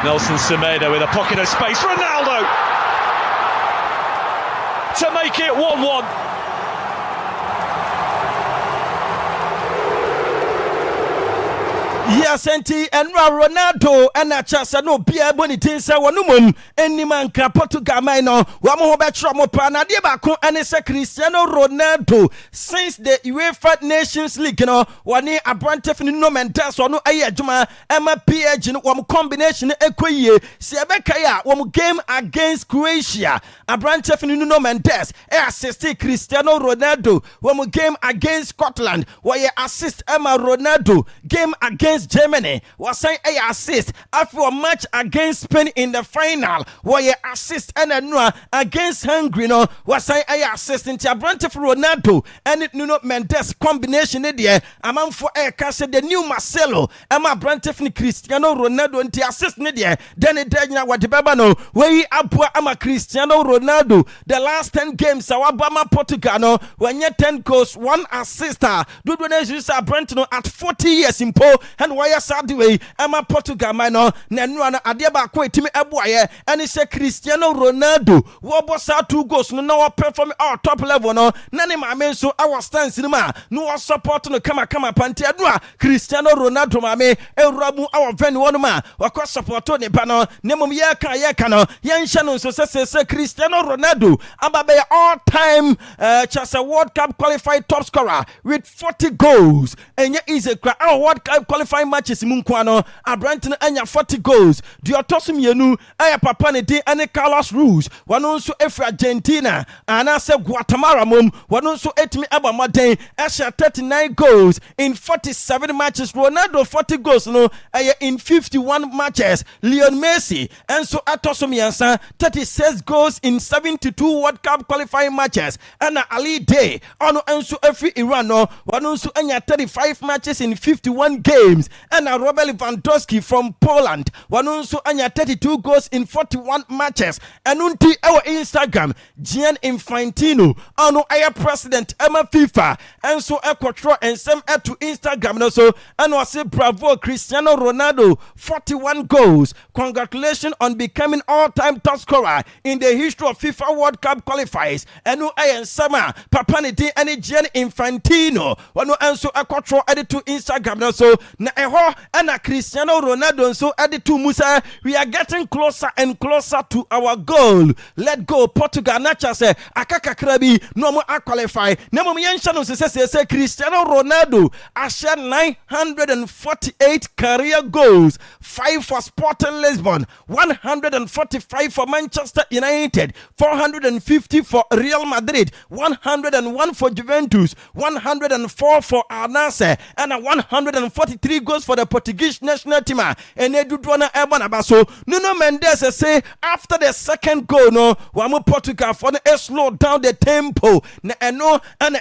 Nelson Semedo with a pocket of space. Ronaldo to make it 1-1. Yes, Auntie, and Ronaldo, and a chasa no beer bonitinsa, one any man can Portugal minor, one more better mopana, Diabaco, and it's a Cristiano Ronaldo. Since the UEFA Nations League, one a brand no mentas or no ayajuma, Emma PH in one combination equie, Sebekaya, one game against Croatia, a brand no mentas, assist Cristiano Ronaldo, one game against Scotland, where you assist Emma Ronaldo, game against Germany was saying a assist after a match against Spain in the final where you assist and against Hungary was saying a assist in Brante for Ronaldo and it Nuno Mendes combination there among for a cast the new Marcelo Emma Brante for Cristiano Ronaldo and the assist there then it did what the Babano where Abua Ama Cristiano Ronaldo the last 10 games Awabama Portugal when you 10 goals 1 assist do Brante at 40 years in Po and why Sadway, Emma Portugal, minor, Nanwana, Adiaba, Quitimi Abuaye, and it's a Cristiano Ronaldo. Wobosa 2 goals, no perform our top level, no, Nani Mame, so our stand cinema, no support no Kama Pantia, Cristiano Ronaldo, Mame, El Rabu, our venue, one man, or cross support on the panel, Nemum Yakano, Yan Shannon, so says Cristiano Ronaldo, Ababe all time, Chasa World Cup qualified top scorer with 40 goals, and yet is a World Cup qualified matches Munkwano, Abranton anya 40 goals. Diotosum Yenu, Aya Papanity, and Carlos Ruiz, one also F Argentina, and I said Guatemala mum, one also 8 me Abamade, Asha 39 goals in 47 matches, Ronaldo 40 goals, no, in 51 matches, Leon Messi, and so Atosum Yansa 36 goals in 72 World Cup qualifying matches, and Ali Day, Ono Ansu every Iran, no, one also anya 35 matches in 51 games. And Robert Lewandowski from Poland, one also anya 32 goals in 41 matches. And unti our Instagram, Gian Infantino, ano aya president Emma FIFA, and so Equator and some to Instagram also, and was say bravo Cristiano Ronaldo, 41 goals. Congratulations on becoming all-time top scorer in the history of FIFA World Cup qualifiers. And no aya sama Papanity and Gian Infantino, one also Equator added to Instagram also. Na and Cristiano Ronaldo so added to Musa. We are getting closer and closer to our goal. Let go Portugal nacha say akaka krabi no mo qualify. Nemo Yanshano say Cristiano Ronaldo shared 948 career goals, 5 for Sporting Lisbon, 145 for Manchester United, 450 for Real Madrid, 101 for Juventus, 104 for Al Nassr, and 143 goals for the Portuguese national team. And they do wanna Baso. Nuno Mendes say after the second goal, no, Wamu Portugal for the slow down the tempo. No, and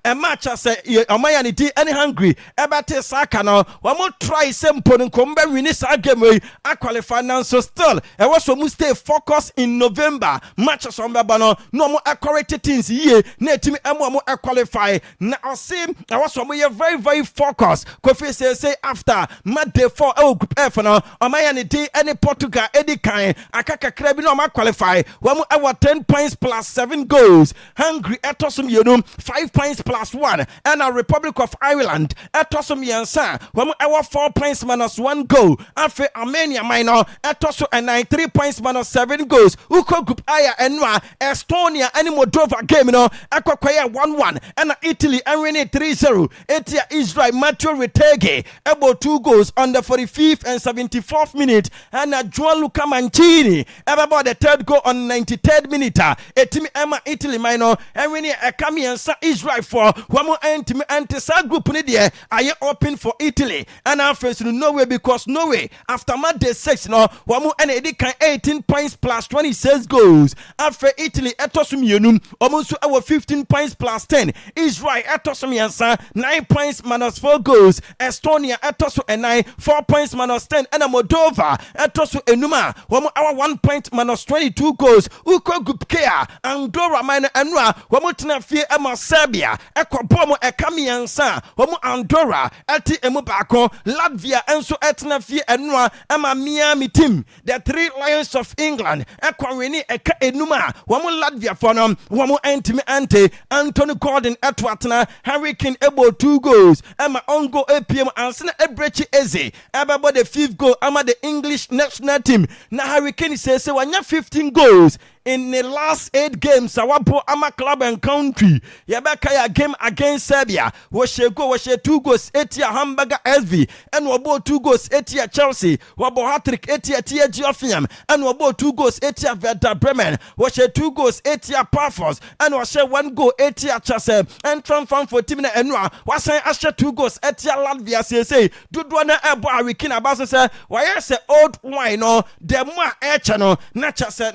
a match as a Amayani and hungry. Ebate Saka no, Wamu try simple and come back win this game. I qualify now, so still, I was to stay focused in November. Matches on Babano, no more accurate things here. Net me and more qualify. Now, see, I was very, very focused. Kofi say after Mad Day 4 Group F no Omayani D any Portugal any kind Akaka Krabi no ma qualify. Wamu our 10 points plus 7 goals. Hungary etosum yenu 5 points plus 1 and a Republic of Ireland etosum yansa. Wamu our 4 points minus 1 goal. Afe Armenia minor etoso and 3 points minus 7 goals. Uko Group Aya Enwa Estonia and Moldova game no Akwakwaya 1-1 and Italy and winning 3-0. Etia Israel Matthew Retege about 2 goals on the 45th and 74th minute, and Juan Luca Mancini about the 3rd goal on 93rd minute. A team Emma Italy minor and winning a Camian Israel for one more anti group there. I open for Italy and I'm first to Norway because Norway after Mad Day 6 no one more and 18 points plus 26 goals. After Italy etosum yunum almost our 15 points plus 10. Israel etosum yansa 9 points minus 4 goals. Estonia Estonia etoso enai 4 points minus 10 and Moldova etoso enuma womo our 1 point minus 22 goals uko group K Andorra minor enwa womo tena fie ema Serbia ekobo mo ekamiansa womo Andorra eti emu baako Latvia enso etena fie enwa ema Miami team the Three Lions of England ekwanweni eka enuma womo Latvia for no womo entimi ante Anthony Gordon etwatena Harry Kane ebo 2 goals ema ongo APM ansina ebrechi eze ebebo the 5th goal ama the English national team na Harry Kane say wanya 15 goals in the last 8 games awabo ama club and country yabeka ya game against Serbia washe 2 goals etia Hamburger SV and wabo 2 goals etia Chelsea wabo hat-trick etia TG Hoffenheim and wabo 2 goals etia Werder Bremen washe 2 goals etia Pafos and washe 1 goal etia Chelsea and transfer for team na enwa wasan ashe 2 goals etia Latvia say dudu na ebo Harry abaso say why say old wine no dem a eche no na Chelsea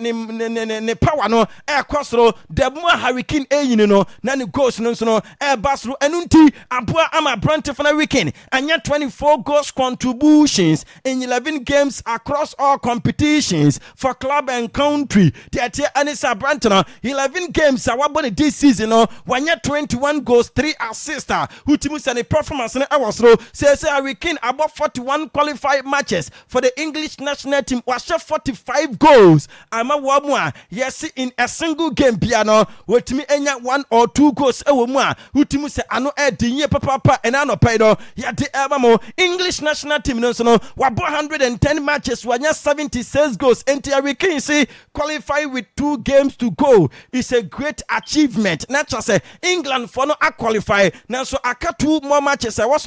ne power no kwasro the more Harry Kane eyini no na ne goals no so no basro enunti aboa ama brante for na weekend anya 24 goals contributions in 11 games across all competitions for club and country that anisa brante no 11 games awabone this season no wanya 21 goals 3 assists utimu sane performance na awasro say Harry Kane about 41 qualified matches for the English national team was 45 goals ama wamwa yes in a single game piano wetimi enya 1 or 2 goals ewo mu a utimu se ano edinye papa enano paido yade ebamo English national team no so no wabo 110 matches wanya 76 goals and Harry Kane say qualify with 2 games to go is a great achievement not just say England for no qualify now so aka 2 more matches I was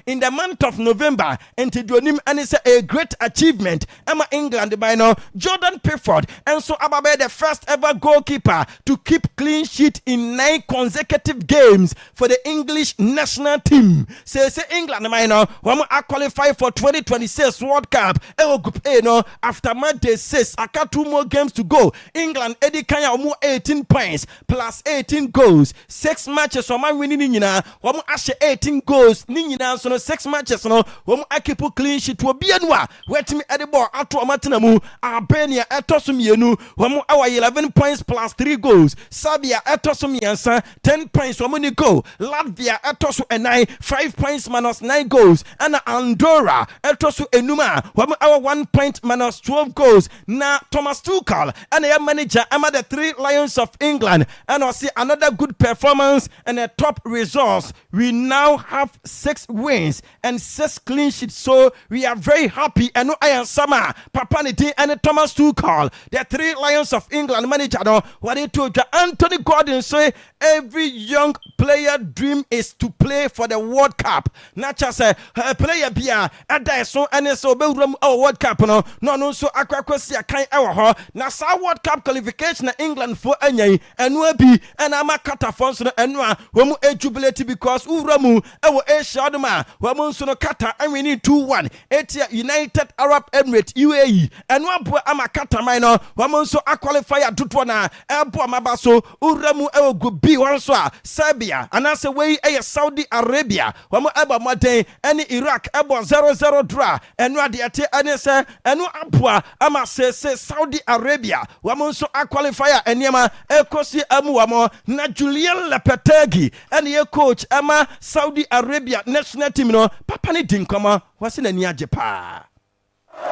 in the month of November and Donim and it's a great achievement Emma England by now Jordan Pickford and so ababe the first ever goalkeeper to keep clean sheet in 9 consecutive games for the English national team. Say England minor who qualify for 2026 World Cup. Group A no after match day 6 aka 2 more games to go. England Eddie Kanya 18 points plus 18 goals. 6 matches who winning nyina who ashe 18 goals ni nyina so no 6 matches no who akipu clean sheet wo bia no a wetimi edeball ato amatena mu Albania etoso mienu who our 11 points plus 3 goals. Serbia etoso miensa 10 points wamuni go. Latvia etoso enai 5 points minus 9 goals. And Andorra etoso enuma our 1 point minus 12 goals. Na Thomas Tuchel and their manager ama the Three Lions of England and I see another good performance and a top results. We now have 6 wins and 6 clean sheets, so we are very happy. And I am Sama Papaniti and Thomas Tuchel, the Three Lions of England manager. No, what they told you, Anthony Gordon say every young player dream is to play for the World Cup. Not just a player bia ada so and so be World Cup no so akwakwasi akan ewo na sa World Cup qualification na England for anyai enu abi and amakata fonso no enu a wo jubilate because uramu ewo Asia doma wo so no kata anwini 2-1 etia United Arab Emirates UAE enu abo amakata man no wo so qualify adoto na ebo amabaso uramu ewo gubi wonso a Serbia anase wey Saudi Arabia wo ebo moden ene Iraq ebo 0-0 draw enu ade ate anese enu abo ama se Saudi Arabia wo so qualify eniema ekosi amu wamo na Julian Lopetegui ene ye coach ama Saudi Arabia national team no papa ni dinkoma wasi na ni ajepa.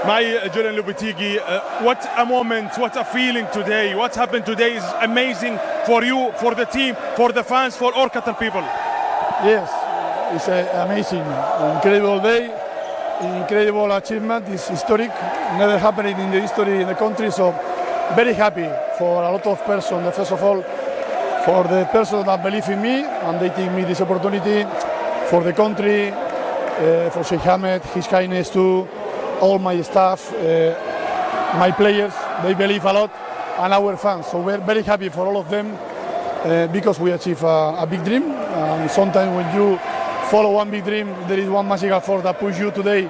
My Julian Lopetegui, what a moment, what a feeling today. What happened today is amazing for you, for the team, for the fans, for all Qatar people. Yes, it's an amazing, incredible day, incredible achievement. It's historic, never happened in the history in the country. So very happy for a lot of persons. First of all, for the persons that believe in me and they give me this opportunity, for the country, for Sheikh Ahmed, His Highness too, all my staff, my players, they believe a lot, and our fans. So we're very happy for all of them because we achieve a big dream. Sometimes when you follow one big dream, there is one magical force that push you today.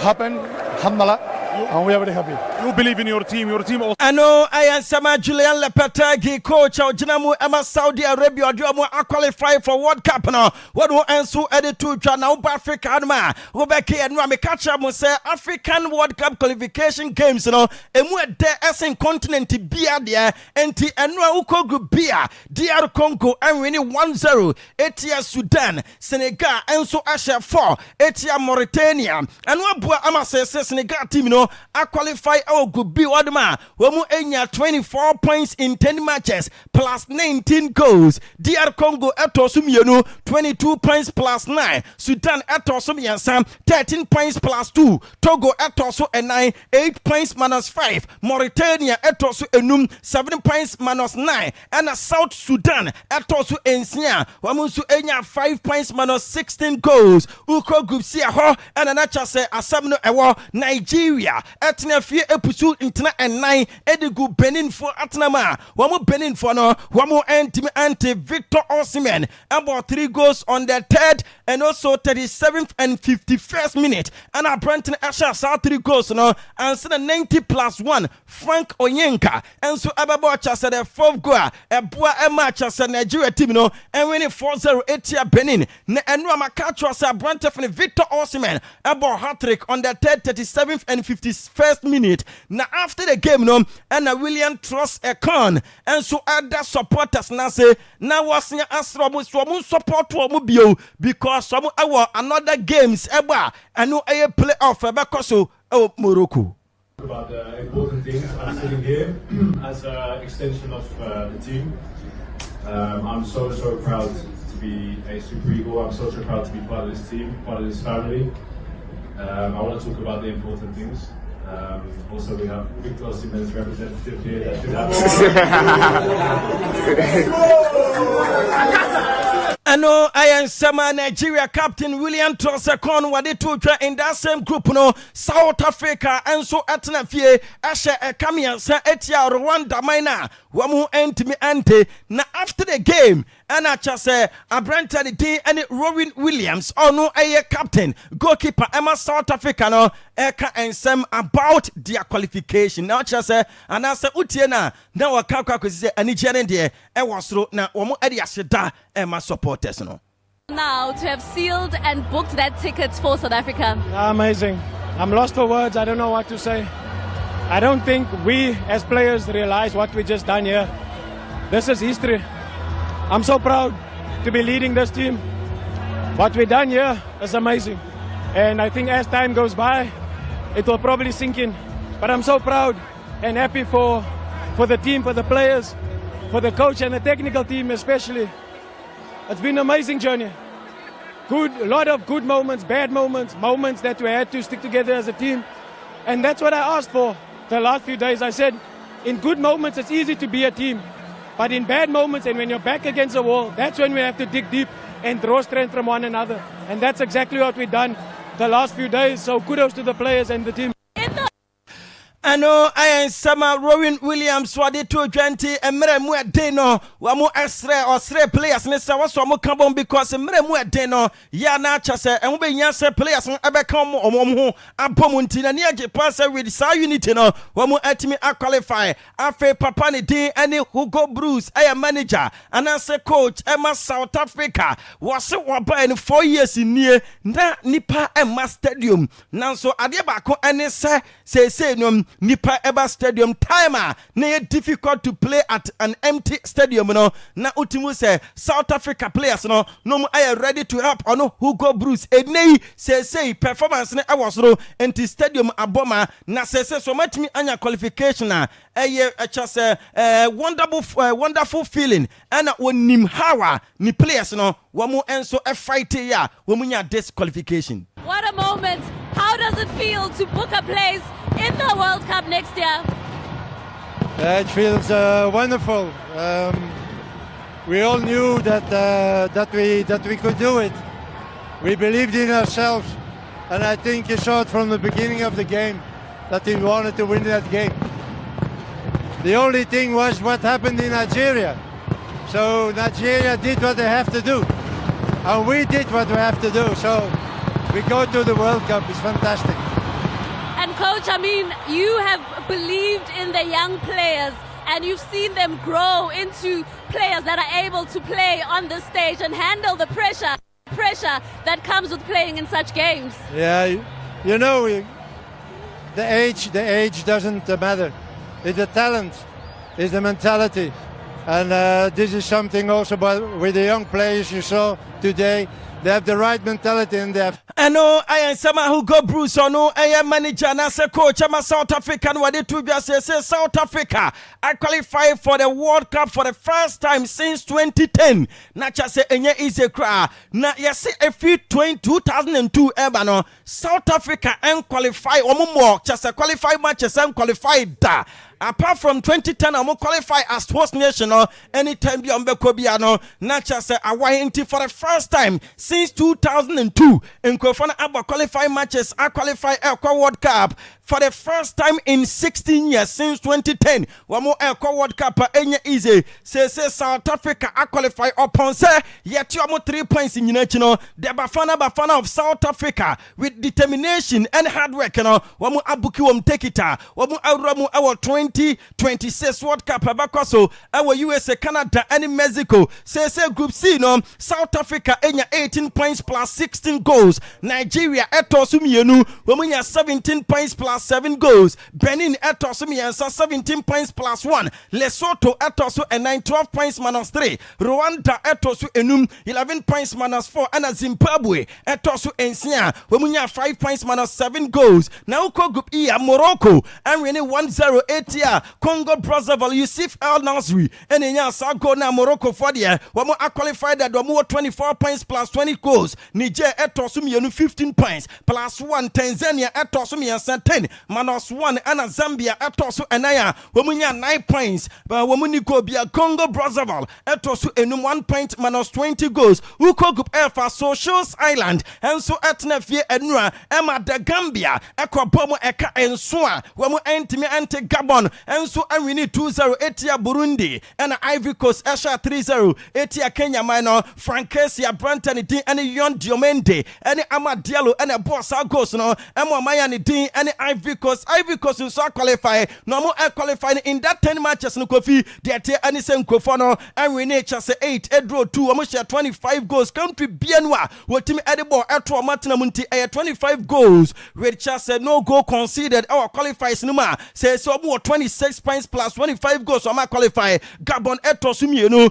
Happen, alhamdulillah. and we are very happy. You believe in your team also. I know I am Sama Julian Lepetagi, coach of Jinamu Emma Saudi Arabia, I qualify for World Cup now. What will answer edit to Jana Africa, man? Obeke and Rami Kacha say African World Cup qualification games, and we're there as in continent Bia there, and Uko Group Bia, DR Congo, and winning 1-0, Etia Sudan, Senegal, and so Asha 4, Etia Mauritania, and Wabua Amase Senegal team, I qualify our group B Wadma, Wamu Enya 24 points in 10 matches, plus 19 goals. DR Congo Etosum 22 points plus 9. Sudan Etosum Yansam 13 points plus 2. Togo Etoso and 9, 8 points minus 5. Mauritania Etoso Enum 7 points minus 9. And South Sudan Etoso Ensia Wamusu Enya 5 points minus 16 goals. Uko Group C and Anacha say Asamno Ewa Nigeria Etna Fie Epusu Intena and 9 Edigu Benin for Atnama Wamu Benin for no Wamu anti Victor Osimhen about 3 goals on the 3rd and also 37th and 51st minute and Brenton Asha saw 3 goals no and so the 90 plus 1 Frank Onyenka and so Ababocha said the 4th goal a boa a match as a Nigeria team no and winning 4-0 Etia Benin and Ramakacho said Brenton Victor Osimhen about hat-trick on the 3rd 37th and 51st minute now after the game no and William Trust Ekon and so other supporters now say now was near Astromu support to bio because some our another games eba and no a playoff Bakoso Morocco. About the important things. I'm sitting here as an extension of the team. I'm so proud to be a Super Eagle. I'm so proud to be part of this team, part of this family. I want to talk about the important things. Also, we have Victor Osimhen's representative here. That should I know I am Sama Nigeria captain William Trosekon wade to in that same group no South Africa and so atna fie ashe Kamia sa etia Rwanda minor wamu entimi ante na after the game and I just say Abranta the day and Robin Williams no a captain goalkeeper Emma South Africa no eka and some about their qualification now just say and I say utiena na wakakwa kwese ani jene de e wasro na womo ade aseda Emma supporters no now to have sealed and booked that tickets for South Africa. Amazing. I'm lost for words. I don't know what to say. I don't think we as players realize what we just done here. This is history. I'm so proud to be leading this team. What we done here is amazing. And I think as time goes by, it will probably sink in. But I'm so proud and happy for the team, for the players, for the coach and the technical team especially. It's been an amazing journey. A lot of good moments, bad moments, moments that we had to stick together as a team. And that's what I asked for the last few days. I said, in good moments, it's easy to be a team. But in bad moments and when you're back against the wall, that's when we have to dig deep and draw strength from one another. And that's exactly what we've done the last few days. So kudos to the players and the team. I know I am Sama Robin Williams wade to 20 emre mu edeno wamu esre players ne sa waso mu kabon because emre mu edeno ya na chase enwo be nya se players ebeka omo abom ntina ne age pass with sa unity no wamu atimi qualify afa papa ne din ene Hugo Bruce aya manager and as a coach Emma South Africa was waba in 4 years nie na nipa Emma Stadium nanso ade ba ko ene se no nipa eba stadium timer na difficult to play at an empty stadium no na utimu say South Africa players no mu are ready to help ono Hugo Bruce enei say performance na awosoro empty stadium aboma na say so matimi anya qualification na say wonderful feeling and onim hawa ni players no wamu enso fight ya wamu nya disqualification. What a moment. How does it feel to book a place in the World Cup next year? It feels wonderful. We all knew that we could do it. We believed in ourselves, and I think you saw it from the beginning of the game that we wanted to win that game. The only thing was what happened in Nigeria. So Nigeria did what they have to do, and we did what we have to do. So we go to the World Cup. It's fantastic. And Coach, I mean, you have believed in the young players and you've seen them grow into players that are able to play on the stage and handle the pressure that comes with playing in such games. Yeah, you know, the age doesn't matter. It's the talent, it's the mentality. And this is something also with the young players you saw today. They have the right mentality in there. I know I am someone who go Bruce or no, I am manager and as a coach. I'm a South African. What did you just say? South Africa, I qualified for the World Cup for the first time since 2010. Not just say any easy cry. Now, yes, if you 2002, Ebano, South Africa and qualify or more, just a qualified matches and qualified that. Apart from 2010, I'm qualify as host nation anytime you Kobiano, not just a for the first time since 2002. In Kofana Abba qualify matches, I qualify Aqua World Cup for the first time in 16 years since 2010. One more Aqua World Cup, any easy. Say South Africa, I qualify upon say, yet you have 3 points in Unachino. The Bafana of South Africa with determination and hard work. One more Abuki take it. One more our 2026 World Cup abakoso our USA, Canada and Mexico. Say Group C South Africa 18 points plus 16 goals. Nigeria etosumienu womunya 17 points plus 7 goals. Benin etosumiensa 17 points plus 1. Lesotho etosu and 12 points minus 3. Rwanda etosu enum 11 points minus 4 and Zimbabwe etosu ensia womunya 5 points minus 7 goals. Now Group E Morocco and winning 1-0 year. Congo Brazzaville Yusuf El Nasri and in Sago na Morocco for the year. One more qualified that one more 24 points plus 20 goals. Niger etosumi 15 points plus 1. Tanzania etosumi 10 minus 1 and Zambia etosu enaya womunya 9 points. But womuni go be a Congo Brazzaville etosu enum 1 point minus 20 goals. Uko Group F for Socials Island and so etnefie enura Emma de Gambia Akwaaba eka ensua womu entimi ante Gabon and so we need 2-0 Etia Burundi and Ivory Coast Esha 3-0 Etia Kenya minor Frankesia Brantani Dean and Yon Diomende and Ama Diallo and a boss goes no Emo Mayani Dean and Ivory Coast so qualify no more qualifying in that 10 matches no Kofi the any same Kofono and we need just 8 Edro 2 almost 25 goals country Bienwa what team Edibo Etro Martina Munti 25 goals with just no goal conceded our qualifies Numa says so more 26 points plus 25 goals so I qualify Gabon etosumienu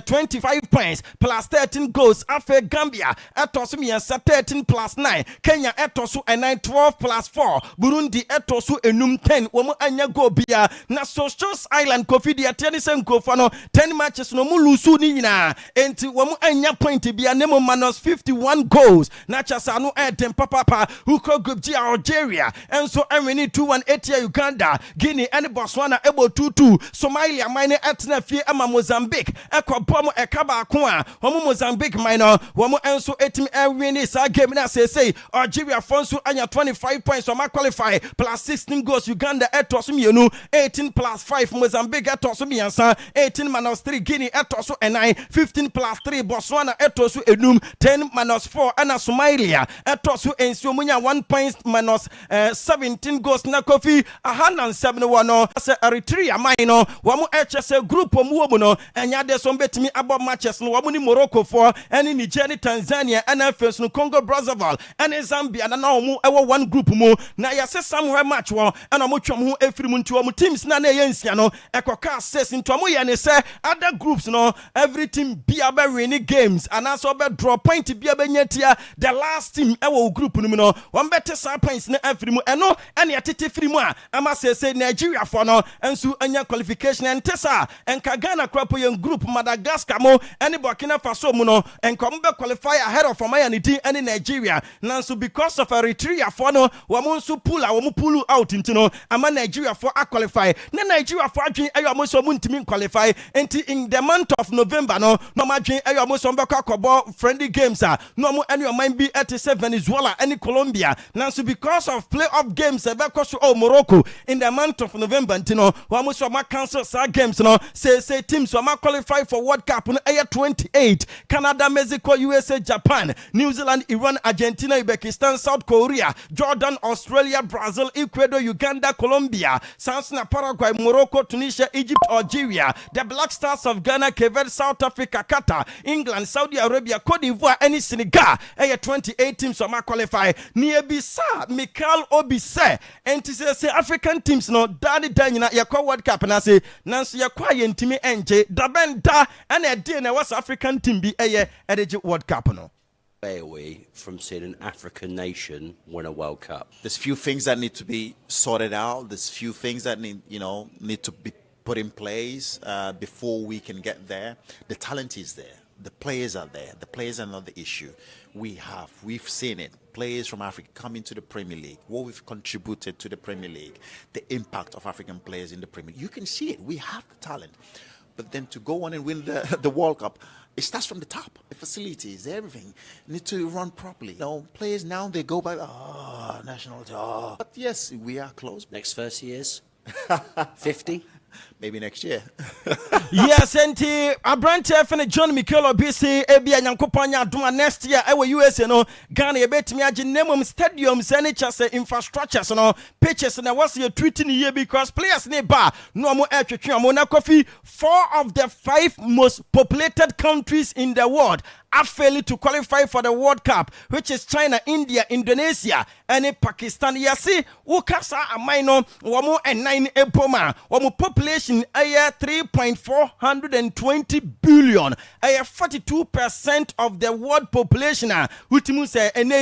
25 points plus 13 goals after Gambia etosumienu 13 plus 9 Kenya etosu and 9 12 plus 4 Burundi etosu enum 10 womu anya go bia na Socials Island Kofi dia tenisen Kofano 10 matches no mu lusu ni nyina enti womu anya point bia nemo minus 51 goals na chasanu etem papa Uko Group G Algeria and so we need 2-1 Etia Uganda Guinea and Botswana able 2-2 Somalia minor etna fie ama Mozambique ekwabomo ekaba kwa womu Mozambique minor womu enso etim win sa game na say Algeria fonso anya 25 points so ma qualify plus 16 goals Uganda etosumienu 18 plus 5 Mozambique etosumiensa 18 minus 3 Guinea etosu 9 15 plus 3 Botswana etosu enum 10 minus 4 ana Somalia etosu enso munya 1 point minus 17 goals na Kofi 171 Eritrea minor wamu HS group omu no enya de so betimi abo matches no wamu ni Morocco for any Niger Tanzania and first no Congo Brazzaville and Zambia na omu ewo one group mu na yase somewhere match wo and omu twam ho efiri mu nti omu teams na yensia no ekoka access into omu ye ne say other groups no every team be aba winning games and also be draw point be aba nyatia the last team ewo group no mu no one better sa points na efiri mu eno and yatete firi mu a ama say Nigeria for no ensu anya qualification and tesa and Kagana Krapo young group Madagascar mo and Burkina Faso mu no and come be qualify ahead of Omayani and Nigeria nanso because of Eritrea for no wamonsu pull out into no ama Nigeria for a qualify na Nigeria for adwen ayo so muntimi qualify enti in the month of November no madwen ayo so mbeka kobo friendly games no mo any mind be at Venezuela and Colombia nanso because of playoff games ebeko so Morocco in the month of November ntino wa mo so ma cancel sa games no say teams so ma qualify for World Cup no 28 Canada, Mexico, USA, Japan, New Zealand, Iran, Argentina, Uzbekistan, South Korea, Jordan, Australia, Brazil, Ecuador, Uganda, Colombia, Sansana, Paraguay, Morocco, Tunisia, Egypt, Algeria, the Black Stars of Ghana, Cape Verde, South Africa, Qatar, England, Saudi Arabia, Cote d'Ivoire, and Senegal. 28 teams so ma qualify. Near Bisa, Michael Obise, and to say African teams no daddy danyina yakwa World Cup na say nanso yakwa yentimi enje dabenda and a day na was African team be a World Cup no. Where are we from seeing an African nation win a World Cup? There's few things that need to be sorted out. There's few things that need to be put in place before we can get there. The talent is there. The players are there. The players are not the issue. We've seen it. Players from Africa coming to the Premier League, what we've contributed to the Premier League, the impact of African players in the Premier League. You can see it. We have the talent. But then to go on and win the World Cup, it starts from the top. The facilities, everything need to run properly. Players now, they go by, national team. But yes, we are close. Next 30 years? 50? Maybe next year. Yes, enti Abrante fene John Mikel Obisi ebia nyankopanya adoma next year ewe USA no Ghana ebetimi age nemum stadiums any chase infrastructures no pitches na was you tweeting here because players ne ba no mo etwetwe mo na kofi 4 of the 5 most populated countries in the world are failing to qualify for the World Cup, which is China, India, Indonesia, and Pakistan. Yasi, ukasa amaino, wamu and 9 eboma, wamu population aya 3.420 billion, aya 42% of the world population. Utimu say, and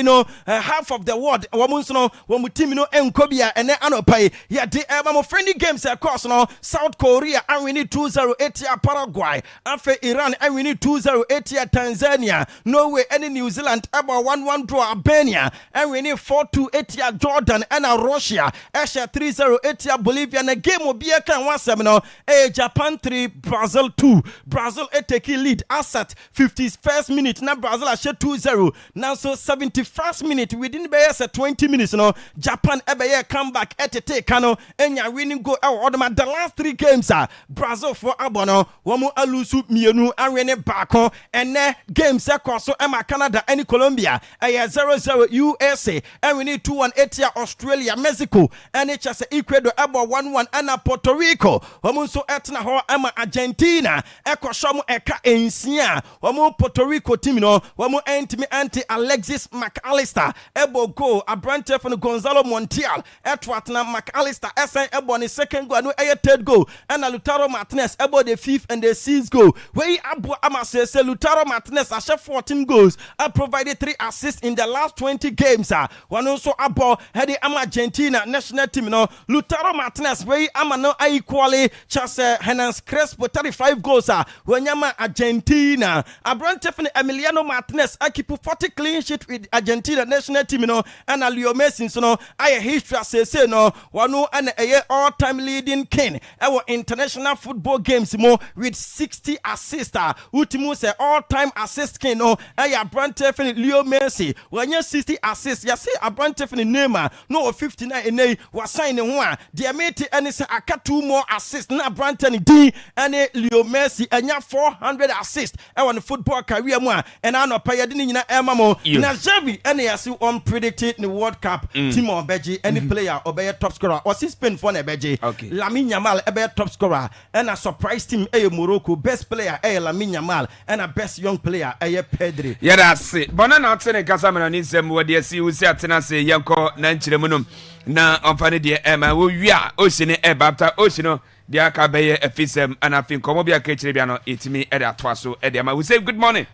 half of the world, wamunsono, wamutimino enkobia, and anopai. Ya de ebamo friendly games across no South Korea, and we need 208 Paraguay, after Iran, and we need 208 Tanzania. Norway and New Zealand about 1-1 draw Albania and we need 4-2 Jordan and Russia Asia 3-0 Bolivia and a game will be a can 1-7 Japan 3 Brazil 2 Brazil take lead asset 51st minute now Brazil are 2-0 now so 71st minute within the 20 minutes Japan come back at a take and you're winning go out the last 3 games Brazil for Abono Wamu Alusu Mienu and Rene Bako and game so Emma Canada and Colombia 0-0 USA and we need 2-1 Australia Mexico and HS Ecuador about 1-1 and Puerto Rico wamunso etna ho Emma Argentina ekoshomu eka ensia wamu Puerto Rico team no wamu anti Alexis McAllister ebo go Abrante from Gonzalo Montiel etwatna McAllister SN ebo ni second goal no third goal and Lautaro Martinez ebo the 5th and the 6th goal we abo amase Lautaro Martinez 14 goals. I provided 3 assists in the last 20 games. One also abo had the Argentina national team. No, Lautaro Martinez way amano equally chase Hernan Crespo 35 goals. When yama Argentina, Abrante Emiliano Martinez I keep 40 clean sheet with Argentina national team. No, and Leo Messi. So no, I history say no one and a all-time leading king. Our international football games more with 60 assists. Ultimo say all-time assist king. No, Abrante Leo Messi. When you 60 assists, you see Abrante Neymar. No 59 and they was signing one. The mate and say I got 2 more assists. Na Abrante D and Leo Messi and you 400 assists. I want the football career more. And I know Payadini na Emamo. Na Javi and they see unpredicted in the World Cup. Timo Beji any player obey top scorer or Spain for Beji. Okay. Lamine Yamal obey top scorer and a surprise team Morocco best player Lamine Yamal and a best young player Pedri. Yeah, that's it. But now saying Casamana needs some word you see we say say yanko nanchiremunum na onfane de ema wo wia osine e bapta osino de aka beye efisem and afin komo bia ka chire bia no etimi e da toa so e de ma we say good morning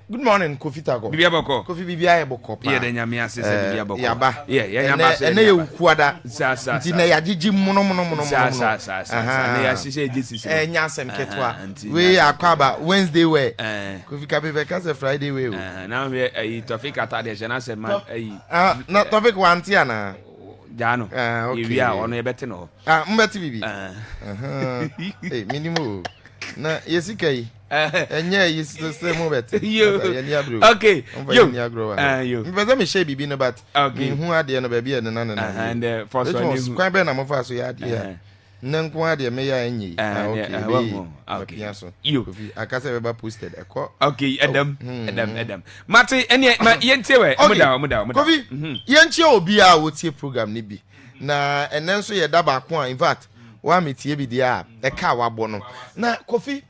Kofi Tago bibia boko Kofi bibia e boko pa ye de nyame asese bibia boko yaba ye nyame asese ene ye ukuada sa nti na ya gigi mono sa na ya sise gisi nyasem ketwa we Akwaaba Wednesday we Kofi Kabe ka say Friday we now we Tofik atade je na say man na Tofik wanti ana Jano okay ono ye beti no mbeti bibi minimum na yesikai enye yesi mo beti okay yo mbeza me share bibi no but me hu ade no ba bia na and first one kwan be na mo fa so ya ade Nankwa de me ya enyi. Okay. You. Akasa beba posted. Okay, Adam. Mate, any yente we. Muda. Kofi, yenche obi a wotie program ni bi. Na enen so ye daba ko in fact, wa metie bi dia e ka wabo no. Na Kofi,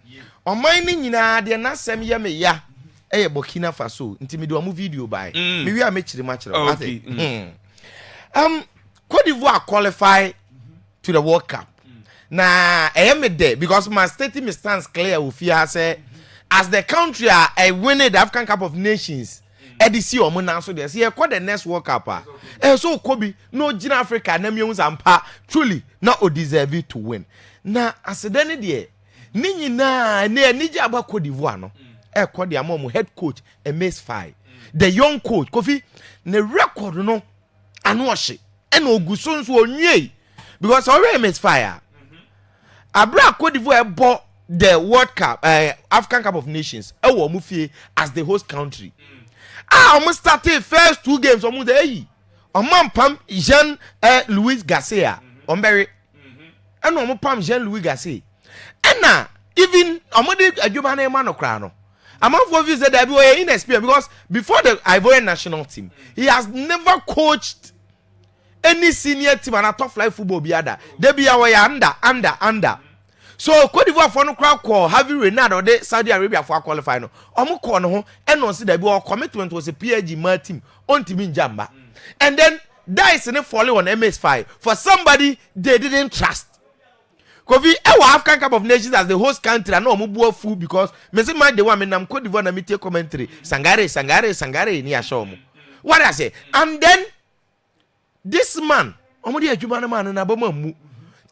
oman ni nyina de na sem ye me ya. Eye Burkina Faso. Nti me do amu video by. Me wi a me chire ma chire. Okay. Cote d'Ivoire qualify to the World Cup. Now, I am there because my statement stands clear with you. Say, as the country I win the African Cup of Nations, EDC or Mona so there. See, quite the next World Cup. So Kobe, no Jin Africa, Nemions and Pa, truly not deserve it to win. Now, as a then day, Nini na near Nija about Cote d'Ivoire no. Cote d'Ivoire head coach a Mace 5. The young coach, Kofi, the record no, and wash it. And Ogusons were new because already Mace fire. Abra Cote d'Ivoire bought the World Cup, African Cup of Nations, Mufie as the host country. Almost started first 2 games almost there. Pam Jean-Louis Garcia, Omberry, and Pam Jean-Louis Garcia. And even Amadi Ajumane Manokrano. Among for visit that we inexperienced because before the Ivorian national team, he has never coached any senior team and a top flight football biada. They be away under. So Cote d'Ivoire for no crowd call Javi Renard de Saudi Arabia for qualify no. Omo call no and no see that our commitment was a PSG my team on team in Jamba. And then that is in falling on MS5 for somebody they didn't trust. Kofi our African Cup of Nations as the host country and no mubu fool because me say my the one me nam Cote d'Ivoire na me take commentary Sangare ni ashomo. What I say? And then this man, omodi adwuma man na bama mu,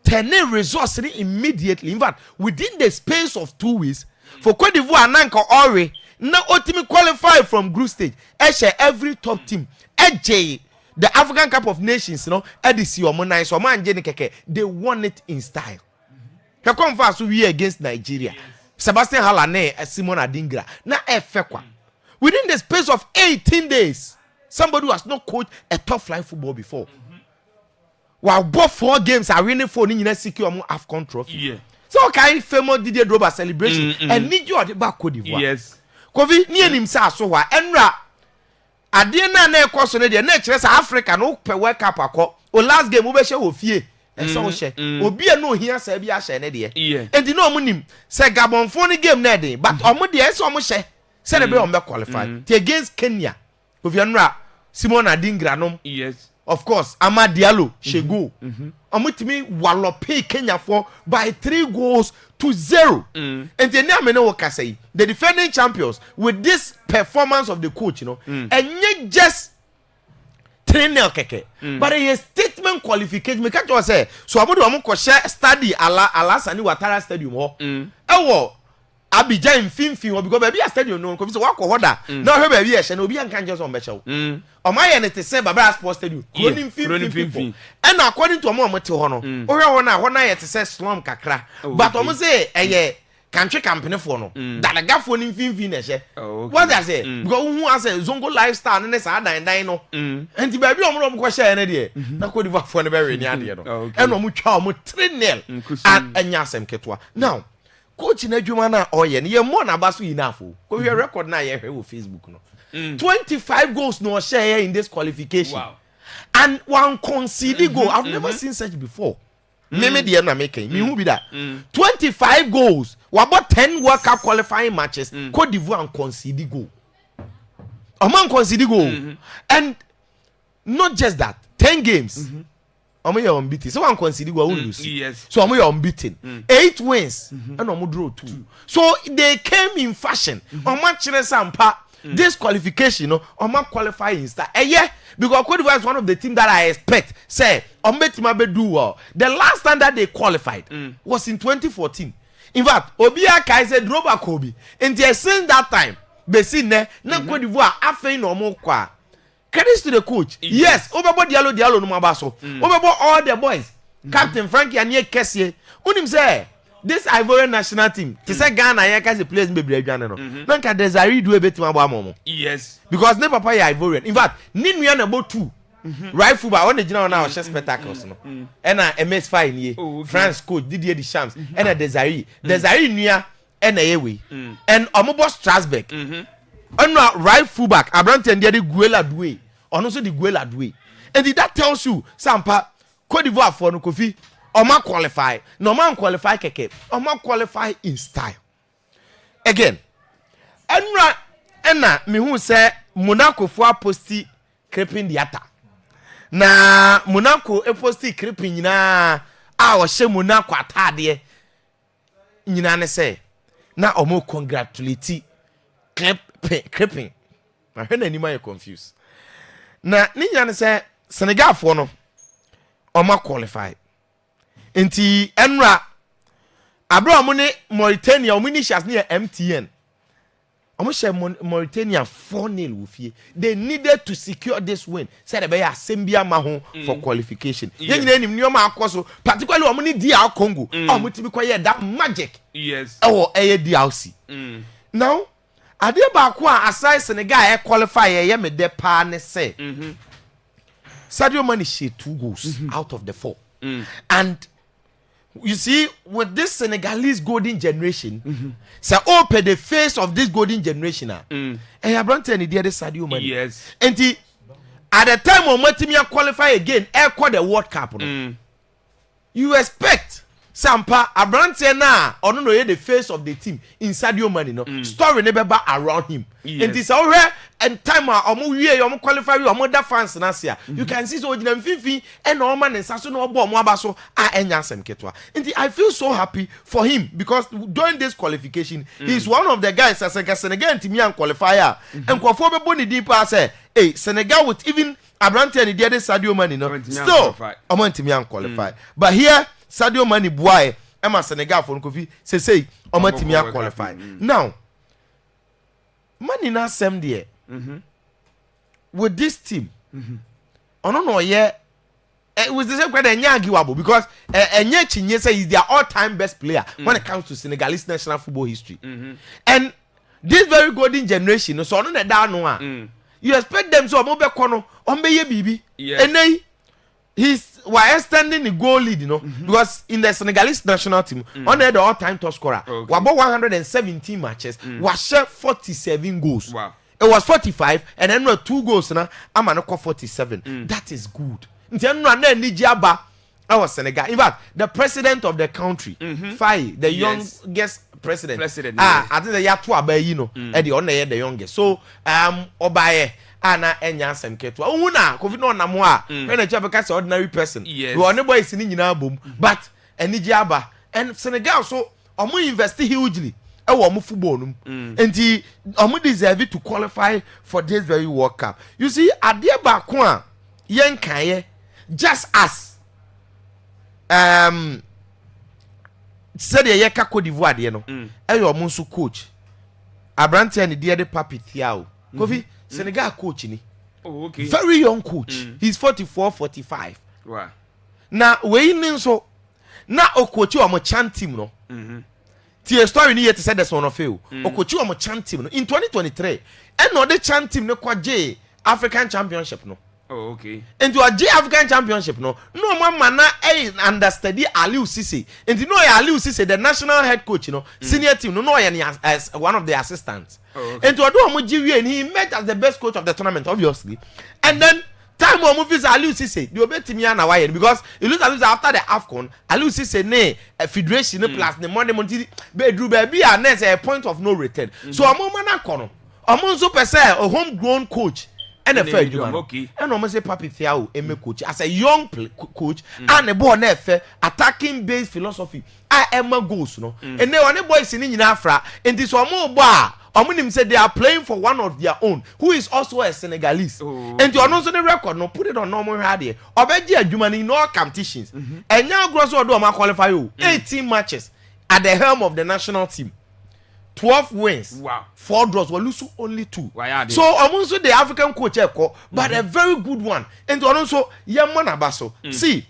turn resource immediately. In fact, within the space of 2 weeks, for Cote d'Ivoire nanka ore, na ultimate qualify from group stage. Every top team, the African Cup of Nations, EDC or Mona, so man Jenny Keke, they won it in style. Ka come fast we against Nigeria. Sebastian Halane, Simon Adingra, na efekwa. Within the space of 18 days. Somebody who has not coached a top flight football before. While both 4 games are winning for Nina secure AFCON trophy. Yeah. So okay, famous Didier Drogba celebration and need you at the back Cote d'Ivoire. Yes. Kofi ni enim sa so wa enra ade na ekoso ne de na kire sa Africa no pe World Cup akọ. O last game we be share ofie. Esa wo she. Obi e no hia sa bi a share ne de. Enti no omunim se Gabon fo ni game na de but omo de esa omo she. Se ne be on be qualify. Against Kenya. Ovianra Simon Adingra nom. Yes. Of course, Amad Diallo, Shego. Amutimi walope Kenya for by 3-0. And then I know what I say. The defending champions with this performance of the coach, and yet just trainer keke. But a statement qualification. Me can't just say. So I'm going to share study ala Sani Ouattara Stadium. Abidjan Finfin because baby a stadium no because what ko hoda na he baby e she na obi an kan just on be chew o ma ye ne te say Baba Sports Stadium running Finfin and according to omo te ho no o hwe ho na ye te say slum kakra but omo say eye country company for no dalaga for ni Finfin na she what I say because who as a zongo lifestyle ne say dan no enti baby omo ko share ne de na Cote d'Ivoire for ne be we ni ade no and omo twa omo 3-0 and anya asem ketwa now coach na adwuma na oye ne ye mo na baso yinafo ko we record na ye hwe wo Facebook no 25 goals no share in this qualification. Wow. And one conceded goal. I've never seen such before. Me the na making me who be that 25 goals. What about 10 World Cup qualifying matches? Cote d'Ivoire conceded goal. A man conceded goal. And not just that, 10 games. You're unbeaten. So one conceded goal will lose. Yes. So you're unbeaten. 8 wins and draw 2. So they came in fashion. This qualification, qualifying start. Yeah, because Cote d'Ivoire is one of the teams that I expect. Say, do well. The last time that they qualified was in 2014. In fact, Obia Kaiser Droba Kobe. And since that time, they see na Cote d'Ivoire after no kwa. Credit to the coach. Yes, Obabo Diallo no mabaso. Obabo all the boys. Captain Frankie and Kessie. Unim say this Ivorian national team. To say Ghana here kasi players be Ghana no. Nanka Desiree do a bit momo. Yes. Because ne papa ya Ivorian. In fact, ni nua na bo 2. right fullback on the general now share spectacles no and MS5 nie France coach Didier Deschamps and Desiree nua and Ewe and Omobo Strasbourg and right fullback Abrante and the Guela Doué or also the Guela Doué and that tells you Sampa Cote d'Ivoire for no Kofi Oma qualify no man qualify keke Oma qualify in style again Enna me who say Monaco for posti creeping the atta na Monaco e posti creeping na a o she Monaco atade nyina ne say na omo congratulate creeping na hwe na anima you confused na ni nyina ne say Senegal for no omo qualify enti enra abro omo ne Mauritania omo ni shas near MTN Mauritania 4-0 wufie. They needed to secure this win. Said they be assembia maho for qualification. Yen nyina nim nioma akoso, particularly omo ni DR Congo. Omo tibi kwaye that magic. Yes. Or DRC. Now, ade ba ko aside Senegal e qualify ye me de pa ne say. Sadio Mane share 2 goals out of the 4. And you see, with this Senegalese golden generation, so open the face of this golden generation. And you brought any dear Sadio Mane. Yes. And at the time when Matimia qualify again, air call the World Cup. You expect Sampa Abrante na or no the face of the team in Sadio Mane. No story never around him. And this already and time omo wie omo qualify omo da fans na sia you can see so ojina mfifi and no man nsaso no obo omo abaso enya asem ketwa. And I feel so happy for him because during this qualification he's one of the guys as Senegal team and qualifier and kwafo be boni deep say hey Senegal with even Abrante and the other Sadio Mane no still omo team and qualify but here Sadio Mane boy Emma Senegal for Kofi say omo team and qualify now Mane na sem there with this team I don't know it was the same kind of Nyagiwabo because Chinye say he's their all-time best player when it comes to Senegalese national football history and this very golden generation so on that down you expect them so mobe kono on be bibi and then he's while extending the goal lead because in the Senegalese national team on the all-time top scorer wabo 117 matches was share 47 goals. Wow. It was 45 and then 2 goals na amano 47. That is good. Ntianu I was Senegal. In fact, the president of the country, Faye, the youngest president. I think the year 2 and the youngest. So Obaye ana enya asem ketwa. Ohuna COVID no na mo a when a chapaka ordinary person. Yes. We only boy sini nyina bom. But enijiaba and Senegal so omo invest hugely. Omo football num enti omo deserve to qualify for this very World Cup. You see ade ba ko a yen kan just as said ye ka Cote d'Ivoire de no omo nso coach Abrante and the Papi Thiaw Kofi Senegal coach ni very young coach he's 44 45 wow na we nin so na o coach omo chan team no the story ni yet said this one of you. Okochi omo chan team in 2023. And no the chan team no kwaje African Championship no. Oh okay. And to a J African Championship no man na understudy Aliou Cisse. And you know Aliou Cisse the national head coach senior team no as one of the assistants. Oh, okay. And to do omo GV and he met as the best coach of the tournament obviously. And then time o movies Aliou Cisse the obetimi na why because you look at after the AFCON Aliou Cisse ne federation plus the money be drew baby and there's a point of no return so omo mana kono omo nso pese a homegrown coach and a fair okay and omo say Papi Thiaw eme coach as a young coach and a boy na fe attacking based philosophy Emma goals no and they one boys ni nyina fra and this omo bo a Omunim said they are playing for one of their own, who is also a Senegalese. And to announce the record, no put it on normal radio. Obeji adwuma in all competitions. And now gross or do qualify you 18 matches at the helm of the national team. 12 wins. Wow. 4 draws. Well, lose only 2. So also the African coach, but a very good one. And to also Yaman Abaso. See,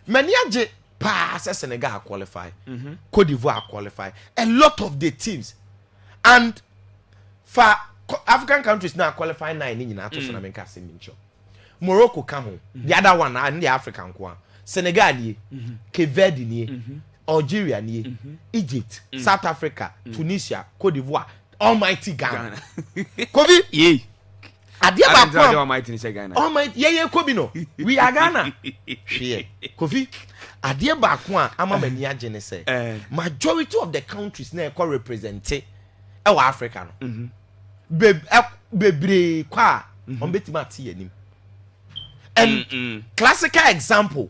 Maniaje pass Senegal qualify. Cote d'Ivoire qualify. A lot of the teams. And for African countries now qualify 9 in NATO. Morocco come the other one and the African kwa Senegal nie Cape Verde nie Algeria nie Egypt South Africa Tunisia Cote d'Ivoire almighty Ghana Kofi yeah adia ba kwa almighty ni Ghana almighty yeah Kobi no we are Ghana hwe Kofi adia ba kwa ama mani agene say majority of the countries na e ko represent e wa Africa no bebre kwa on betima ati anim and classical example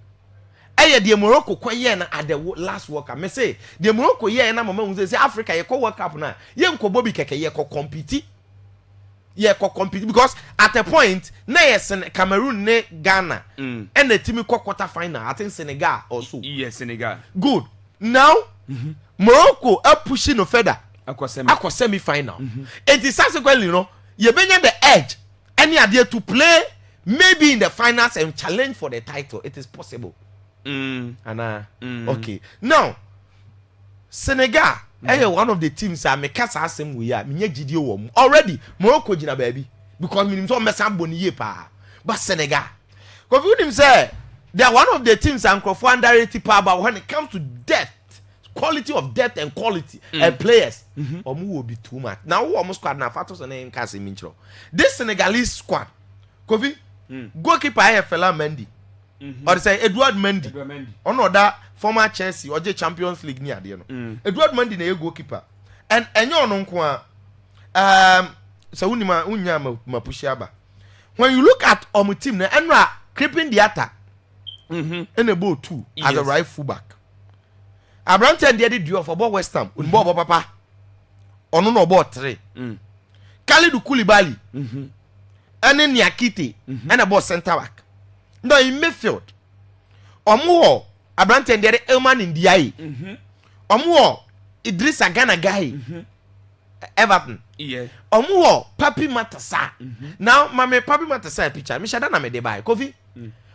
the Morocco kwaye na at the last World Cup me say the Morocco ye na mama hu say Africa ye ko World Cup na ye nko bobi keke ye ko compete because at a point na yes Cameroon ne Ghana and the team ko quarter final I think Senegal also yes Senegal good now Morocco are pushing no further akwa semi final it is subsequently you benya the edge any idea to play maybe in the finals and challenge for the title it is possible okay now Senegal one of the teams I make us asem we are me gidie wo already Morocco gina baby because me so mesan boni ye pa but Senegal because you say they are one of the teams and crofo underrated power when it comes to depth quality of depth and quality and players omu will be too much now who almost squad na fatos na en kase minchro this Senegalese squad Kofi goalkeeper fella Mendy or say Edouard Mendy ono that former Chelsea or Champions League ni ade no Edouard Mendy na goalkeeper and enye ono nko so unima unya mapushi aba when you look at team na enra creeping the attack in a ball 2 as a right fullback Abrante dey do for ball West Ham unbo papa ono no ball 3 Kalidou Koulibaly ene Niakite ene ball center back no in midfield omo Abrante dey Elman Ndiaye omo Idrissa Gana guy Everton omo Papi Matasa now mame Papi Matasa picture me shada na me dey buy Kofi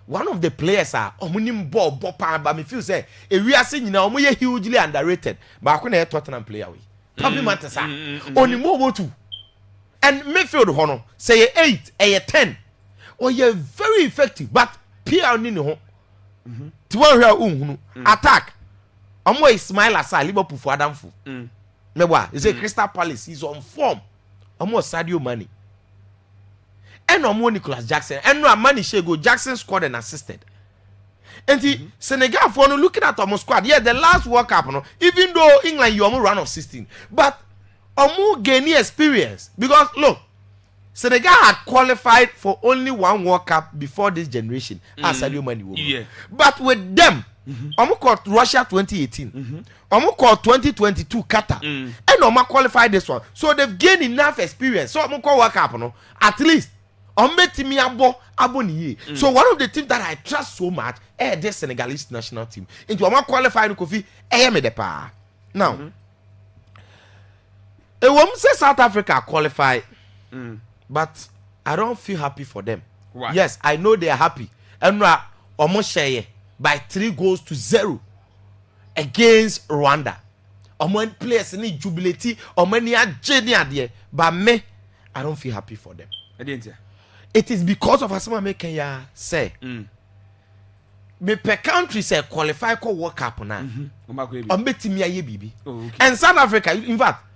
one of the players are omunim ball pa but me feel say ewiase nyina omo ye hugely underrated ba ko na Tottenham player we Papi Matasa onimo wotu and midfield hono say 8 or 10 or you very effective but PR ni ne ho ti wan hwa unhunu attack omo Ismail Assar Liverpool for Adamfo mebwa is a Crystal Palace is on form omo Sadio Mane and omo Nicholas Jackson and no Mane Shego Jackson scored and assisted and Senegal for no looking at omo squad yeah the last World Cup no even though England you omo run of 16 but omo gain experience because look Senegal had qualified for only one World Cup before this generation as Sadio Mane but with them omo called Russia 2018 omo called 2022 Qatar and omo qualified this one so they've gained enough experience so omo call World Cup no at least ometimi abo niye so one of the teams that I trust so much this Senegalese national team into omo qualified Kofi me the pa now say South Africa qualify but I don't feel happy for them. Why? Yes, I know they are happy. And almost share by 3-0 against Rwanda. Many players need jubilate, many are genius, but me, I don't feel happy for them. It is because of Asama Mekenya say. Me per country say qualify ko World Cup na. Ombetimi aye bibi. And South Africa, in fact,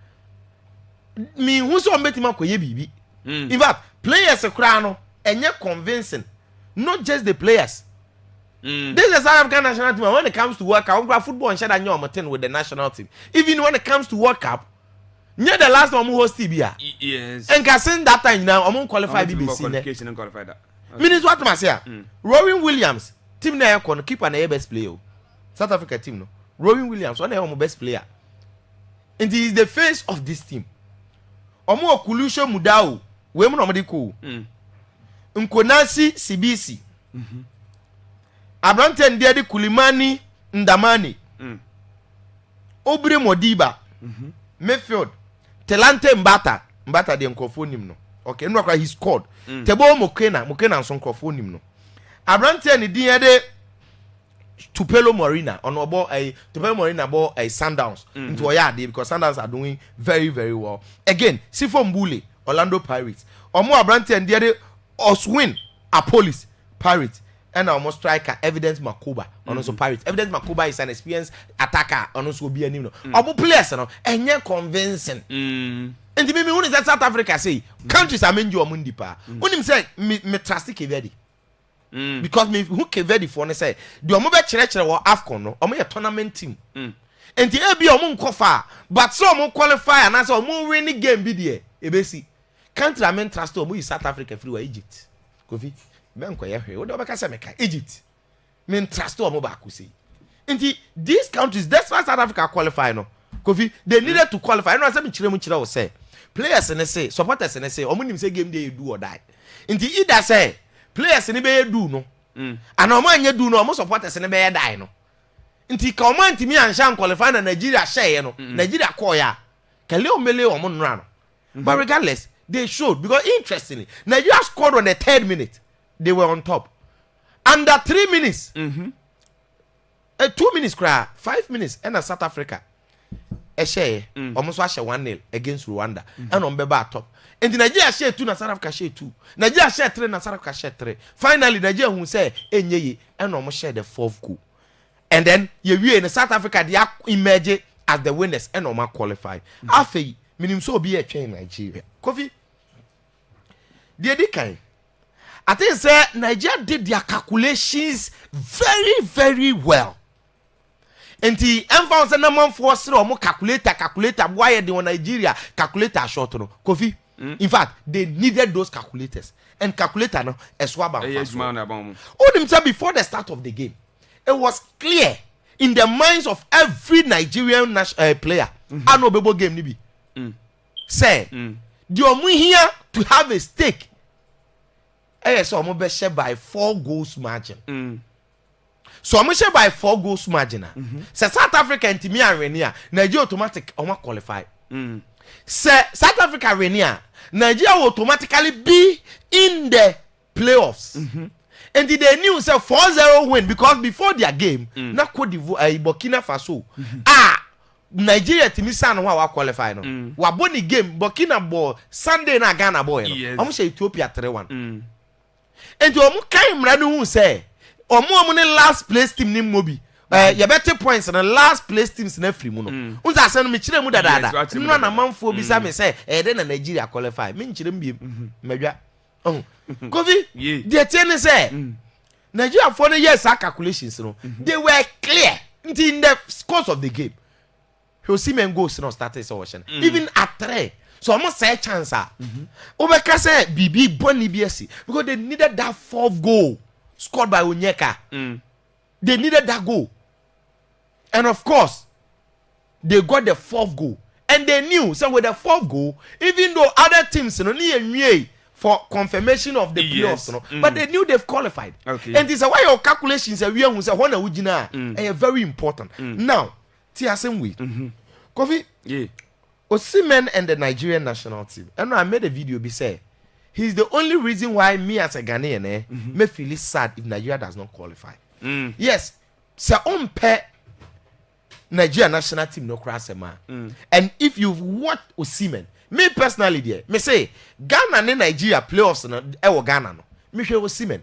me who so ombetimi akoye bibi. In fact, players no enye convincing. Not just the players. This is South African national team. When it comes to World Cup, football and shada nyo with the national team. Even when it comes to World Cup, near the last one who host TBA. Yes. And can send that time now, I'm qualified BBC. Minutes what I say. Rowan Williams, team na kon keep an best player. South Africa team no. Rowan Williams, one of best player. And he is the face of this team. Omo Okulusho Mudau, we mo no ko. Nkonasi CBC. Abrante Ndiadi Kulimani Ndamani. Obre Modiba. Mayfield. Telante Mbata de nkofo no. Okay, no he scored. Tebo Mokena so nkofo no. Abrante ni din de Tupelo Marina on obo Tupelo Marina bo Sundowns into Oyade because Sundowns are doing very very well. Again, Sifo Mbule, Orlando Pirates. Omo Abrante Ndiade Oswin Apolis Pirate. And almost striker Evidence Makuba on also Pirates. Evidence Makuba is an experienced attacker on also be a new. Obu players no and you're convincing. And the maybe when is that South Africa say countries are mean you mundi pa. When him say me trust Kevedi. Because me who Kevedi for ne say the omo be chere or AFCON no omo tournament team. And the ebi omo nko far but so omo qualify and so omo win the game be there. Ebesi country I mean trust omo is South Africa free or Egypt. Kofi Benko yehwe wo do beka se meka Egypt men trust o mo ba ko sei nti these countries that's why South Africa qualify no Kofi they needed to qualify no say me kire wo say players ne say supporters ne say omo nim say game dey do or die nti either say players ne be do no and omo anya do no omo supporters ne be die no nti ka omo ntimi ansha qualify na Nigeria share no Nigeria call ya kale omele omo nra no but regardless they showed because interestingly Nigeria scored on the 3rd minute. They were on top. Under 3 minutes. 2 minutes cry. 5 minutes. And South Africa. Share. Almost wash 1-0 against Rwanda. And on Beba top. And the Nigeria share 2 na South Africa share 2. Nigeria share 3 na South Africa share 3. Finally, Nigeria who say enye and almost share the 4th goal. And then you in South Africa they are emerged as the winners and almost qualify. After minimum so be a chain Nigeria. Kofi. The I think say Nigeria did their calculations very, very well. And the found say number 4 or calculator why they want Nigeria calculator short no Kofi. In fact, they needed those calculators. And calculator no Akwaaba. Before the start of the game, it was clear in the minds of every Nigerian player. I know bebo game ni bi. Say, the omu here to have a stake. So I'm be share by 4 goals margin. So I'm share by 4 goals margin. Say South Africa and Timmy Arenia, Nigeria automatic qualify. Say South Africa Arenia, Nigeria will automatically be in the playoffs. And they knew say 4-0 win because before their game, na Cote d'Ivoire, Burkina Faso. Nigeria Timmy San wa qualify no. Wa boni game Burkina ball Sunday na Ghana boy no. Omo say Ethiopia 3-1. And you kind mranu who say omo ne last place team ni mobi you better points and the last place teams na free mu no unza say no me kire mu dada no na manfo bi sa me say dey na Nigeria qualify me kire mbiem madwa Kofi the thing say Nigeria for the years calculations no they were clear in the course of the game Osimhen goals no started so even at 3 so almost say chance Obeka say BB Boni BSC because they needed that 4th goal scored by Onyeka. They needed that goal. And of course, they got the 4th goal. And they knew so with the 4th goal, even though other teams no need for confirmation of the playoffs, but they knew they've qualified. Okay. And this is why your calculations are very important. Now, same way. Kofi, Osimhen and the Nigerian national team. And I made a video be say he's the only reason why me as a Ghanaian may feel sad if Nigeria does not qualify. Yes, so on pair Nigeria national team no cross a man. And if you've watched Osimhen, me personally there, me say Ghana and Nigeria playoffs no Ghana no. Me say Osimhen.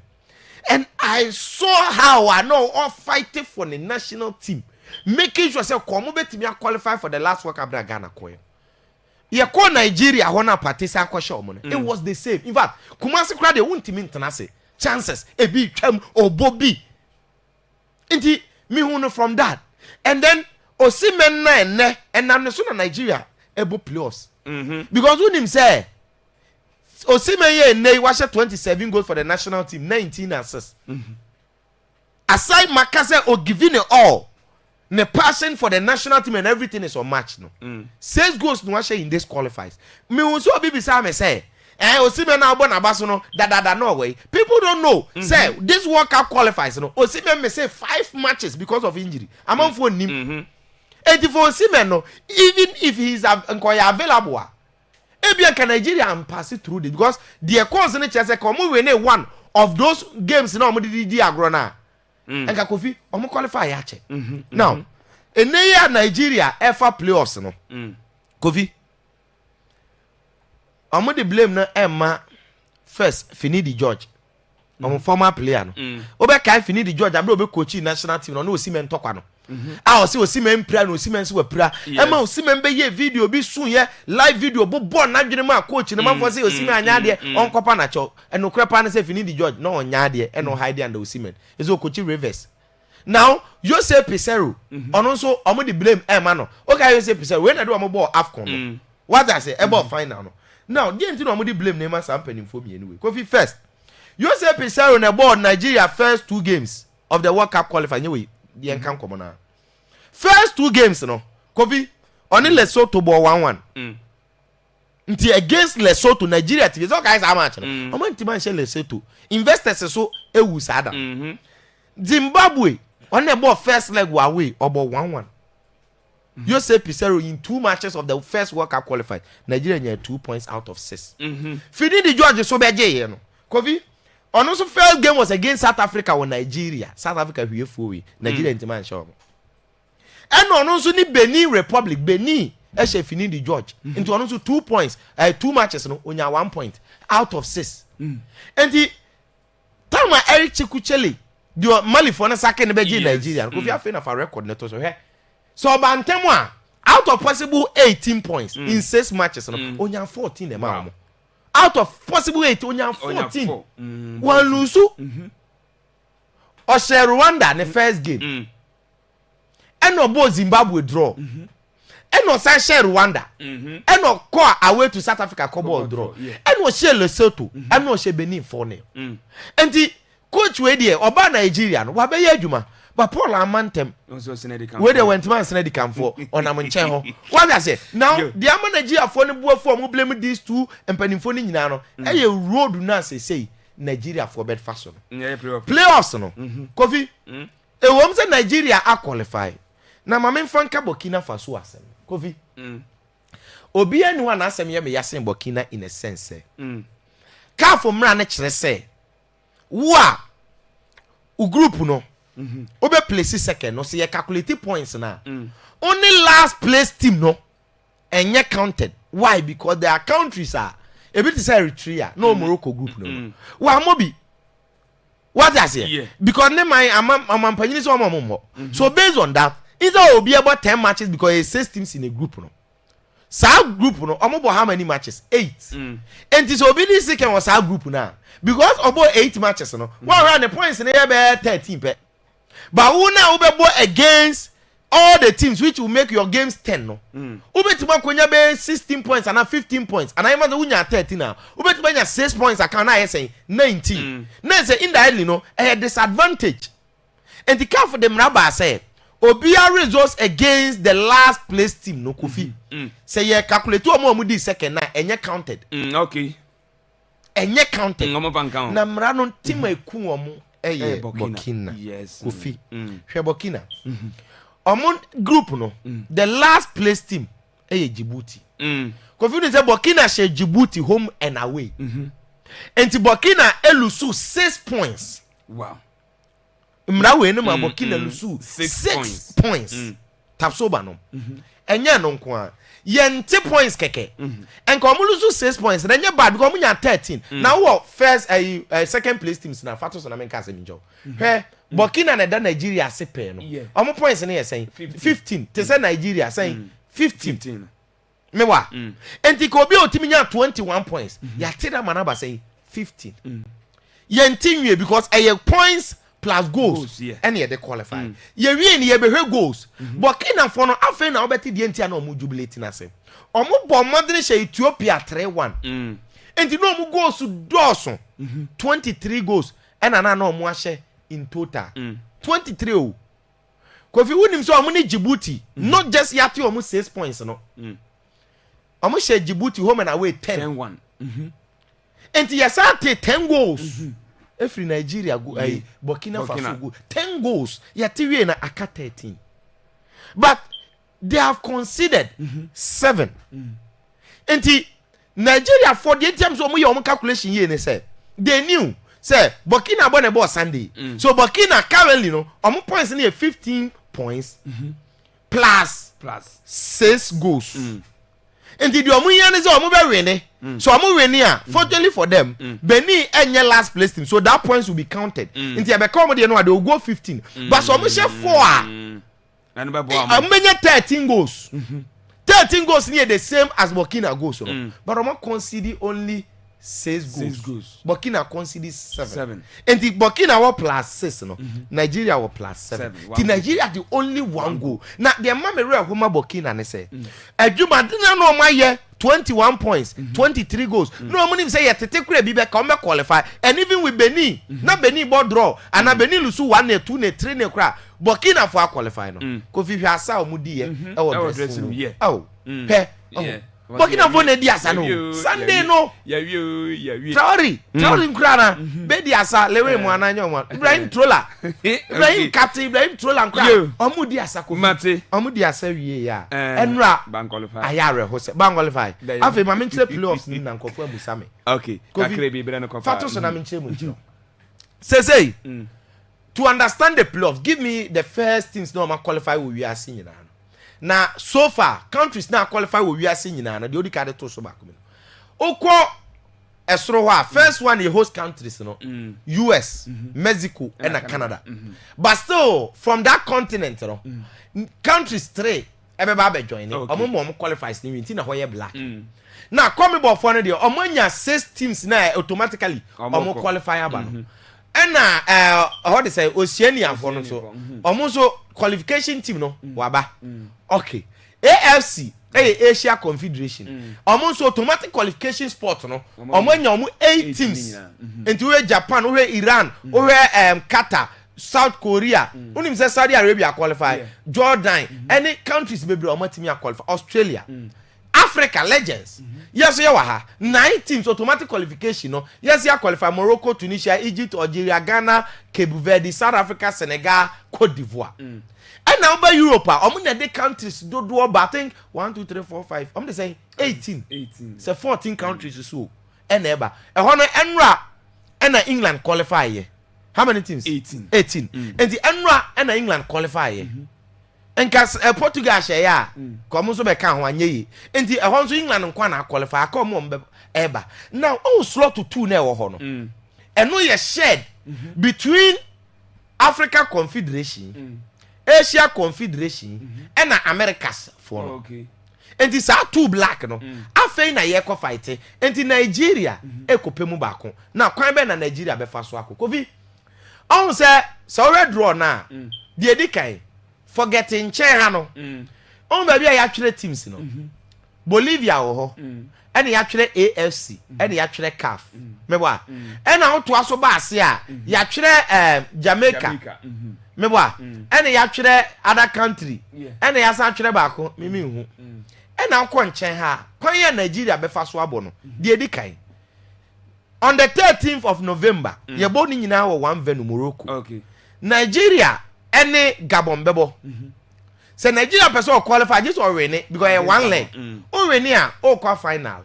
And I saw how I know all fighting for the national team, making sure say come me qualify for the last World Cup that Ghana koyo. Ye call Nigeria hona partisa kwasho mo. It was the same. In fact, Kumasi kra de wuntimi ntanase. Chances e bi twam obobi. Inti me hu from that. And then Osimhen na enne and na so na Nigeria ebo playoffs. Because when him say Osimhen ye enne was 27 goals for the national team, 19 assists. Aside Makase or giving it all. The passion for the national team and everything is unmatched. No, 6 goals no in this qualifies. Me also be beside me say, Osimhen now born abaso no that no way. People don't know. Say this World Cup qualifies. No, Osimhen may say 5 matches because of injury. I'm on for him. And for Osimhen no, even if he's available, Ebia can Nigeria and pass it through this because the cause in the chance come we win one of those games. No, we did agrona. And Kakofi, I'm qualify yache. Now, in Nigeria ever playoffs no. Kofi, I'm the blame na Emma first Finidi George. former player no obe kai fini the George abro be coach national team no Osimhen tokwa no a o se Osimhen pra no Osimhen se wa pra e ma Osimhen be ye video bi sun ye live video bo born na dwene ma coach no man for say Osimhen anya de on kopa na cho eno krepa na say fini the George no onya de eno hide under Osimhen is o coach reverse now you say Pesero ono so omo the blame e ma no okay you say Pesero when na do omo ball AFCON what I say about final no now the entity no the blame Neymar sampling for me anyway Kofi first you say Pesaro na board Nigeria first 2 games of the World Cup qualifying anyway the encan come on first 2 games no Kofi only Lesotho ball 1-1 nti against Lesotho Nigeria TV so guys how much no omo ntiman share Lesotho investors so ewu sada Zimbabwe on the ball first leg away about 1-1 you say Pesaro in 2 matches of the first World Cup qualified Nigeria had 2 points out of 6 Fini the George so beje here no Kofi on also first game was against South Africa or Nigeria South Africa we for Nigeria ntiman show and on also ni Benin Republic Benin e Fini the George into on also 2 points 2 matches no onya 1 point out of 6 and the time Eric Chikuchele the Mali for na second beje Nigeria Kofi afena for record neto so here so Bantemo out of possible 18 points in 6 matches no onya 14 wow. Out of possible 8 onya 14 one lose or share Rwanda the first game and no bo Zimbabwe draw and no share Rwanda and no go away to South Africa ball draw and no share Lesotho and no share Benin 4-0 and the coach we there oba Nigeria no wa be ye adwuma but Paul Amantem where they went man Senedi camp for on Amunchen ho what I say now the Nigeria for ne buafo mo blame these 2 empanimfo ni nyina no e road na say Nigeria for bed fashion playoffs no Kofi e wom say Nigeria a qualify na ma memfa nka Burkina Faso asem Kofi obi anu na asem ye me yasen Burkina in a sense ka for mra na kire say wa u group no obe place second no say calculate points na only last place team no enye counted why because their countries are a bit say Eritrea no Morocco group no wa mobi what I say because ne my amampanyin so amammo so based on that is will be about 10 matches because it's 6 teams in a group no sa group no omobo how many matches 8 and this will be this second was our group na because about 8 matches no one round the points na be 13 pe. But who now be against all the teams which will make your games 10 no. Ubetima kwenya be 16 points and 15 points and I imagine unya 13 now. Ubetima nya 6 points account na say 19. Na say indirectly no a disadvantage. And the count for them raba say Obia results against the last place team no Kofi. Say ye calculate to omo di second na enye counted. Okay. Enye counted. Na mra no team eku omo Burkina. Yes. Kofi. Hwe Burkina. Omon group no. The last place team Djibouti. Kofi ni say Burkina share Djibouti home and away. And Burkina elusu 6 points. Wow. Mra we no Burkina lusu 6 points. Tapsoba no. Enya no nko a. Yente points keke. And come lose 6 points. Then you bad because you 13. Now what first second place teams na Fatos na menka se minjo. He Burkina na Nigeria se pe no. Omo points na saying 15. Te say Nigeria saying 15. Me wa. Enti ko bi otimi nya 21 points. Ya tell manaba saying 15. Yente nwe because points plus goals and they qualify. Ye win ye be goals. Burkina for no afen na obeti die ntia na omo jubilate na se. Omo bo modern she Ethiopia 3-1. Enti no omo goals doso. 23 goals and na omo ahye in total. 23 o. Kofi wunim so omo ni Djibouti, not just yati omo 6 points no. Omo she Djibouti home and away 10-1. Enti yasate 10 goals. Every Nigeria go Burkina Faso go 10 goals yatiwe na aka 13 but they have conceded 7 enti Nigeria for the times omo ye omo calculation ye ne say they knew say Burkina born about Sunday so Burkina currently no omo points near 15 points plus 6 goals And the Omuyan is Omu so Omu Renia, fortunately for them, Beni and your last place team, so that points will be counted. In the Abacomedy, they will go 15. But so Omu share 4. And many 13 goals. 13 goals near the same as Burkina goals. But Omu conceded only 6 goals. Burkina conceded 7. And the Burkina were plus 6. Nigeria were plus 7. The Nigeria the only 1 goal. Now the mama real Homa Burkina ne say. Ejuma didn't know my year 21 points, 23 goals. No money say yet take be back come qualify. And even with Benin, not Benin board draw, and na Benin lose 1, 2, 3 cry. Burkina for qualify no. Kofi Hasa Mudi oh. Burkina Faso di asa no. Sunday no. Traori nkrana. Be di asa lewe mu ananya mo. Ibrahim Trola. Ibrahim Captain Ibrahim Trola nkra. Omu di asa ko. Omu di asa wie ya. Enra ban qualify. Ayare ho se ban qualify. Afi ma menchile playoffs ni na nkofo abusame. Okay. Kakre bi bere no qualify. Fato so na menchile mu njiro. Say to understand the playoffs, give me the first teams no ma qualify we are seeing na. Now, so far, countries now qualify with we are seeing now. The only card to so back. Oko Esrowa, first one the host countries, US, Mexico, and Canada. But still, from that continent, countries 3, everybody joining. Omo qualifies ni winti na hoye black. Now, come about for the omonya 6 teams now automatically omo qualify aba. And how they say Oceania for no so. Omo qualification team no waba. Okay. AFC Asia Confederation. Almost automatic qualification spot no. Omo 8 teams. Into where Japan, where Iran, where Qatar, South Korea. Unim say Saudi Arabia qualify. Jordan, any countries maybe omo team qualify. Australia. Africa legends. Yes, you are 9 teams automatic qualification. No, yes, you qualify Morocco, Tunisia, Egypt, Algeria, Ghana, Cape Verde, South Africa, Senegal, Cote d'Ivoire. And now by Europe, I'm in the countries do about I think 1, 2, 3, 4, 5. I'm saying 18. So 14 countries so. And ever. Enra and England qualify. How many teams? 18. And the Enra and England qualify. And cause Portugal share come so be kan ho anye and the Honso England nkwa na qualify come on eba now slot to 2 na wo ho no and no ye shared between Africa Confederation Asia Confederation and Americas for no and this are 2 black no afei na ye ko fight and the Nigeria ekopemu ba ko na kwan be na Nigeria be fa so akokovi on say so red draw na the edikai forgetting chair no on baby I actually teams no Bolivia wo ho and you actually AFC and you actually CAF meboa and now to aso ba ase a you actually Jamaica meboa and you actually other country and you actually ba ko mimi hu and now ko nchen ha kwan ya Nigeria be fa so abo no de edikai on the 13th of November ye bo ni nyina wo 1 venue Morocco okay Nigeria any Gabon bebo. Say Nigeria person qualify just already because you 1 leg. Already qualify final.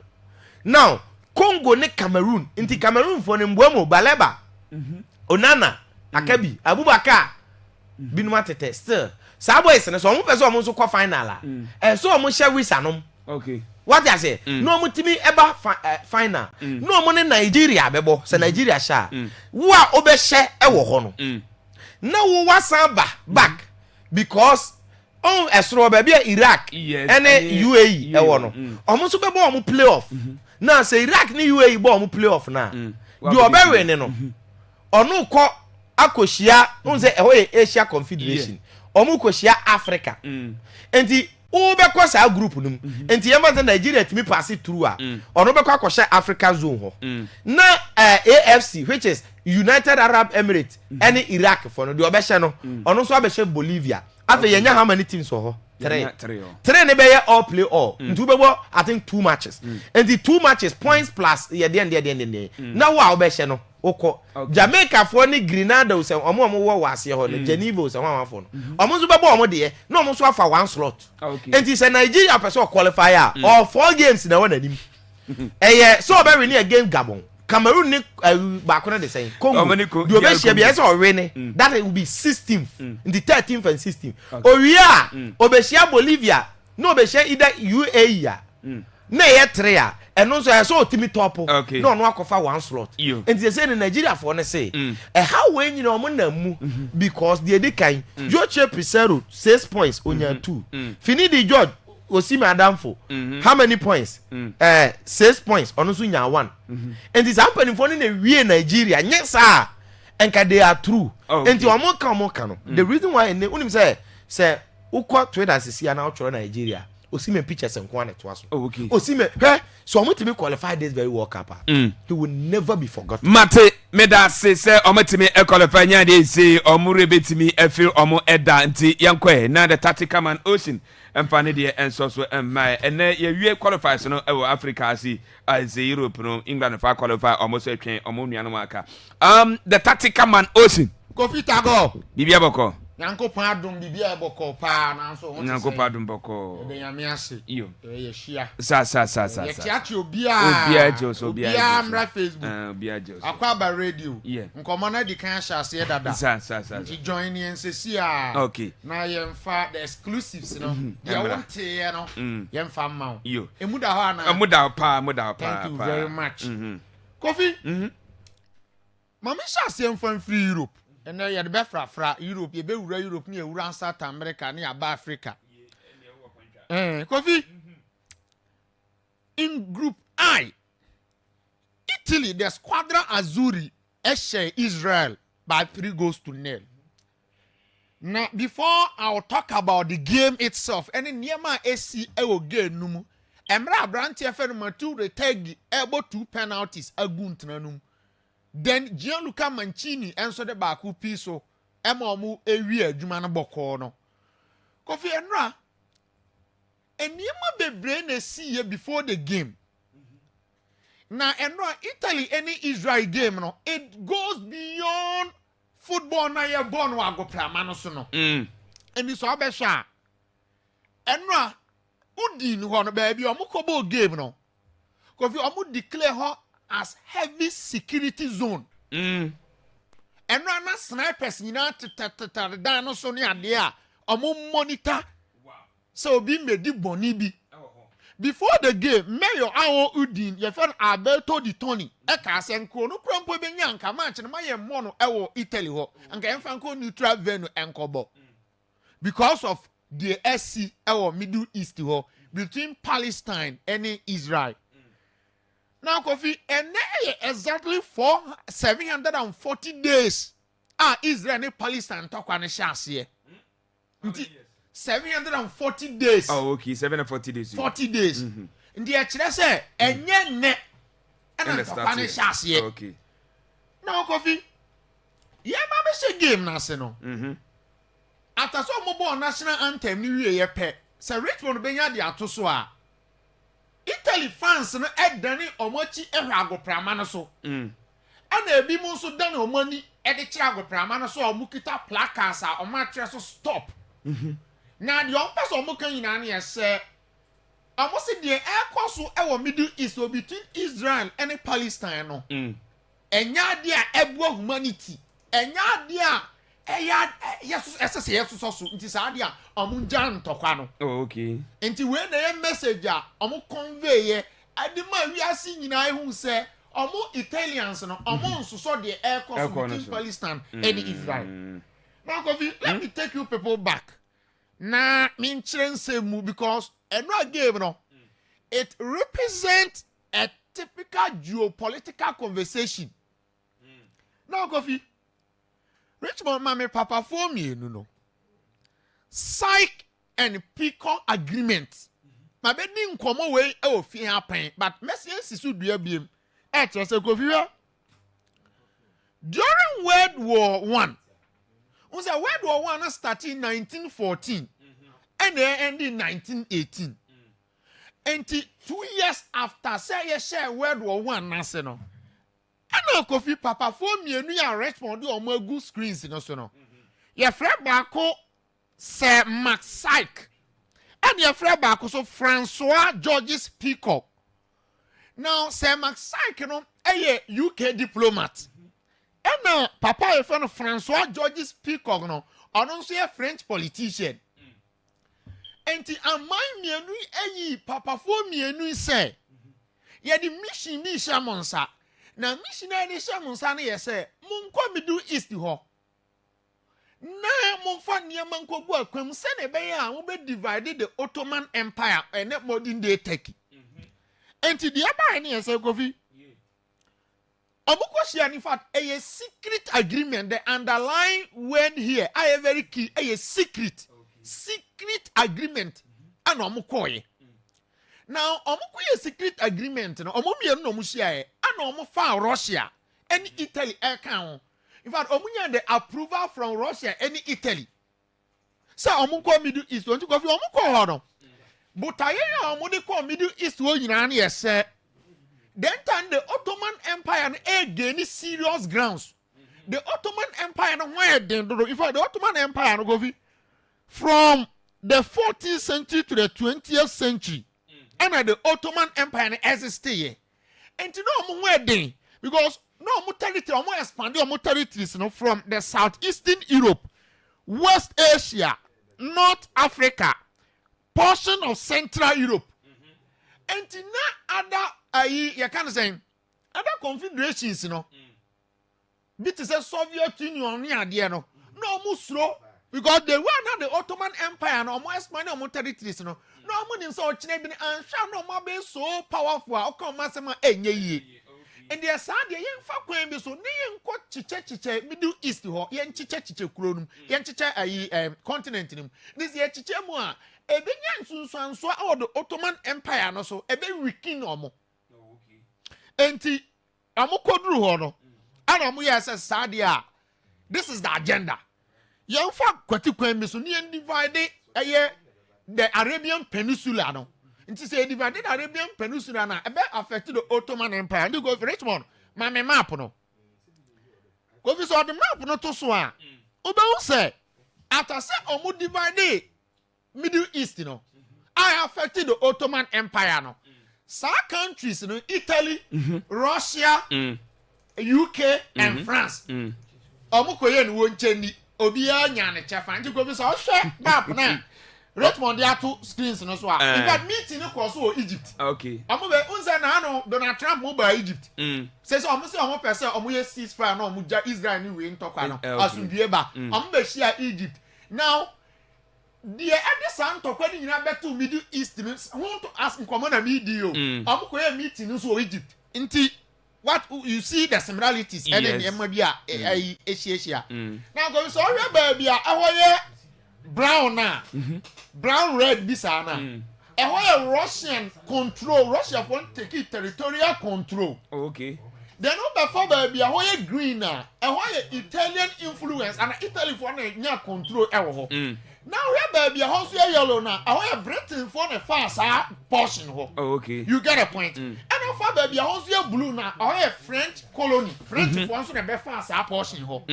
Now Congo ne Cameroon. Inti Cameroon for Mbwemo Baleba. Onana Akabi Abubakar Binuma Tete still. Sabo is so one person so qualify final. And so mo share with anom. Okay. What I say? No mutimi eba final. No money Nigeria bebo. Say Nigeria sha. Wa obe share e wo ho no. Now we was back because on Esro baby Iraq and UAE e wono omo be ball playoff now say Iraq ni UAE ball playoff na you obe no onu ko akohia on say Asia Confederation omo kohia Africa enti o be kwa sa group num enti yema Nigeria timi pass through a onu be kwa kohia Africa zone ho na AFC which is United Arab Emirates and Iraq for no the obeshe no ono so abeshe Bolivia afa yenya how many teams for ho 3 ne be all play all ntu be bo I think 2 matches and the 2 matches points plus ye de now wa obeshe no oko Jamaica for ni Grenada se omo wo wase ho no Geneva se ho for no omo so be bo omo de no omo so afa 1 slot and it say Nigeria person qualifier all 4 games na won anim so be win a game Gabon Cameroon ni back the same Congo you be share be already that will be 16th in the 13th and 16th Oria obeshia Bolivia no obeshia either UAE na ye trea eno so ya so otimi top okay. no no akofa one slot and they say in Nigeria for ne say how when you know mo na mu because the edikan Joche Pesero 6 points onya 2 Finidi George Osimi Adamfo how many points 6 points ono so nya 1 and this happening for na wie Nigeria yes ah enka they are true and you omo ka no the reason why unim say ukwa traders is here now to Nigeria Osime pictures and one to us. Oh, okay. Osime, so I'm going to be qualified this very World Cup. He will never be forgotten. Mate, me da say omo e qualify nya dey say omo rebetimi e feel omo eda nti yankwe na the tactical man ocean emfa ne dey enso so emma ene ye wie qualify so no e Africa as Europe no England fa qualify omo so atwen omo nuanu aka. The tactical man ocean. Kofi Tago. Bibia boko. Yanko padum bibia eboko pa na so won. Yanko padum boko. Ebe nyame ase. Iyo. Ye hia. Sa. Ye tiachi obia. Obia jos. Obia mra Facebook. Obia jos. Akwaaba radio. Yeah. Nkomo na di kan hia ase dada. Sa. Ti join yen sesi a. Okay. Na ye mfa the exclusives no. Ye wonte ye no. Ye mfa ma wo. Iyo. Emuda ho ana. Emuda pa. Thank you very much. Kofi. Mama sha ase mfa free Europe. And then you had the fra Europe, you be Europe near around South America, near Africa. Kofi. In Group I, Italy, the Squadra Azzurri, Eshe Israel by 3-0. Now, before I'll talk about the game itself, any Niema AC Ewo game numu, Emra Branti FM2 retag able 2 penalties aguntranum. Then Gianluca Mancini answered the back who piso Emomu ewie adwuma no boko no. Kofi Enra eniema bebre na see before the game. Na Enra Italy any Israel game no it goes beyond football na ye born wa go prama no so no. Eni so abesha. Enra udi ni ho no ba bi omukobo game no. Kofi omu declare ho as heavy security zone. And run snipers down no so near there. Monitor. So be made bonibi. Before the game, Mayor Awo Udin, your friend Alberto Di Toni, Ekas and Kono Crumpo Benyanka match and my mono Ewo Italy ho, and Ganfanko neutral venue and Kobo. Because of the SC Ewo Middle East ho, between Palestine and Israel. Now, Kofi, and exactly 740 days. Israel and Palestine talk on a chassis. 740 days. Oh, okay, 740 days. 40 days. In the actual say, and yet net and a chassis. Okay. Now, Kofi, yeah, Mama game, Nassano. After some mobile national anthem, New Year pet, Sir Richmond Benya the Atosua. Italy fans no edani omochi ehwago prama no so ana ebi mo so dan omani e de kira go prama no so omukita placards a omatwe so stop na de ompaso omukan yina na yese omosi de ekoso e wo Middle East between Israel and Palestine no enya de a ebu humanity enya de a yes so nti sa de a omunja ntokwa no. Oh, okay. Nti we na message a omu convey ye adima wi asi nyina ehu se omu Italians no omu nsoso de air course between Palestine and Israel. Now Kofi, let me take you people back. Na min chense mu because eno game no it represents a typical geopolitical conversation. Now Kofi, Richmond mama papa for me no. Psych and Peacock agreement. My bedding come away fear happen, but messages should be a beam. During World War I, was a World War I started in 1914 and then ended in 1918. And 2 years after, say you share World War I, national. And now Kofi Papa for me and we are responding on my good screens in us. Your friend Bako. Sir Max Syke and your friend back also Francois Georges Peacock. Now Sir Max Syke you know a UK diplomat. And now Papa your friend Francois Georges Peacock no also a French politician. enti aman mienu eyi papafo mienu say ye the mission bi shamonsa na mission ni shamonsa na ye say monko Middle East ho na monfa niam nkogu akwam se na be ya wo be divide the Ottoman Empire and modern day Turkey enti the aba ni ye say Kofi Omukoshia in fact a secret agreement the underlying word here I very key a secret agreement and omukoye now omukoye secret agreement no omumie no omushia e and omufa Russia and Italy account in fact omunya the approval from Russia and Italy so omuko Middle East want to go omuko ho no but aye omudi ko Middle East wo nyina na yese then time the Ottoman Empire gain serious grounds. The Ottoman Empire in fact the Ottoman Empire no go from the 14th century to the 20th century. And the Ottoman Empire existed here. And to know more because no more territory, more expanded more territories from the southeastern Europe, West Asia, North Africa, portion of Central Europe. And to now other you can say other confederations bit is a Soviet Union near the no more slow because they were not the Ottoman Empire no more expanded on more territories no more in so China and shall no more be so powerful how come masema enye and they sad ye fa kwan bi so ne ye nko chiche Middle East ho ye chiche kuro num ye chiche continent nim this ye chiche mu a ebenya nsunsuanso a the Ottoman Empire no so ebe wikin omo enti amokoduru ho no ana mo ye say sad a this is the agenda ye fa kwati kwan bi so ne ye divide the Arabian Peninsula no nti say divide the Arabian Peninsula na ebe affect the Ottoman Empire and go for Richmond my map no go fi so the map no to so a obe say after say omo divide Middle East no I affected the Ottoman Empire no some countries no Italy Russia UK and France omo koye ni woncheni obi anya ne chefa nti go fi so hwe map na Richmond there two screens no so in fact meeting no cross o Egypt okay omo be unse na no Donald Trump mo ba Egypt say omo person omo ye ceasefire no omo ja Israel ni we ntokwa no asundue ba omo be share Egypt now the Edison ntokwa ni nyina beto Middle East no want to ask nkomo na media omo ko ye meeting no so Egypt nti what you see the similarities and then em bia Asia now go so we ba bia ahoye brown na brown red bisa na a Russian control Russia want take territorial control okay then before baby a green na Italian influence and Italy for na control now we baby a yellow na a Britain for the fast portion ho okay you get a point and for baby a blue na a French colony French for so the be fast portion ho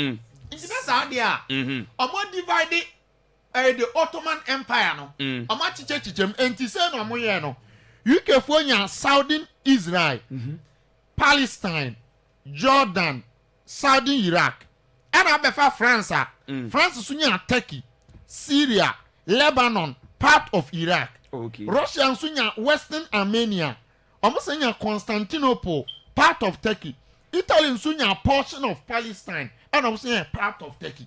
it's that's how they are omo divide the Ottoman Empire no ama chichechichem enti say no mo ye no UK fo nya Southern Israel Palestine Jordan Southern Iraq and abefa France France so nya Turkey Syria Lebanon part of Iraq okay Russia so nya Western Armenia omo say nya Constantinople part of Turkey Italy so nya portion of Palestine and omo say part of Turkey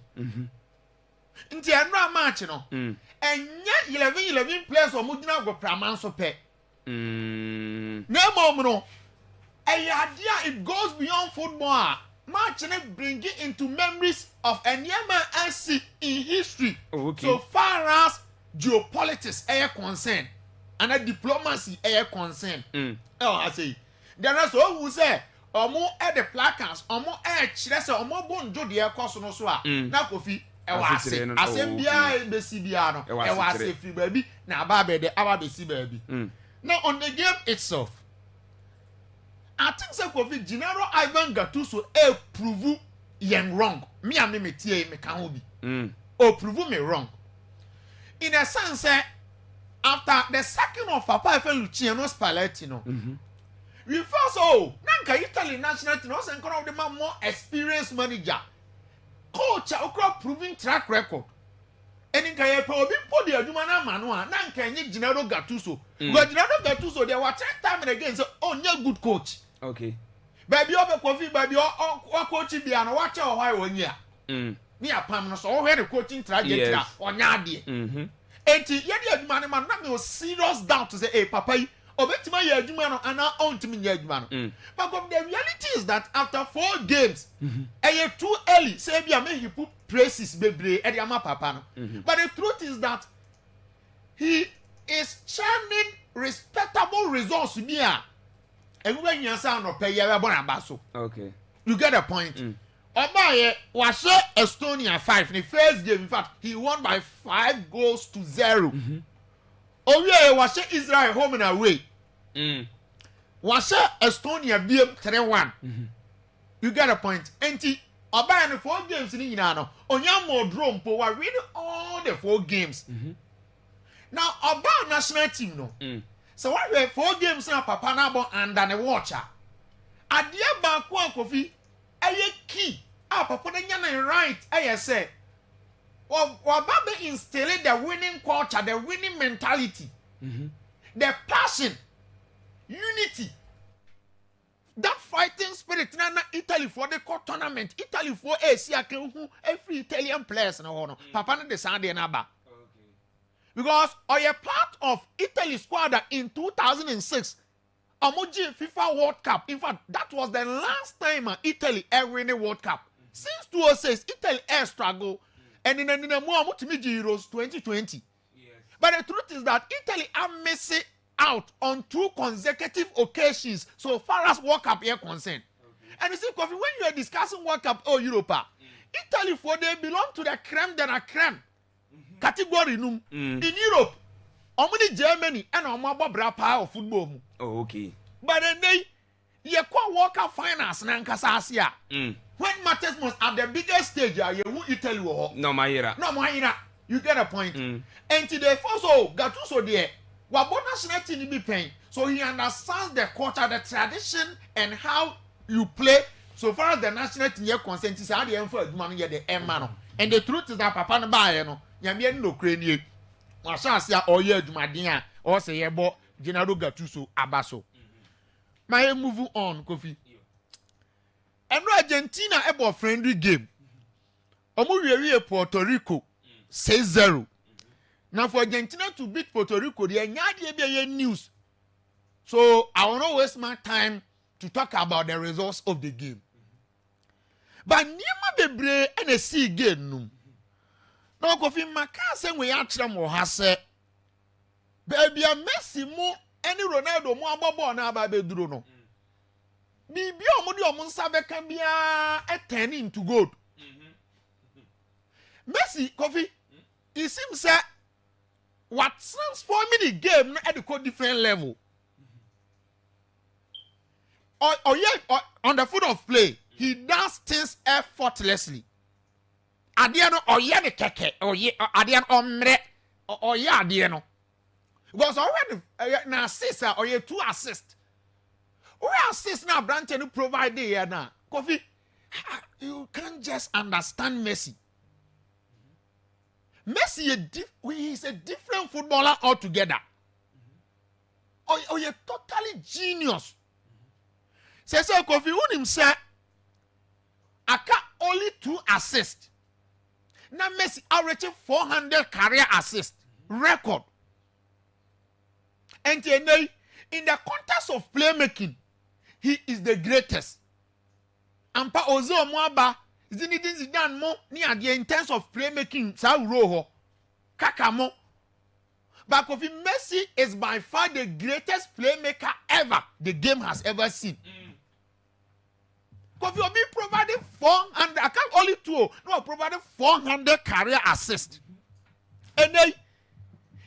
nti enra match no enya 11 players omudina go praman so pe na mom no ayadia it goes beyond football match na bring it into memories of enyama and in history so far as geopolitics air concern and a diplomacy air concern I say there is who say omo the placards omo kire say omo bonjo de ekoso no so a na Kofi asem bia besi bia no ewase free baby na aba be de aba besi baby now on the game itself I think say Kofi General Ivan Gattuso prove yen wrong me and me tie me kan ho bi prove me wrong in a sense after the sacking of Papa Luciano Spalletti no we first nanka Italy national team was one of the more experienced manager coach okra proving track record Eni nka ye pa obi mpo de adwuma na ma no a na nka nye Gennaro Gattuso. Because Gennaro Gattuso they were time and again say oh nye good coach. Okay. Baby obe kofi baby o coach bia no wa che o hwai wonya. Ni apam no so o hwe the coaching trajectory onya ade. Enti ye de adwuma ne ma na me serious doubt to say hey papa yi obetima ye adwuma no ana ontimi ye adwuma no. But the reality is that after 4 games eye too early say bia me he put praises bebre e de ama papa no. But the truth is that he is churning respectable results bia. Everywhere you say no pay you born abaso. Okay. You get the point. Obaye was Estonia 5 in the first game. In fact, he won by 5 goals to 0. Oye was Israel home and away. Was Estonia beat 3-1. You get a point. Enti Obaye the 4 games in Inano. Onyamo drum po were winning all the 4 games. Now Obaye national team no. So what we 4 games now papa na bon under the watcher. Adia ba ko Kofi eye key. Papa de nya right eye say. Wa be instilling the winning culture, the winning mentality. The passion, unity. That fighting spirit na Italy for the cup tournament. Italy for every Italian players na hono. Papa na de Sunday na ba. Because I a part of Italy squad in 2006, Amoji FIFA World Cup. In fact, that was the last time Italy ever win a World Cup. Since 2006, Italy air struggle, and in the more Euros 2020. Yes. But the truth is that Italy are missing out on 2 consecutive occasions so far as World Cup are concerned. Okay. And you see, Kofi, when you are discussing World Cup or Europa, Italy for they belong to the creme de la creme. Category num in Europe, only Germany and Omaba Brapa of football. Oh, okay. But then ye kwa World Cup finals Nankasasia. When matters most at the biggest stage, you will Italy war. No, Maira. You get a point. And today, also Gattuso there, Wabo national team be paying. So he understands the culture, the tradition, and how you play. So far as the national team is concerned, is how the effort money the man. And the truth is that Papa no buy no. Yamien no crane Wasasia or ye Jumadia or say yebo Gennaro Gattuso abaso. My move on, Kofi. And Argentina ebo friendly game. Omu Puerto Rico 6-0. Now for Argentina to beat Puerto Rico, they are news. So I will not waste my time to talk about the results of the game. But Nima bebre and a see game no. No Kofi maka say we atra mo ha say baby a Messi mo any Ronaldo mo abobo na aba beduro no. Bibi omo de omo nsa beka bia e turn into gold. Messi Kofi it seems say what transforming the game at the different level. On the foot of play, he does things effortlessly. Adiano oye ne keke oye adiano omre oye adiano. Because already na assist oye 2 assists. We assist now branch and provide here now. Kofi, you can't just understand Messi. Messi is a different footballer altogether. Oye totally genius. Say Kofi unim say aka only 2 assists. Now Messi averaging 400 career assists record. And in the context of playmaking, he is the greatest. Ampa Ozo Mwaba, Zinedine Zidane mo near the in terms of playmaking, sa roho, kakamo. But Kofi Messi is by far the greatest playmaker ever the game has ever seen. Kofi Obi provided 400, I can't only 2, no, provided 400 career assists. And then,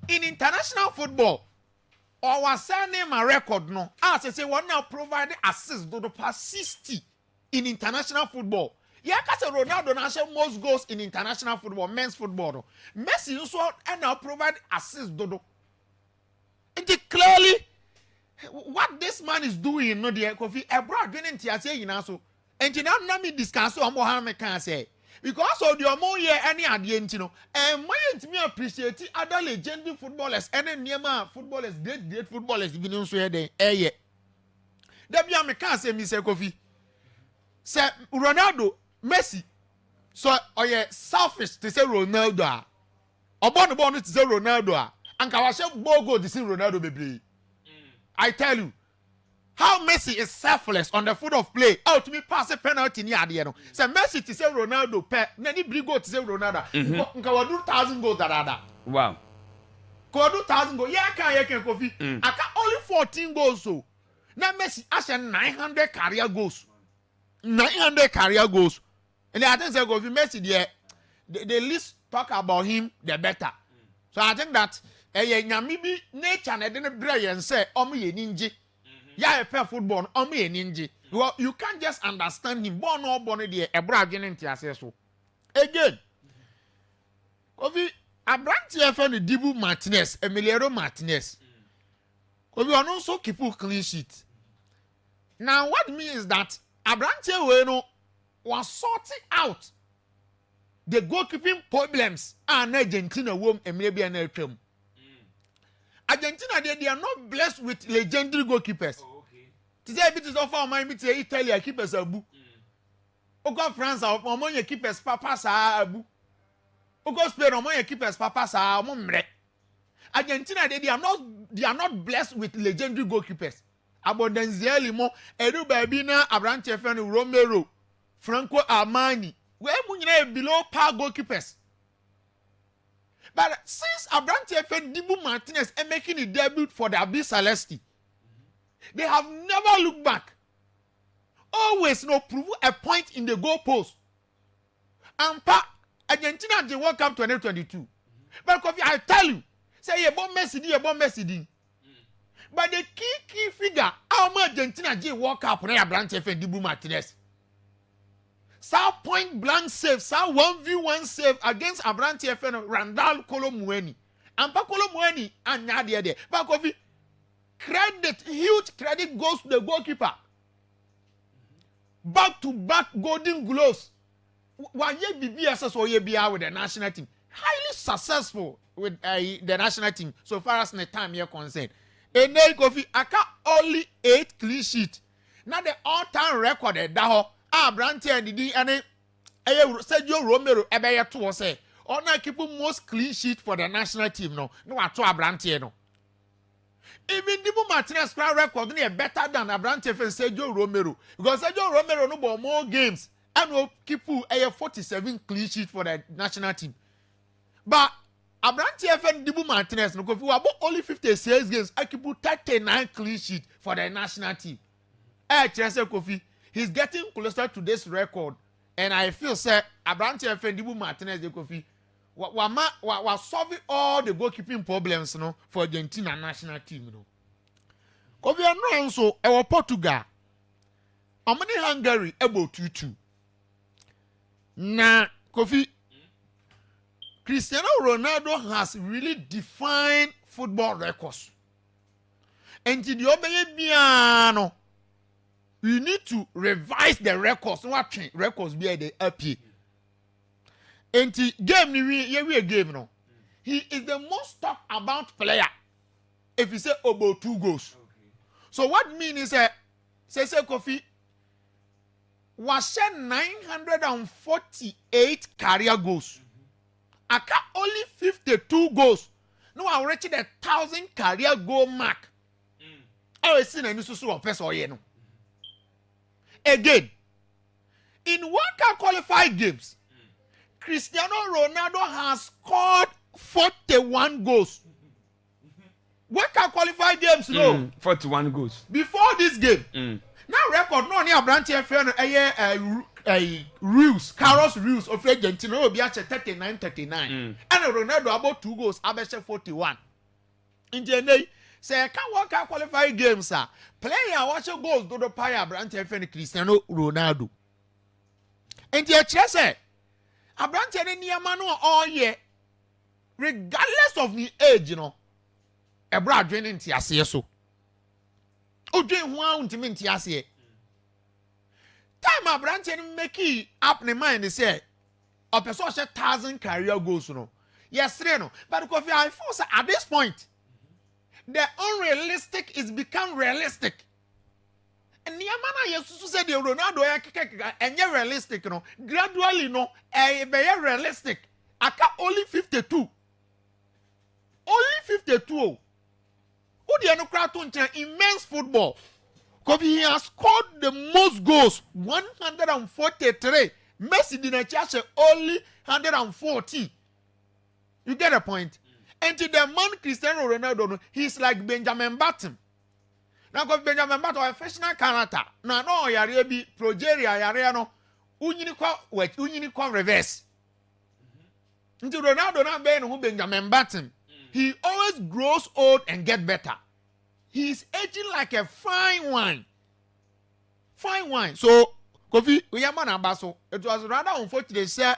in international football, our surname a record, no, as I say, one now provided assists to the past 60 in international football. Yeah, because Ronaldo now most goals in international football, men's football. No. Messi also and now provide assists, Dodo. And clearly, what this man is doing, no, dear Kofi, abroad, didn't you say, you know, so. And you know, me discuss so how me can say. because of the omo ye any ade enti no my ntimi appreciate other legendary footballers ene niema footballers great footballers bi no so ye den eye da bia me kan say mi say Kofi say Ronaldo Messi so oye selfish to say Ronaldo a obo no to say Ronaldo a anka wa she bogo to say Ronaldo bebre. I tell you how Messi is selfless on the field of play. Out to me pass a penalty ni ade no. Say Messi to say Ronaldo pe na ni brigo to say Ronaldo. Nka wa do 1,000 goals that. Wow. Ko do 1,000 goals. Yeah can Kofi. Aka only 14 goals so. Na Messi has 900 career goals. 900 career goals. And I think say Kofi Messi the least talk about him the better. So I think that nyame bi nature na de ne bra yen say omo ye ninji. Yeah, play football. Well, you can't just understand him. Born or born the Ebra so. Again, Kofi Abranti FN Dibu Martinez, Emiliano Martinez. Kofi are also keep clean sheet. Now, what means that Abranti Weno was sorting out the goalkeeping problems and Argentina won maybe an outcome. Argentina they are not blessed with legendary goalkeepers. Today it is offer my Italy keepers abu. Ogo France among your keepers papa sa abu. Ogo Spain among your keepers papa sa mre. Argentina they are not blessed with legendary goalkeepers. Abondanzieli mo Edu Babina Abrante FN Romero Franco Armani. We munyina below par goalkeepers. But since Abrante FN Dibu Martinez is making a debut for the Abyss Celeste, they have never looked back. Always prove a point in the goalpost. And Argentina the World Cup 2022. But Kofi, I tell you, say you born Messi. But the key figure, how much Argentina the World Cup na Abrante FN Dibu Martinez. Sa point blank save, sa 1v1 save against Abrante FN Randall Kolomueni. And pa Kolomueni and Nadia there. But Kofi, huge credit goes to the goalkeeper. Back-to-back golden gloves. One year BBSS or year BR with the national team. Highly successful with the national team so far as the time you're concerned. And then Kofi, aka only 8 clean sheet. Now the all-time record that Abrante and the and Sergio Romero ebeye to say or na keep most clean sheet for the national team no ato Abrante no. Even Dibu Martinez record is better than Abrante and Sergio Romero because Sergio Romero no bought more games and will keep 47 clean sheet for the national team. But Abrante and Dibu Martinez no because we about only 56 games I keep 39 clean sheet for the national team. Chelsea Kofi, he's getting closer to this record and I feel say Abrante and Dibu Martinez de Kofi was solving all the goalkeeping problems for Argentina national team Kofi no also our Portugal amani Hungary about 2-2 na Kofi Cristiano Ronaldo has really defined football records and the obeye biano we need to revise the records what records be the up and the game we game no he is the most talked about player if you say about 2 goals so what mean is say Kofi was 948 career goals aka only 52 goals no I reach the 1,000 career goal mark I see na so so person no again in World Cup qualified games Cristiano Ronaldo has scored 41 goals. World Cup qualified games, no. 41 goals. Before this game. Now record no near Branch FN rules, Carlos rules of Argentina will be at 39. And Ronaldo about 2 goals, Abesha 41. In the day, say I can't World Cup qualified games, sir. Player watch your goals do the Paya Branch FN Cristiano Ronaldo. And the Chelsea Abrante ni amano all year regardless of the age ebra adwene ntiase so odwen ho a untimi ntiase time Abrante make up the mind say or person 1,000 career goals no. Yes, no. But Kofi, I feel say at this point, the unrealistic is become realistic. And Yamana Yesu said the Ronaldo and realistic, no. Gradually, no, be realistic. Aka only 52. Only 52. Who the no immense football. Because he has scored the most goals, 143. Messi did not charge only 140. You get a point? And to the man Cristiano Ronaldo, he's like Benjamin Button. Now, because Benjamin Button is a professional character. Now, no, you be progeria, you know, unikwa reverse. Into Ronaldo, not being Benjamin Button. He always grows old and get better. He's aging like a fine wine. Fine wine. So, Kofi, we are man abaso. It was rather unfortunate, sir.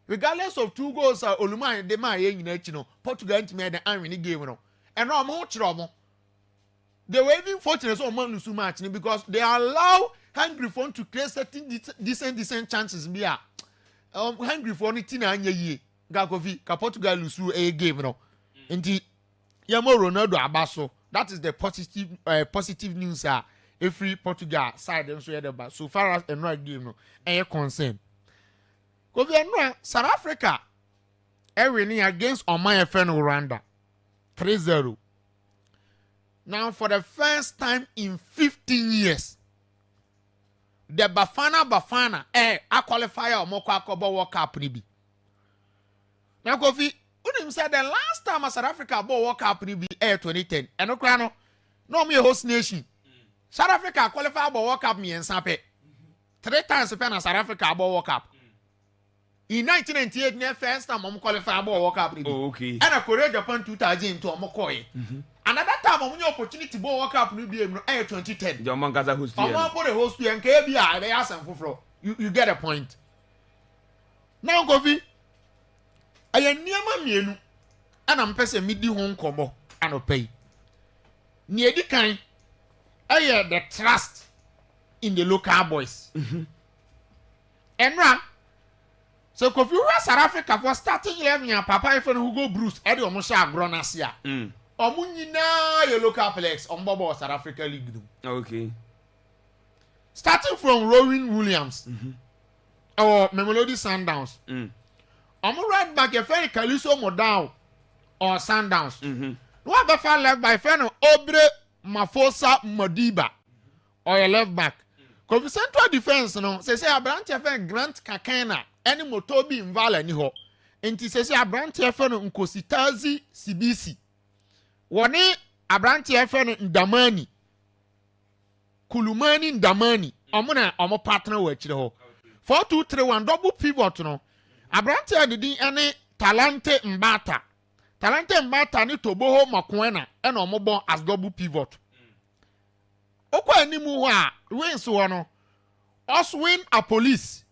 Regardless of 2 goals, Oluma de ma yen Portugal made the irony game, no. And no more trouble. They were even fortunate so man lose match because they allow Hungry Phone to create certain decent chances. Bia, Hungry Phone tina anya ye. Gakofi, ka Portugal lose a game, no. Indeed, Yamo Ronaldo abaso. That is the positive news. Every Portugal side and so far as a game, no, and concern. Because South Africa, winning against Omaya Feno Rwanda 3-0. Now, for the first time in 15 years, the Bafana, a qualifier or Moko Akoba World Cup. Now, Kofi, Unim said the last time South Africa bought World Cup in 2010, and no me host nation. South Africa qualified for World Cup me and Sape. 3 times South Africa bought World Cup. In 1998, the first time I'm qualified for World Cup. Oh, okay. And I Korea Japan 2000 to Omokoye. And at that time, I'm opportunity to World Cup will be in 2010. Your man gaza host. I'm going to host you and KBI. They ask them for you get a point. Now, Kofi, I am near my menu, and I'm passing midi home combo and pay. Near the kind, I have the trust in the local boys. And now, so Kofi South Africa for starting 11 year Papa Ifan Hugo Bruce, Eddie Omusha Gronasia. Omunina your local players on Bobo South Africa League. Okay. Starting from Rowan Williams or Mamelodi Sundowns. I'm right back a very Calypso Modao or Sundowns. No other fan left by Feno Obre Mafosa Modiba or a left back. Because the central defense, no, say a branch of Grant Kakena, any Motobi in Vala Niho. And it says a branch of Nkositazi CBC. One a branch of Ndamani Kulumani Ndamani. I'm a partner with you. 4-2-3-1 double pivot, no. Abrante did any Talante Mbata. Talante Mbata ni Toboho Makwena and Omobo as double pivot. Oko animu wa wins one. Us win a police.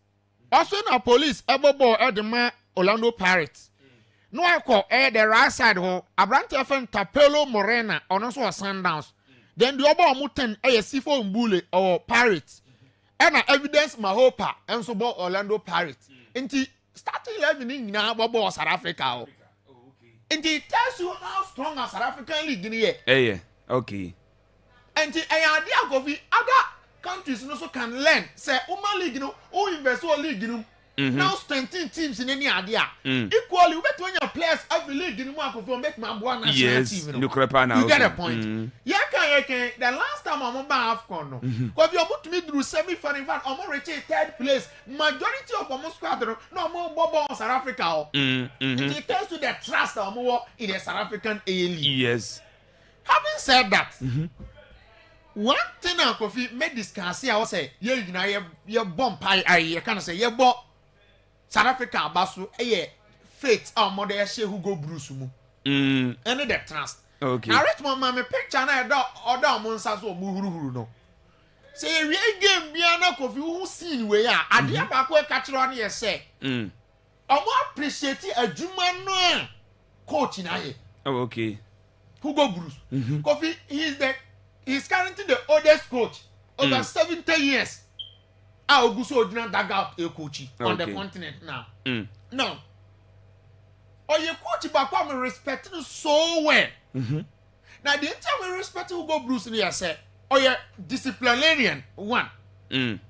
Ebobo Edema Orlando Pirates. No I call the right side ho. Abrante FN Tapelo Morena on also a Sundowns. Then the other Muten Sifo Mbule or Pirates. And evidence Mahopa and so about Orlando Pirates. Inti starting 11 in now about South Africa. And it tells you how strong a South African league in here. Yeah, okay. And the idea of the other countries also can learn. Say, League, you know, who invest all league, you know. Now strengthening teams in any idea. Equally, we bet when your players every league in Marco for make my one national team. You get a point. Yeah, can the last time I'm on AFCON, because you put me through semi-final, in fact, I'm already 3rd place. Majority of our squadron, no more Bobo South Africa. It tells to the trust of more in the South African A League. Yes. Having said that, one thing I could make this can see, I will say, you bomb pie, I can't say, you bought South Africa, Basu, faith, our mother, Hugo Bruce. And the trust. Okay. I read my mama picture and I don't monsters or Muhuru. No. Say, we game Biana Kofi, who seen where I did not catch on here say. I want appreciate a Juman coach in Aye. Oh, okay. Hugo Bruce. Kofi, he's currently the oldest coach over 70 years. Augusto Odina dug out a coach on the continent now. now oye coach back me respect no so well now the entire we respect Hugo Bruce ni say oye disciplinarian one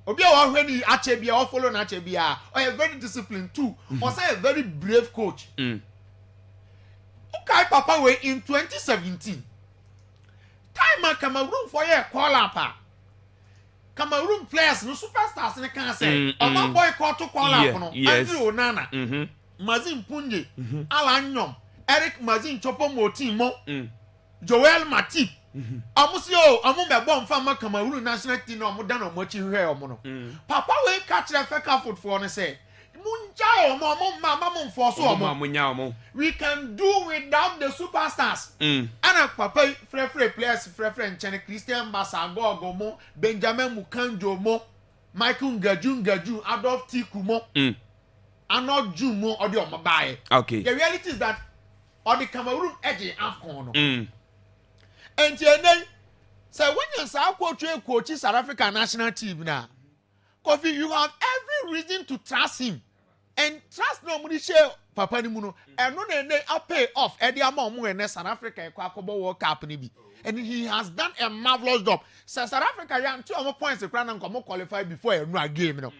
obi a wa hwe ni ache bia o follow na ache bia oye very disciplined two or say a very brave coach okay papa we in 2017 time Cameroon for your call up Cameroon players no superstars ne can say oba boy call to call up no Andrew Onana Mazin Punye Alan Nyom Eric Mazin Chopo-Moting mo Joel Matip amusio amu me bom fama Cameroon national team no mo dan omo chi hwe omo no papa we catch the feka football ne say munja omo mama mo force omo we can do without the superstars ana papa frefre players frefre nchene Christian Basago mo Benjamin Mukanjo mo Michael Ngaju Adolf Tiku mo Arnold Jumo or the Omabaye. Okay. The reality is that or the Cameroon edge AFCON. And then so when you say coach South Africa national team now, Kofi, you have every reason to trust him. And trust no money share Papa Nimuno. And no they pay off Eddie Amomu and South Africa World Cup nibi. And he has done a marvelous job. So South Africa young 2 more points the crown and come qualify before a game, you know.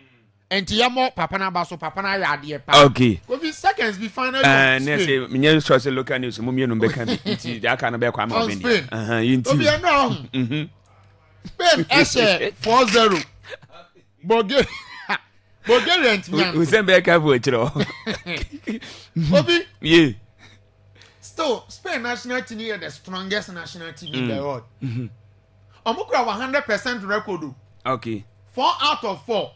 And Tiamo Papa na baso Papa na yadi pa. Okay. Could seconds be final. And yes, me trust the local news. Mummy no beka nti da kana be kwa ma be ni. Yinti. Obi no. Spain ese 4-0. Bulgaria ntinya. Uzembe ka vo chiro. Obi. Yeah. Still Spain national team is the strongest national team in the world. Omukura 100% record. Okay. 4 out of 4.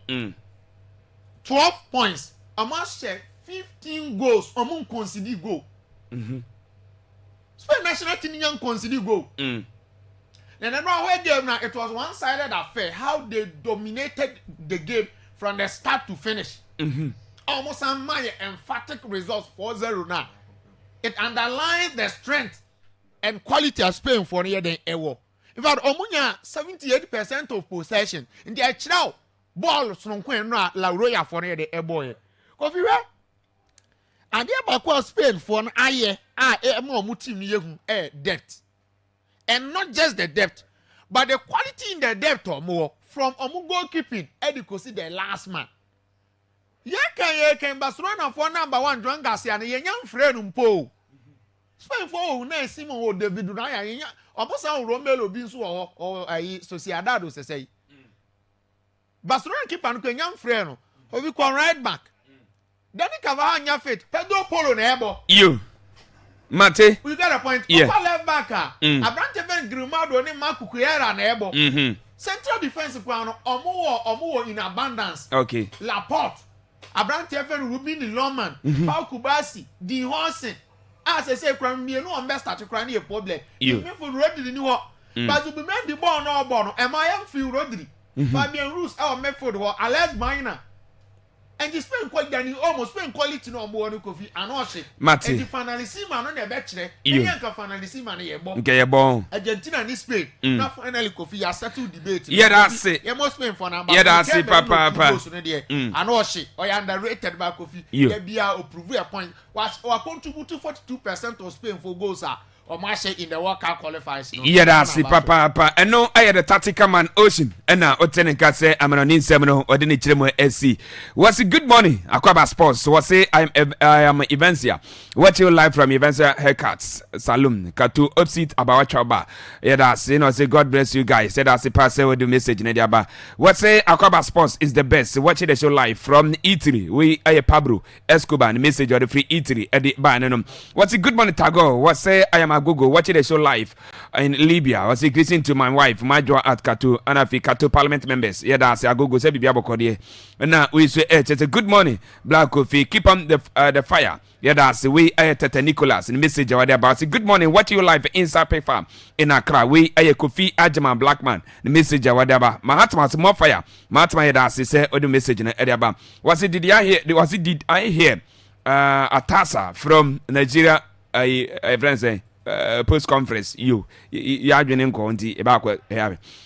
12 points. Almost share 15 goals. Among concede goal. Spain national team young concede goal. And then where game now it was one-sided affair. How they dominated the game from the start to finish. Almost a my emphatic results 4-0 now. It underlines the strength and quality of Spain for near the ever. In fact, Omunya 78% of possession in the actual ball from La Roya for the airboy. Coffee, and the about Spain for an aye, more mutim depth. And not just the depth, but the quality in the depth or more from Omu goalkeeping, Eddie Kosi the last man. Yaka Barcelona for number 1 Drangasia and a young friend Umpo. Spain for na Simon or David Dunaya, almost how Romelo Binsu or Sociedad say. Barcelona keep on going young friend, or we call right back. Then he cover on your feet, Pedro Polo Nebo. You, Mate, we got a point. Yeah. Left back, a branch of Grimado and Marco Cuera Nebo. Central defensive plan or more in abundance. Okay. Laporte, a branch of Rubini Loman, Paul Kubasi, D. Horsen. As I say, crying me no best start to cry a problem. You for Rodri new but you be made the ball no born. Am I am feel Rodri? Fabian Roos our method or Alex Minor. And you spend quite than almost spend quality no more coffee and wash it. Mate. And you finally see man on the bachelor. You can finally see man here. Okay, bon. Argentina and Spain. Now finally coffee has settled debate. Yeah, that's it. You must spend for number. Yeah, that's it, Papa. And wash it. Or underrated by coffee. You be a prove a point. Watch or contribute to 42% of Spain for goals or match in the World Cup qualifiers. Yeah, that's it, Papa. And no, I had a tactical man ocean. And now, Otenica say, I'm an inseminal or didn't chimo SC. What's it? Good morning, Akwaaba Sports. So, what say, I am Evensia. Watch you live from Evensia Haircuts Saloon. Katu opposite about Chaba. Yeah, that's you know, say, God bless you guys. Say, that's a parcel with the message. Nediaba. What say, Akwaaba Sports is the best. Watch the show live from Italy. We are Pablo Escobar. The message of the free Italy at the Bananum. What's it? Good morning, Tago. What say, I am a Google watching the show live in Libya. I was listening to my wife, Major at Katu, and I Katu Parliament members. Yeah, that's a Google. Say, Bibiabo and now we say, it's a good morning, Black Coffee. Keep on the fire. Yeah, that's the way I Tete Nicholas in the message about. Say, good morning, watching you live inside Pay Farm in Accra. We are Kofi Ajaman Blackman. The message about Mahatma's more fire. Mahatma, that's say, or the message in the was it? Did I hear? Was it? Did I hear? Atasa from Nigeria. I friend say. Post conference you are doing nti about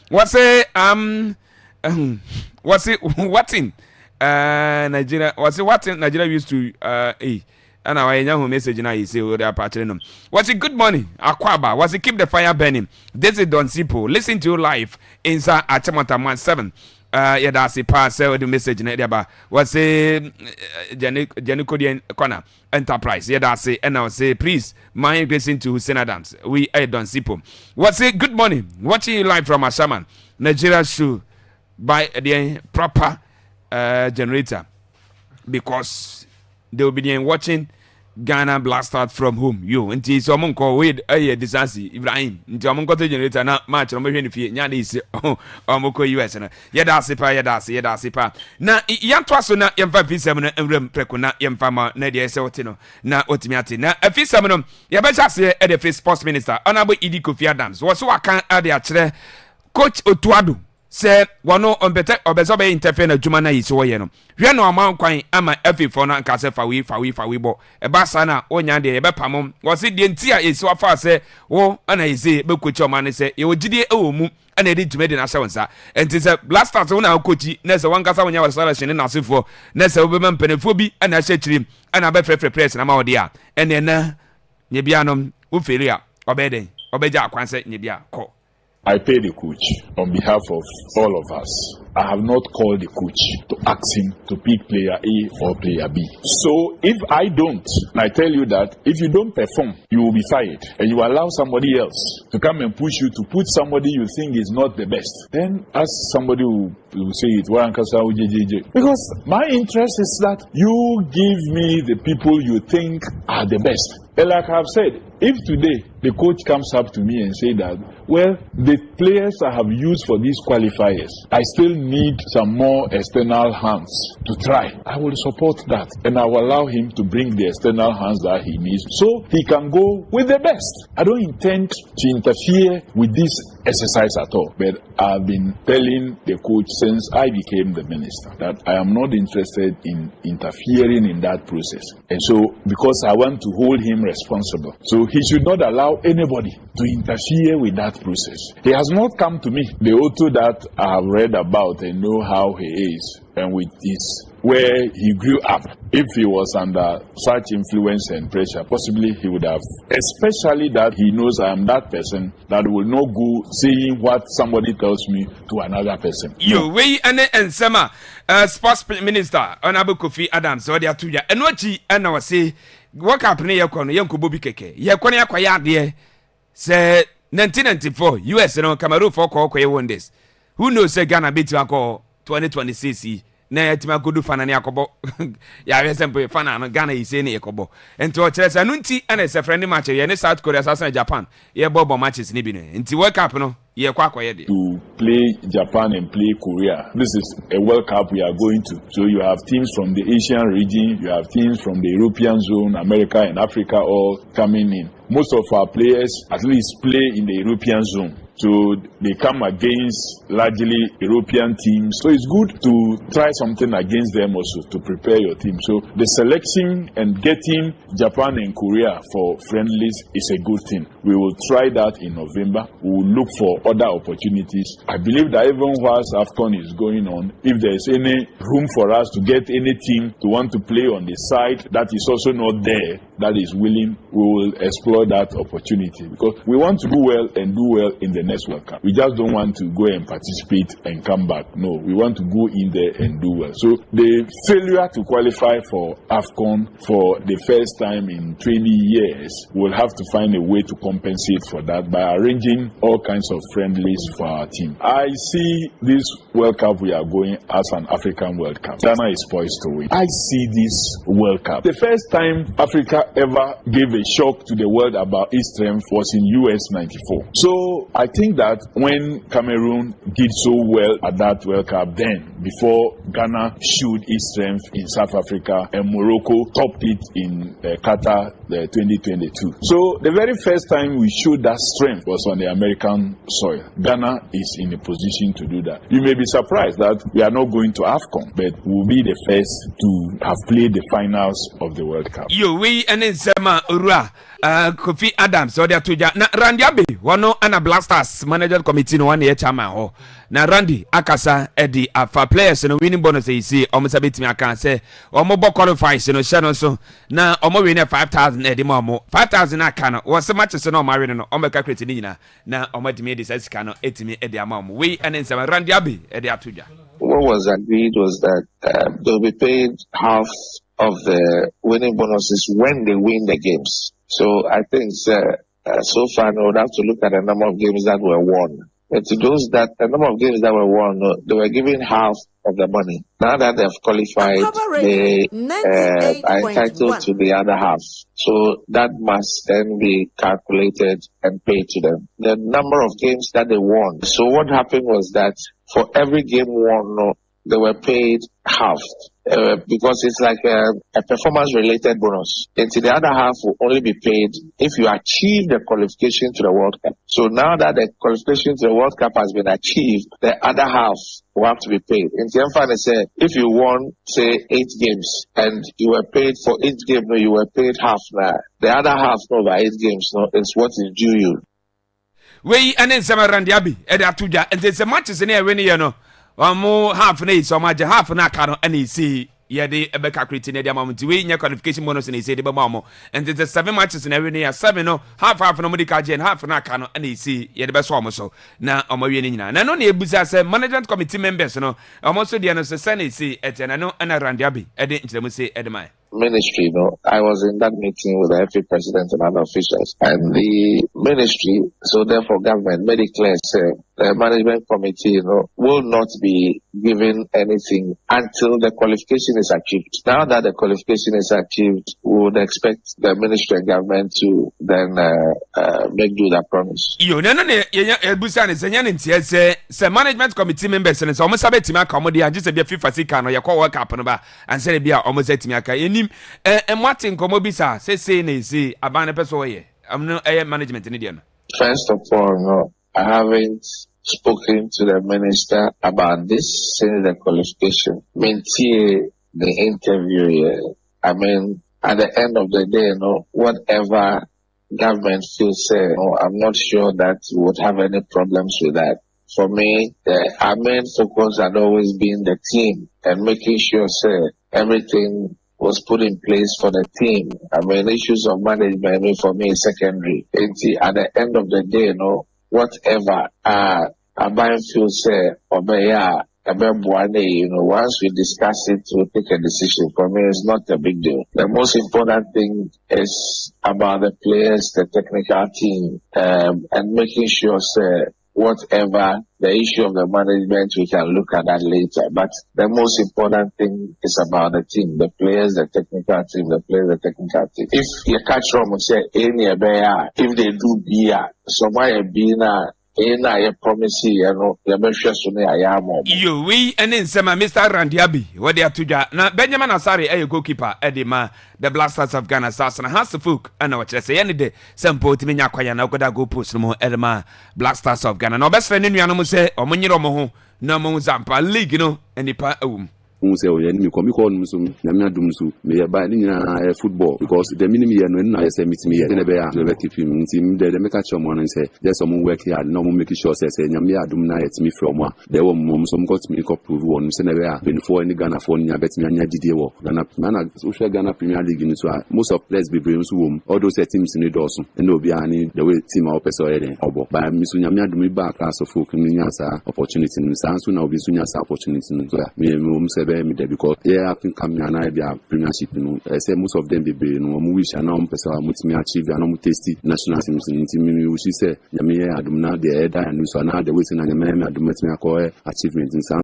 what's it what's in Nigeria was it what Nigeria used to and our young message now is say they are was it good morning Akwaaba was it keep the fire burning. This is Don Sipo. Listen to you live inside Achimota 7. Yeah, that's a pass the message in there. Was a Janicodian corner enterprise. Yeah, that's it. And I'll say, please, my blessing to Hussein Adams. We are Don Sipo. What's it? Good morning. Watching you live from Ashaman. Nigeria should buy the proper generator because they will be watching Ghana blast out from home. You until someone call with a disaster Ibrahim. Until someone got the generator not much. I'm going to Nyadi is Omoko US. Yadasipa. Now, young Twasona, young Fabi and Rem Precona, young Farmer, Nadia Sotino, na Otimiati. Now, a few Samanum, Yabasha at the first Sports Minister, Honorable Idi Kofi Adams. Was so I can't add the Coach Otuadu. Say wano on better obezobe interfere na juma na yiso ye no hwe no amount kwan ama afifo na nka se fawi bo e ba sana onya de e be pamom wo se de ntia yiso afa se wo ana yise be kochi o mane se ye ogide ewo mu ana edi juma de na hye wonsa enti se blast start wo na kochi na se wankasa wonya wa selection na asefo na se wo be mpenefo bi ana hye chirim ana be frefre press na ma wo de a ene na nye bia no wo feri a obeden obeja akwanse nye bia ko. I pay the coach on behalf of all of us. I have not called the coach to ask him to pick player A or player B. So if I don't, and I tell you that if you don't perform, you will be fired, and you allow somebody else to come and push you to put somebody you think is not the best, then ask somebody who say it, because my interest is that you give me the people you think are the best. And like I've said, if today the coach comes up to me and say that, well, the players I have used for these qualifiers, I still need some more external hands to try, I will support that, and I will allow him to bring the external hands that he needs so he can go with the best. I don't intend to interfere with this exercise at all, but I've been telling the coach since I became the minister that I am not interested in interfering in that process, and so because I want to hold him responsible, so he should not allow anybody to interfere with that process. He has not come to me. The author that I have read about and know how he is and with his where he grew up, if he was under such influence and pressure, possibly he would have, especially that he knows I am that person that will not go saying what somebody tells me to another person. You we and Sema sports minister Honorable Kofi Adams so there to ya and what he and I say what happened here kono yanko bobi keke ye kono yakwaya de say 1994 US no Cameroon for ko won this who knows say Ghana beat you 2026 na yatima kodu fana ne akobo ya wesempo fana no Ghana ise ne yakobo enti o kire say no nti ana se friendly match ye ne South Korea sasa Japan ye bobo matches ni bi no enti World Cup no ye kwa akoye de to play Japan and play Korea. This is a World Cup we are going to, so you have teams from the Asian region, you have teams from the European zone, America and Africa all coming in. Most of our players at least play in the European zone, so they come against largely European teams. So it's good to try something against them also to prepare your team. So the selection and getting Japan and Korea for friendlies is a good thing. We will try that in November. We will look for other opportunities. I believe that even whilst AFCON is going on, if there is any room for us to get any team to want to play on the side that is also not there, that is willing, we will explore that opportunity, because we want to do well and do well in the next World Cup. We just don't want to go and participate and come back. No, we want to go in there and do well. So the failure to qualify for AFCON for the first time in 20 years, we'll have to find a way to compensate for that by arranging all kinds of friendlies for our team. I see this World Cup we are going as an African World Cup. Ghana is poised to win. I see this World Cup, the first time Africa ever gave a shock to the world about its strength was in US 94. So I think that when Cameroon did so well at that World Cup, then before Ghana showed its strength in South Africa and Morocco topped it in Qatar 2022. So the very first time we showed that strength was on the American soil. Ghana is in a position to do that. You may be surprised that we are not going to AFCON, but we'll be the first to have played the finals of the World Cup. You we and then Sema Ura Kofi Adams so dia toja na Randy Abe wono ana Blasters management committee no one e chairman ho na Randy akasa edi afa players no winning bonus e si omo sabetimi aka say omo bo qualifies no hye no so na omo win 5000 edi mo 5000 aka no wo se matches no omo win no omo ka create ni nyina na omo dimi edi sika no etimi edi ama omo we and nsema Randy Abe edi atoja. What was agreed was that they'll be paid half of the winning bonuses when they win the games. So I think so far we would have to look at the number of games that were won. And to those that the number of games that were won, they were given half of the money. Now that they've qualified, they are entitled to the other half. So that must then be calculated and paid to them. The number of games that they won. So what happened was that for every game won, they were paid half. Because it's like a performance-related bonus. And the other half will only be paid if you achieve the qualification to the World Cup. So now that the qualification to the World Cup has been achieved, the other half will have to be paid. In the end, say if you won, say 8 games, and you were paid for each game, no, you were paid half now. The other half, no, by 8 games, no, is what is due you. We and then some Randy Abe edi atoja and there's a matches in here when you know. More half an so much half an hour and he see the Ebeka creating the amount we in your qualification bonus and he said the Bamo and there's 7 matches in every year 7 no half no medical and half an hour and he see the best one so now on my winning now no near management committee members no almost the end of the Senate see at and I know and Randy Abe I didn't say Edmai. Ministry, I was in that meeting with the FA president and other officials, and the ministry, so therefore government made it clear, the management committee, will not be given anything until the qualification is achieved. Now that the qualification is achieved, we would expect the ministry and government to then make do that promise. Management committee members and so almost a bit comedy and just a FIFA Sika or your co-work up and say be almost at me. And Martin Komobisa say Abana Pesoye. I'm no management in Indian. First of all, I haven't spoken to the minister about this since the qualification. Maintain the interview here. I mean, at the end of the day, whatever government feels, I'm not sure that we would have any problems with that. For me, our main focus had always been the team and making sure, everything was put in place for the team. I mean, issues of management for me is secondary. At the end of the day, whatever a buying field say or once we discuss it, we'll take a decision. For me, it's not a big deal. The most important thing is about the players, the technical team, and making sure, whatever the issue of the management, we can look at that later. But the most important thing is about the team, the players, the technical team, the players, the technical team. If you catch from say any if they do beer, so why be I promise you, you we and then some Mr. Randy Abe, what they are to now Benjamin Asari, a goalkeeper, Edima, the Blasters of Ghana, Sasson, has the folk, and what I say any day, some put me Yakwaya, now could I go post more Edema, Blasters of Ghana. No best friend in Yanamu say, or Muniro, no Mozampa, League, and the pa. Say we enemy come call so na me adum so me ba ni na football because the minimum year no na say meet me na be ya be keep him team the make catch mo say just some work here no mo make sure say nyame adum na yet me from a there wo mo some got me ko prove one say na be ya before any Ghana for nya bet me anya didie wo Ghana na social Ghana Premier League ni so most of players be bring so wo all those teams ni do so na obi ani the way team a person here obo ba me so nyame adum ba class of folk ni nya sa opportunity ni sa so na obi so nya sa opportunity ni so me say because I think I'm a premiership, say most of them be wish and I'm achieve and tasty national teams in which say Adumna the header and so now the waiting and the man achievement in some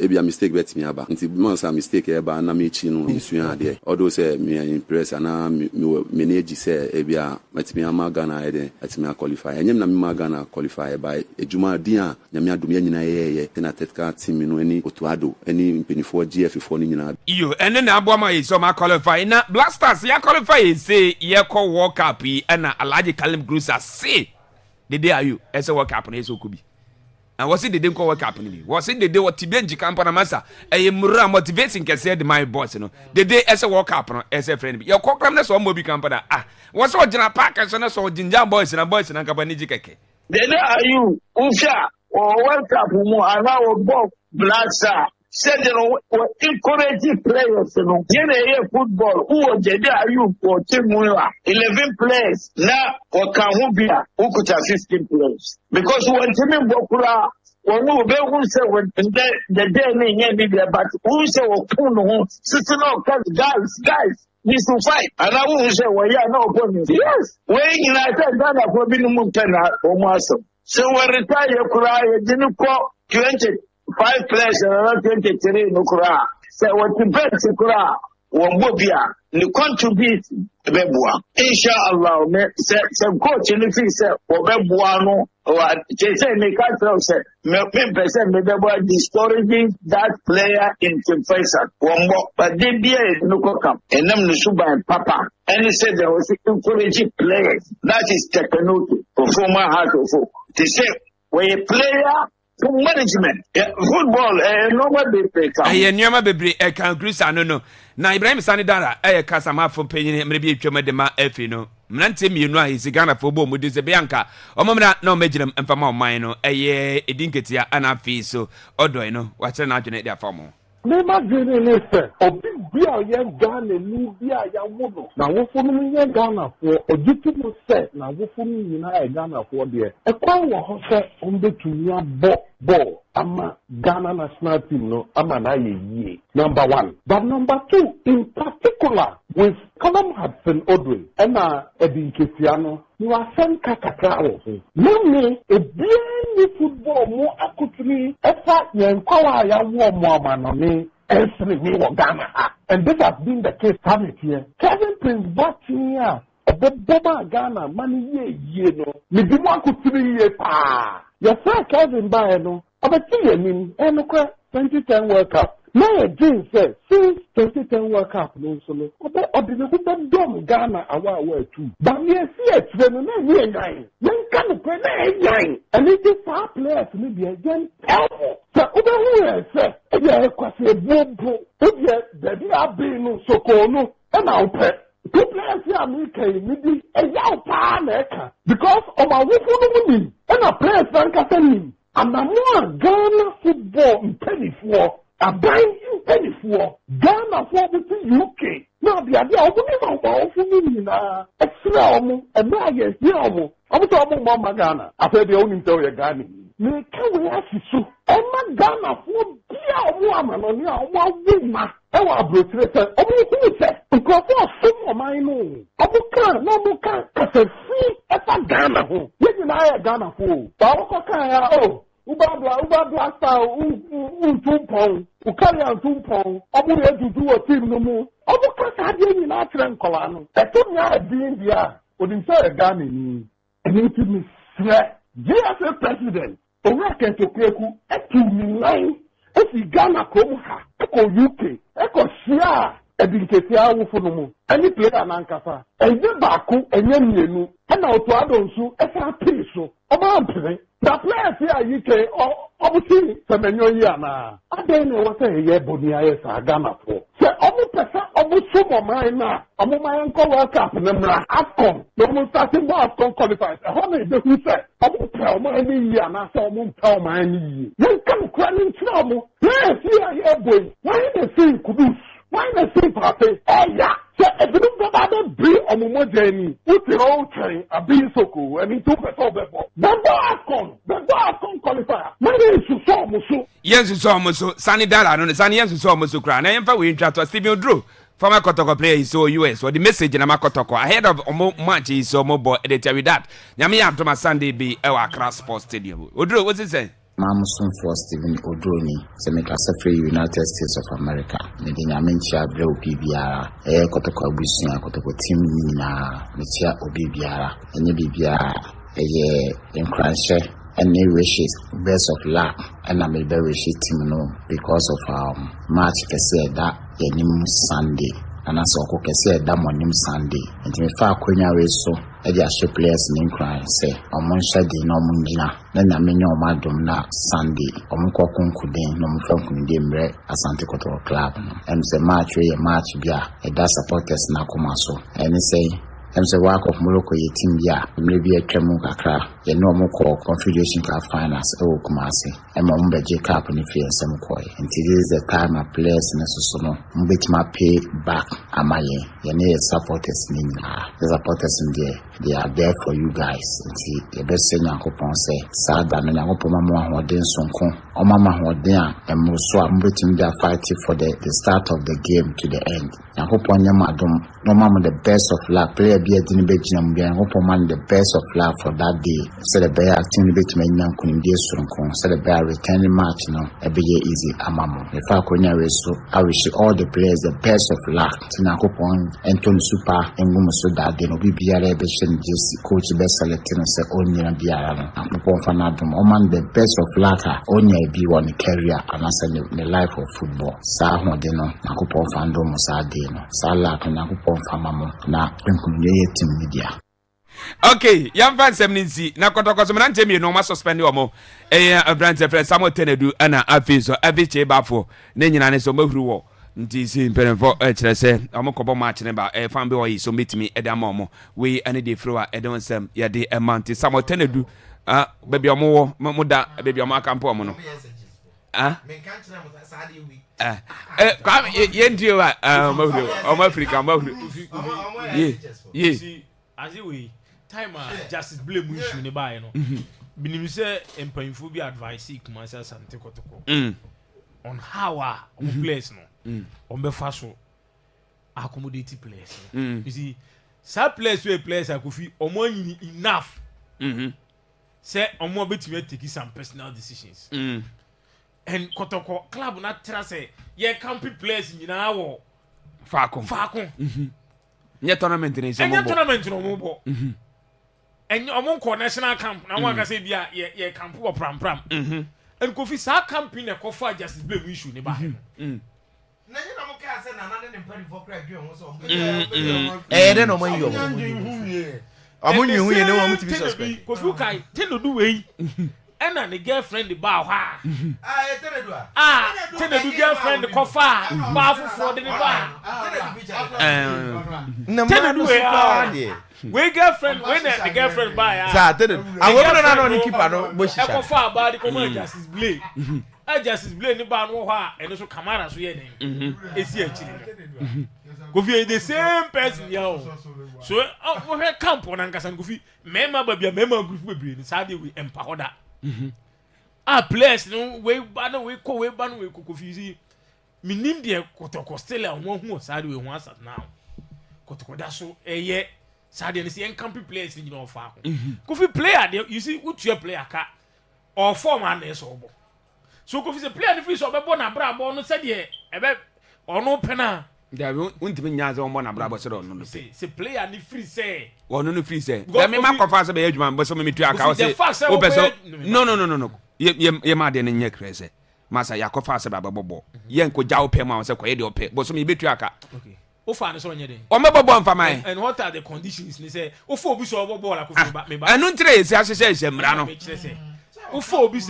be a mistake bet me about months a mistake about na me chino there although say me impress and manage say ebia metimi amagana ede atimi qualify enyem na me magana qualify by ejuma dia nyame adum nyina ye na tetka team no ani otuado any penifo GF4 ni nyina you and then aboma is so ma qualify na Blasters ya qualify say ye call World Cup and Alaji Kalim Grusa say the day are you as a World Cup na so could be and was it the day World Cup ni was it the day what Tibenji Kampana masa mura motivating can say my boss no the day as a World Cup no as a friend your program na so mo bi Kampana was all Jina Park and so Jinja boys and Kampani jikeke the day are you Usha or World Cup mo allow Bob Blacksa said encouraging players football who was the day are you for team 11 players now or Kahubia who could have 15 players because when Timmy Bokura when who say when the day media but who say guys this to fight and I won't say well yeah no opponent yes when United Ghana for being Mutana or Maso so when retire Kura didn't call 25 players and another 23 in Ukura. So what the best Ukura Wambobia, the contribute Bebua. Inshallah, some coach in the field said, or Bebuano, or they say, make us say, maybe discouraging that player in Faisal. But they be a no come, and them the Suba and Papa. And he said there was encouraging players. That is technology, performer heart of folk. They say, when a player, management football nobody play come nyama bebre kan Chris no na Ibrahim Sanidara kasa ma fo penyin mrebi etwam de ma afi no mnante mienu a Ghana fo bo mu de se bianka omomra na omagina mfama oman no edinketia ana afi so odoi no wa kire na adwene de afamo Never did listen. Obi bia ye Ghana ni bia ya wono. Na wofo no ye Ghana for ojitu no set na wofo no nyina Ghana for de. E kwa wo ho se onbetumi abo ama Ghana national team no ama na ye. Number 1. But number 2, in particular with Callum Hudson-Odoi and Edin Kesiano, you are sent kakakra. Many a bien football more akutumi efa yen kwala ya wo mo manome ensri mi wo Ghana. And this has been the case here. Kevin Prince Boateng Obama Ghana money ye no. Me bi mo akutumi ye pa. Your sir Kevin Bae no. Abati yenim enokwa 2010 World Cup. Now Jane said, since 2010 World Cup, no solo, but dom Ghana awa too. But me see it, then we are nine. Then can play nine. And it is our players maybe again. So, over here, sir, if you are a bomb, if you are being so cool, and I'll pay. Two players here, maybe a young partner, because of our woman, and a player, Frank, and I'm more Ghana football in penny for. A buying in penny for Ghana for the UK. Now the idea of the extra and now yes, I'm talking about Ghana. I said the only tell you Ghana. Me can we ask you? I'm Ghana for dear woman on your woman. Our brother, who said, because some of my own. No can free at a Ghana home. Yes, I Ghana for. Oh. Ubabla star tumpon ukari tumpon obu edudu o team no mu obu kasa de ni na tren kola no e to nya din dia odin say Ghana ni eni ti mi sre GSA president owa kento kweku e tu mi line e si Ghana ko ha e ko UK e ko shia e bi nkesi awu funu mu any player na nkasa e je baako enye mienu e na oto adonsu e sa piso oba ampere. The players here UK obviously semenyo yana. Adene wasa ye bonia yes Ghana for. Se omu pesa omu sumo maina. Omu mayanko World Cup nemra AFCON. No starting AFCON qualifiers. Ehone de who say omu pe omu any year na say omu pe omu any year. Yen kam kwani nchromo. Yes here boy. Why they say kudus? Why they say party? Yeah. So if you don't go be on the journey, put your own train, a being so cool, and it took a top. The AFCON qualifier. Maybe it's so much. Yes, it's almost so. Sunny Dara, no, Sunny, yes, it's almost so crying. I am for we to Stephen Drew. Former Kotoko player is so US, or the message in Amakotoko ahead of match is so mobile editor with that. Yamiam to my Sunday be our Cross Sports Stadium. Udro, what's it say? Mamusun for Stephen Odroni, Semicasa Free United States of America. Medina Mencha Bro Bibiara, Kotoko Busia, Kotoko Team Nina, Mitia Obibiara, and Bibiara, in Cranshe, and new wishes, best of luck, and I may be wishes team no because of March Kese that Yanim Sunday, and I saw Kokese that morning Sunday, and in fact, when I so. ɛde ahyɛ players ne nkran sɛ ɔmo nhyɛ de na ɔmo nyina na nyame nyɛ ɔmo adom na Sunday ɔmo kɔ konkuden na ɔmo fa nkunde mmerɛ Asante Kotoko club no ɛm sɛ match yɛ match bi a ɛda supporters na koma so ɛne sɛ ɛm sɛ wakɔ Morocco yɛ team bi a mmerɛ bi atwa mu kakra yɛne ɔmo kɔ Confederation Cup finals ɛwɔ Kumasi ɛma ɔmo bɛgye cup ne fi nsɛm kɔɛ nti this is the time a players ne soso no ɔmo bɛtumi pay back ama yɛne yɛ supporters ne nyinaa the supporters in there they are there for you guys nti yɛbɛsɛ Nyankopɔn sɛ saa da no Nyankopɔn ma mo ahoɔden sonko ɔma ma ahoɔden a ɛmo so a ɔmo bɛtumi de fight for the start of the game to the end Nyankopɔn nyɛ mo adom na ɔma mo the best of luck player bi adi ne bɛgyina mu bi Nyankopɔn ma no the best of luck for that day sɛ the bɛyɛ team no bɛtumi anya nkonimdie soronko sɛ the bɛyɛ returning match no ɛbɛyɛ easy ama mo mefa akonya wei so I wish all the players the best of luck nti Nyankopɔn ɛnto no super ɛngu mo so that day no obi biara ɛbɛhyɛ no jersey coach bɛselect no sɛ ɔnyina biara no Nyankopɔn fa no adom ɔma no the best of luck a ɔnya bi wɔ ne career anaasɛ ne life of football saa ahoɔden no Nyankopɔn fa ndo mo saa day no saa luck no Nyankopɔn fa ma mo na nkonimdie yɛ team media. Okay, young fans seminci na Kotoko so mante mi no ma suspend omo brand friend Samuel Tenedu ana afiso aviche bafo na nyina ne so mahuru wo nti si mperenfo kire se omo kobo match ne ba fan be oyi so metimi eda ma omo we ane de frowa edon nsem ye de amount Samuel Tenedu baby omo wo muda baby omo akampo omo no me kan kire mo sa de wi kwa ye ndio wa omo Africa mahuru ye as we time justice blame issue ne buy no binim say empanfo bi advice Kumasi Asante Kotoko on how players no on be fa so accommodate players you see some players we players akofi omo nyini enough say omo betime take some personal decisions and Kotoko club na tra say ye camp players nyina wo faako nye tournament ni se mo bo tournament no mo bo and omo national camp na one ka say bia ye camp wo pram and Kofi sa campaign e ko fa justice blame issue ne ba na nye na mo ka say na ne mpani for cry bi on so de no man yo omo nyihu ye ne wo mutibi suspect Kofi kai Tenedu we ena ne girlfriend ba ha Tenedu girlfriend ko fa ba foforo de ne ba Tenedu we girlfriend when the girlfriend ba ya sa Tenedu awon na no keeper no bo shisha ko fa ba de ko ma justice blame justice blame ni ba no ho a eno so camera so ye den esi achiri Kofi the same person ya so we camp on ankasa Kofi mema ba bia mema group bebre ni sa de we empower players no we ba no we ko Kofi minim de Kotoko still a won hu sa de we hu asat now Kotoko da so eye sa de ni se camp players ni no fa Kofi player de you see who your player ka or form and so obo so Kofi say player ni free so be bo na bra bo no se de ebe ono pena da untimi nyaze omo na bra bo se do no se player ni free say ono no free say da me ma kofa se be adwuma bo so me tu aka o se o be so no ye ma de ne nye krese masa yakofa se ba bobo ye nko jawo pe ma se koye de ope bo so me betu aka okay o fa ne so nye den o me bobo mfa mai and what are the conditions ni say o fa obi so bobo la Kofi ba me ba anu ntre se ahye mra no o fa obi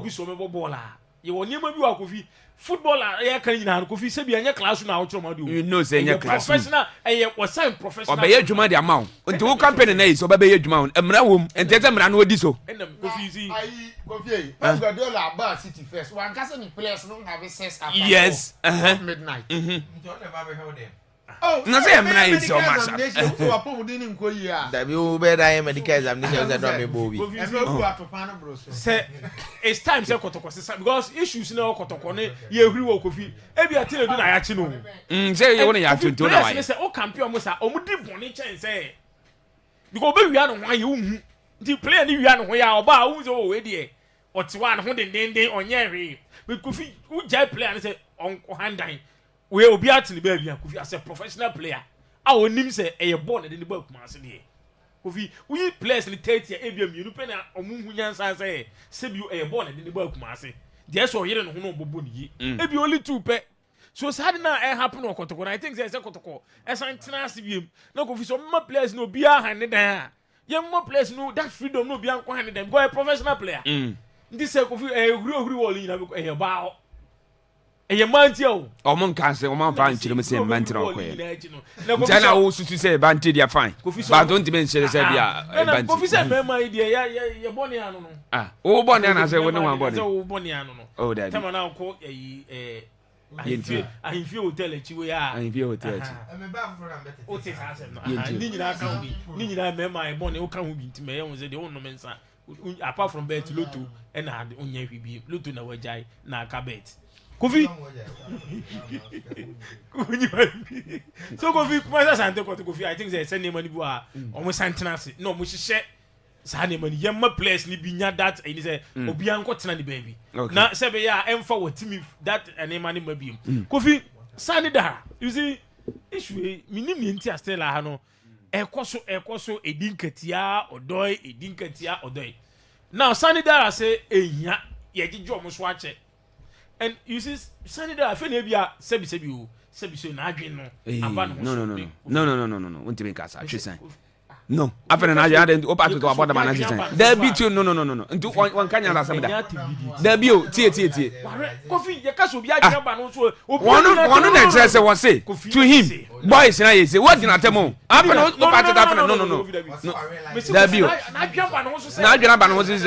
so me bobo la ye woni ma bi wa Kofi footballer ye kan nyina no Kofi se bi anya class na wo choro you know say anya class professional e was sign professional obe ye adwuma de amawo nti wo campaign na yi so obe ye adwuma emra wom enti ze mra no odi so enam Kofi zi Kofi Pep Guardiola ba City first one kase ni players no have access after yes midnight don't never be held them no say emra is so much so apomudi ni nko yi a da bi o be da medical examination say do me bo bi say it's time say Kotoko say because issues na Kotoko ne ye huri wo Kofi e bi Tenedu na ya chi no say ye wona ya tuntu na why say o campaign mo sa o mu di boni chen say because be wi ano wan ye hu the player ni wi ano ho ya oba hu so we de o ti wa no ho den onye hwe be Kofi u jai player say on handan we obi atini ba bia Kofi as a professional player a onim say e ye ball na de ba Kumasi de Kofi we players ni 30 e bia mienu pe na omunhu nyansa say bi e ye ball na de ba Kumasi de so yire no ho no bobo ni e bi only two pe So sad na happen on Kotoko. I think there's a Kotoko. As I tenacity, no Kofi, so more players no be handed there. Young more players no that freedom no be handed them. Go a professional player. This is Kofi a real wall in a bow. A mantio. Or Mon Cancer, or Mount Fan, Chile, same mantle. Then I also say Banty, they are fine. But don't mention the Sabia. Kofi said, my dear, ya Boniano. Ah, oh, Boniana, I want one body. Oh, Boniano. Oh, that time now call I feel tell it you are. I feel tell it. What is happening? Nina, my bonny, who come to me, and was the own mensa. Apart from bed to Lutu, and I had only be Lutu na wajai na cabet. Kofi. So Kofi, my son, Kofi, I think they send money almost sentence. No, we should share. Sani money, yamma place ni binya that and he say obi anko tena ni baby. Na sebe ya emfa wo timi that and money mabi. Kofi Sani Dara, you see issue minim yenti astela ha no ekoso edinkatia odoi. Now Sani Dara say ehia ye gijo mo so ache. And you see Sani Dara fe na bia sebi o na adwen no aba no. Won't make us actually. No, after an idea, then open to about the man. There be two, no. Into one can you understand? There be tea. Coffee, your castle be one exercise was say to him, boys, and I say, what did I tell him? After no. There be Najan was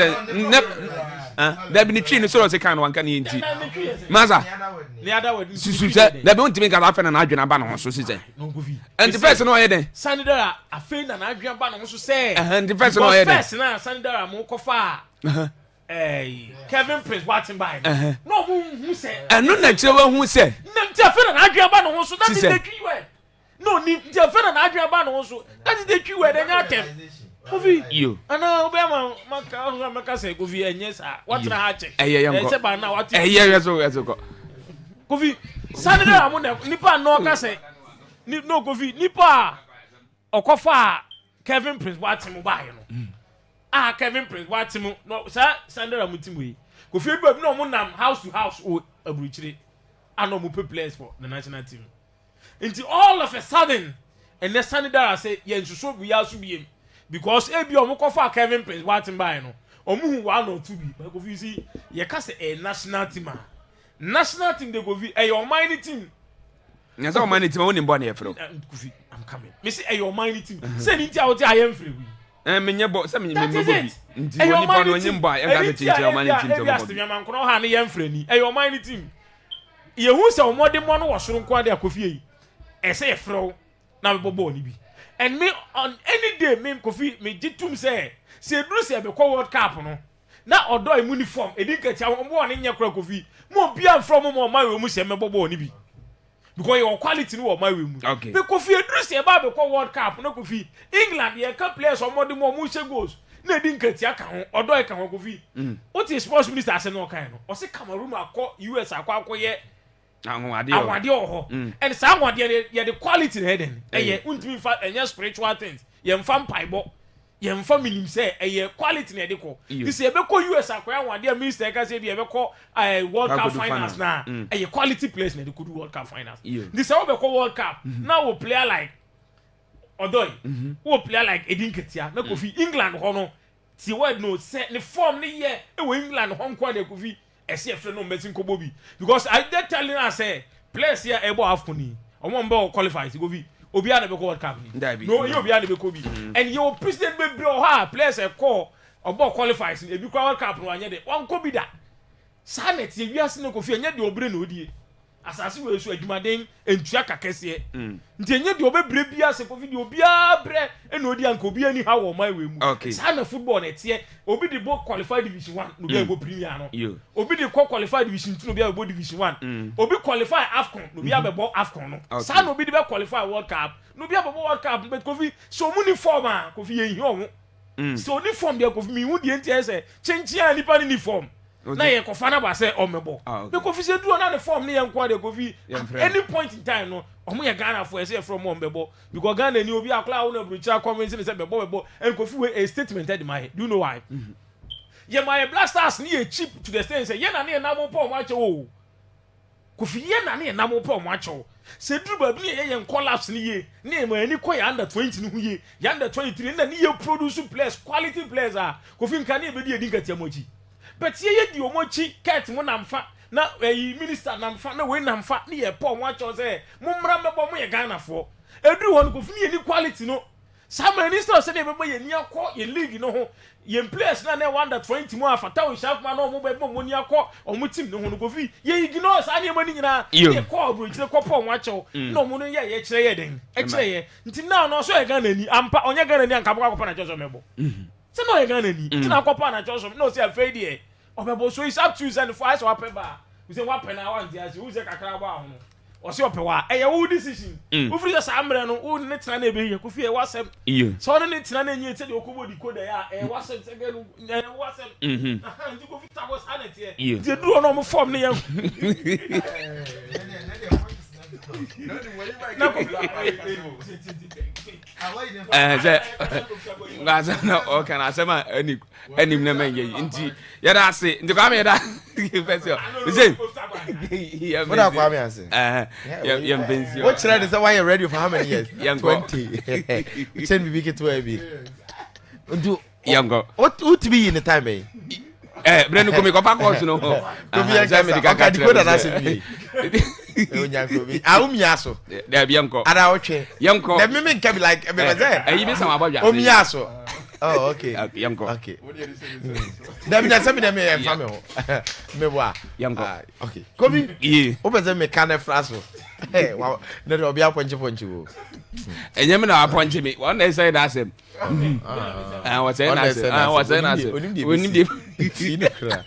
there be the tree, so as a kind one can eat. Maza, the other one, they don't make a and Najan Abanon, so she said. And the person over there, Sandra, I feel an Adrian Bannon also say, and the person over there, Sandra Mokofa, Kevin Prince watching by. No, who said, and no natural who said, Nothing an Adrian Bannon also, that is the key word. No, Nothing an Adrian Bannon also, that is the key word, and not you. And now, Obama, Macasa, Govi, and yes, what's the hatchet? A young now, what a year as ago. Govi, Sandra, Nipa no Cassa, no Govi, Nipa, Okofa, Kevin Prince, what's him by? Kevin Prince, what's him? No, sir, Sandra Mutimwe. Gofi, but no one house to house or a breach. I know more players for the national team. Until all of a sudden, and the Sandra say, yes, so we also be him. Because ebi omokofa Kevin Prince watin by no omu 1 or 2 bi but go see ye ka say a national team they go fi your mighty team yes our mighty team won born here from I'm coming me say your mighty team say nti out I am free me nyebo say me bobi nti woni born won boy e ga change your mighty team to bobi yes me man kono ha ne yam free ni your mighty team ye hu say omode mo no wo soro nko ade akofie yi e say frɛ na me bobo ni bi. And me on any day, me Kofi, me jitum say Dru say be call World Cup no. Na odo uniform, e din kati awon mo ne nyekra Kofi. Mo bia from mo my we mu say me bobo ni bi. Because your quality no my we mu. Okay. Be Kofi Dru say ba be call World Cup no Kofi. England ye can players on more mu she goals. Na din kati aka ho, odo e ka ho Kofi. What is sports minister say no kan no? O say Cameroon akọ US akọ ye awade oho and some one the quality heading eh untimi fa enya spiritual things ye mfa mpaibo ye mfa minim say eh quality na edeko this ye beko US akoya awade minister ka say be beko World Cup finals na eh quality players na edeko do World Cup finals this how beko World Cup now we player like Odoi we player like Edin Ketia na Kofi England ho no ti word no say the form ni ye e we England ho nko na Kofi SFL no mesin ko bobi because I dey telling us say players here ebo afuni omo mbe qualify go bi obi a na be ko World Cup ni no you obi a na be ko bi and your president be bro ha players e call obo qualifies e bi ko World Cup no anye de wan ko bi da sanet ye wiase no Kofi anye de obre na odie asase we so adwumaden entua kakese nti anye de obebre bia se Kofi de obi a bre e na odi anka obi ani ha wo mai we mu sana football na tie obi de bo qualify division 1 no bia go premier no obi de qualify division 2 no bia go division 1 obi qualify AFCON no bia be bo AFCON no sana obi de be qualify World Cup no bia be bo World Cup but Kofi so mu ni form a Kofi ye hi owo so ni form dia Kofi mi hu de ntia se chenchia ni pa ni form na ye kofana ba say omebo be Kofi se do na the form ni ye nko de Kofi any point in time no omo ye Ghana for say from omebo because Ghana ni obi akla wo na brucha comment say bebo and Kofi we a statement at my do you know why ye my blasters ni ye cheap to the extent say ye na mo po ma che wo Kofi ye na ne nam opo mo acho se duru ba bi ye collapse ni ye ne ma ani ko ya under 20 ni hu ye ya under 23 na ne ye produce players quality players Kofi nka ne be di edi nkatia mochi but ye di omochi ket mo namfa na minister namfa na we namfa ne ye po mo acho se mo mra mebo mo ye Ghana fo eduru won Kofi ne ni quality no some minister say dey be ye ni akọ ye league no ho ye players na under 20 mo afata o sharp man no mo be mo ni akọ o mo team no ho no Kofi ye ignore sa ne mani nyina ye call bro chire kọ po mo acho no mo no ye chire ye den e chire ye nti na no so ye Ghana ni ampa onye Ghana ni anka akọ na choso mebo se no ye Ghana ni nti na akọ na choso no say afraid ye obebo so is up to you and for us what peba we say what pena want dia say we say kakra ba ho o se opewa e wo decision wo free say amre no wo ne tena na ebe ye Kofi e wasem so ne tena na enye tede okobo di code ya e wasem tege no e wasem nti Kofi tabo sanet ye de duro no mo form ne ye na okay na asema anim na menye nti ya da ase nti kwa me da person say what are Kwame ase ya mpenzi what try to say why you ready for how many years 20 send me big to be do yango what be in the time brenu ko me ko pa course no ko bi ya medical card ko da na se bi onyanko bi awumiaso da bi yanko ada otwe yanko na me can be like me say ayi bi sama abodwa omiaso oh okay yanko okay da bi na se me na me e fa me ho me boa yanko okay ko bi o be say me kan e fraso wow na do obi aponche wo enye me na aponche me one day say that same what say na say what say na say onim dey finekra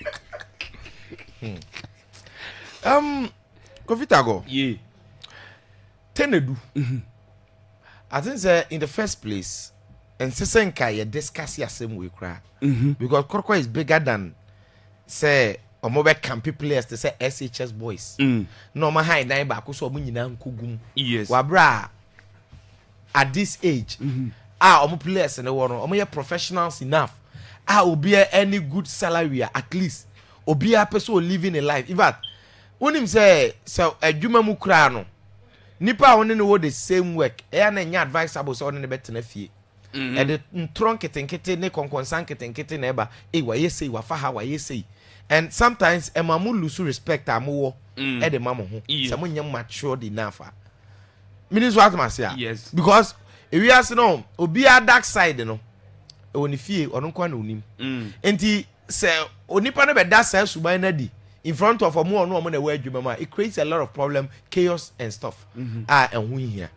Kofi Tago Tenedu I think say in the first place and Sesenka you discuss your same way cry because Koroko is bigger than say omobe campy players to say SHS boys no ma high nine back so omo nyina nkogum yes wabra at this age omo players no wo omo professionals enough obi any good salary at least obi a person living a life in fact unim say so adwuma mu kura no nipa won ne wo the same work na nya advisable so ne betena fie e de ntron ketenkete ne konkonsan ketenkete na eba wa yesei wa fa ha wa yesei and sometimes emamu lose respect amowo e de mamo ho se mo nya matured enough means what ma say yes because if we ask no obi a dark side no e woni fie ono kwa na onim enti se onipa no be da sa suban na di in front of omo no na we adwuma it creates a lot of problem chaos and stuff and we here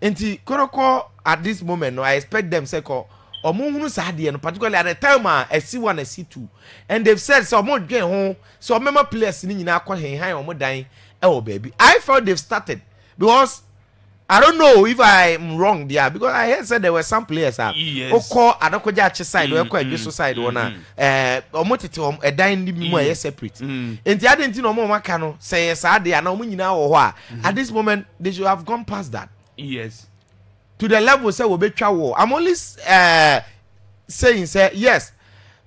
enti koroko at this moment no I expect them say ko omo hunu sa de no particularly at the time SC1 and SC2 and they've said so omo dwen ho so member players ni nyina akọ hen omo dan e wo baby I felt they've started because I don't know if I'm wrong there because I heard said there were some players call Adokoja Achi side or Adweso side one omotete edan ni mu e separate enti adenti no mo maka no say yes ade na omo nyina wo ho at this moment they should have gone past that yes to the level say we betwa war I'm only saying say yes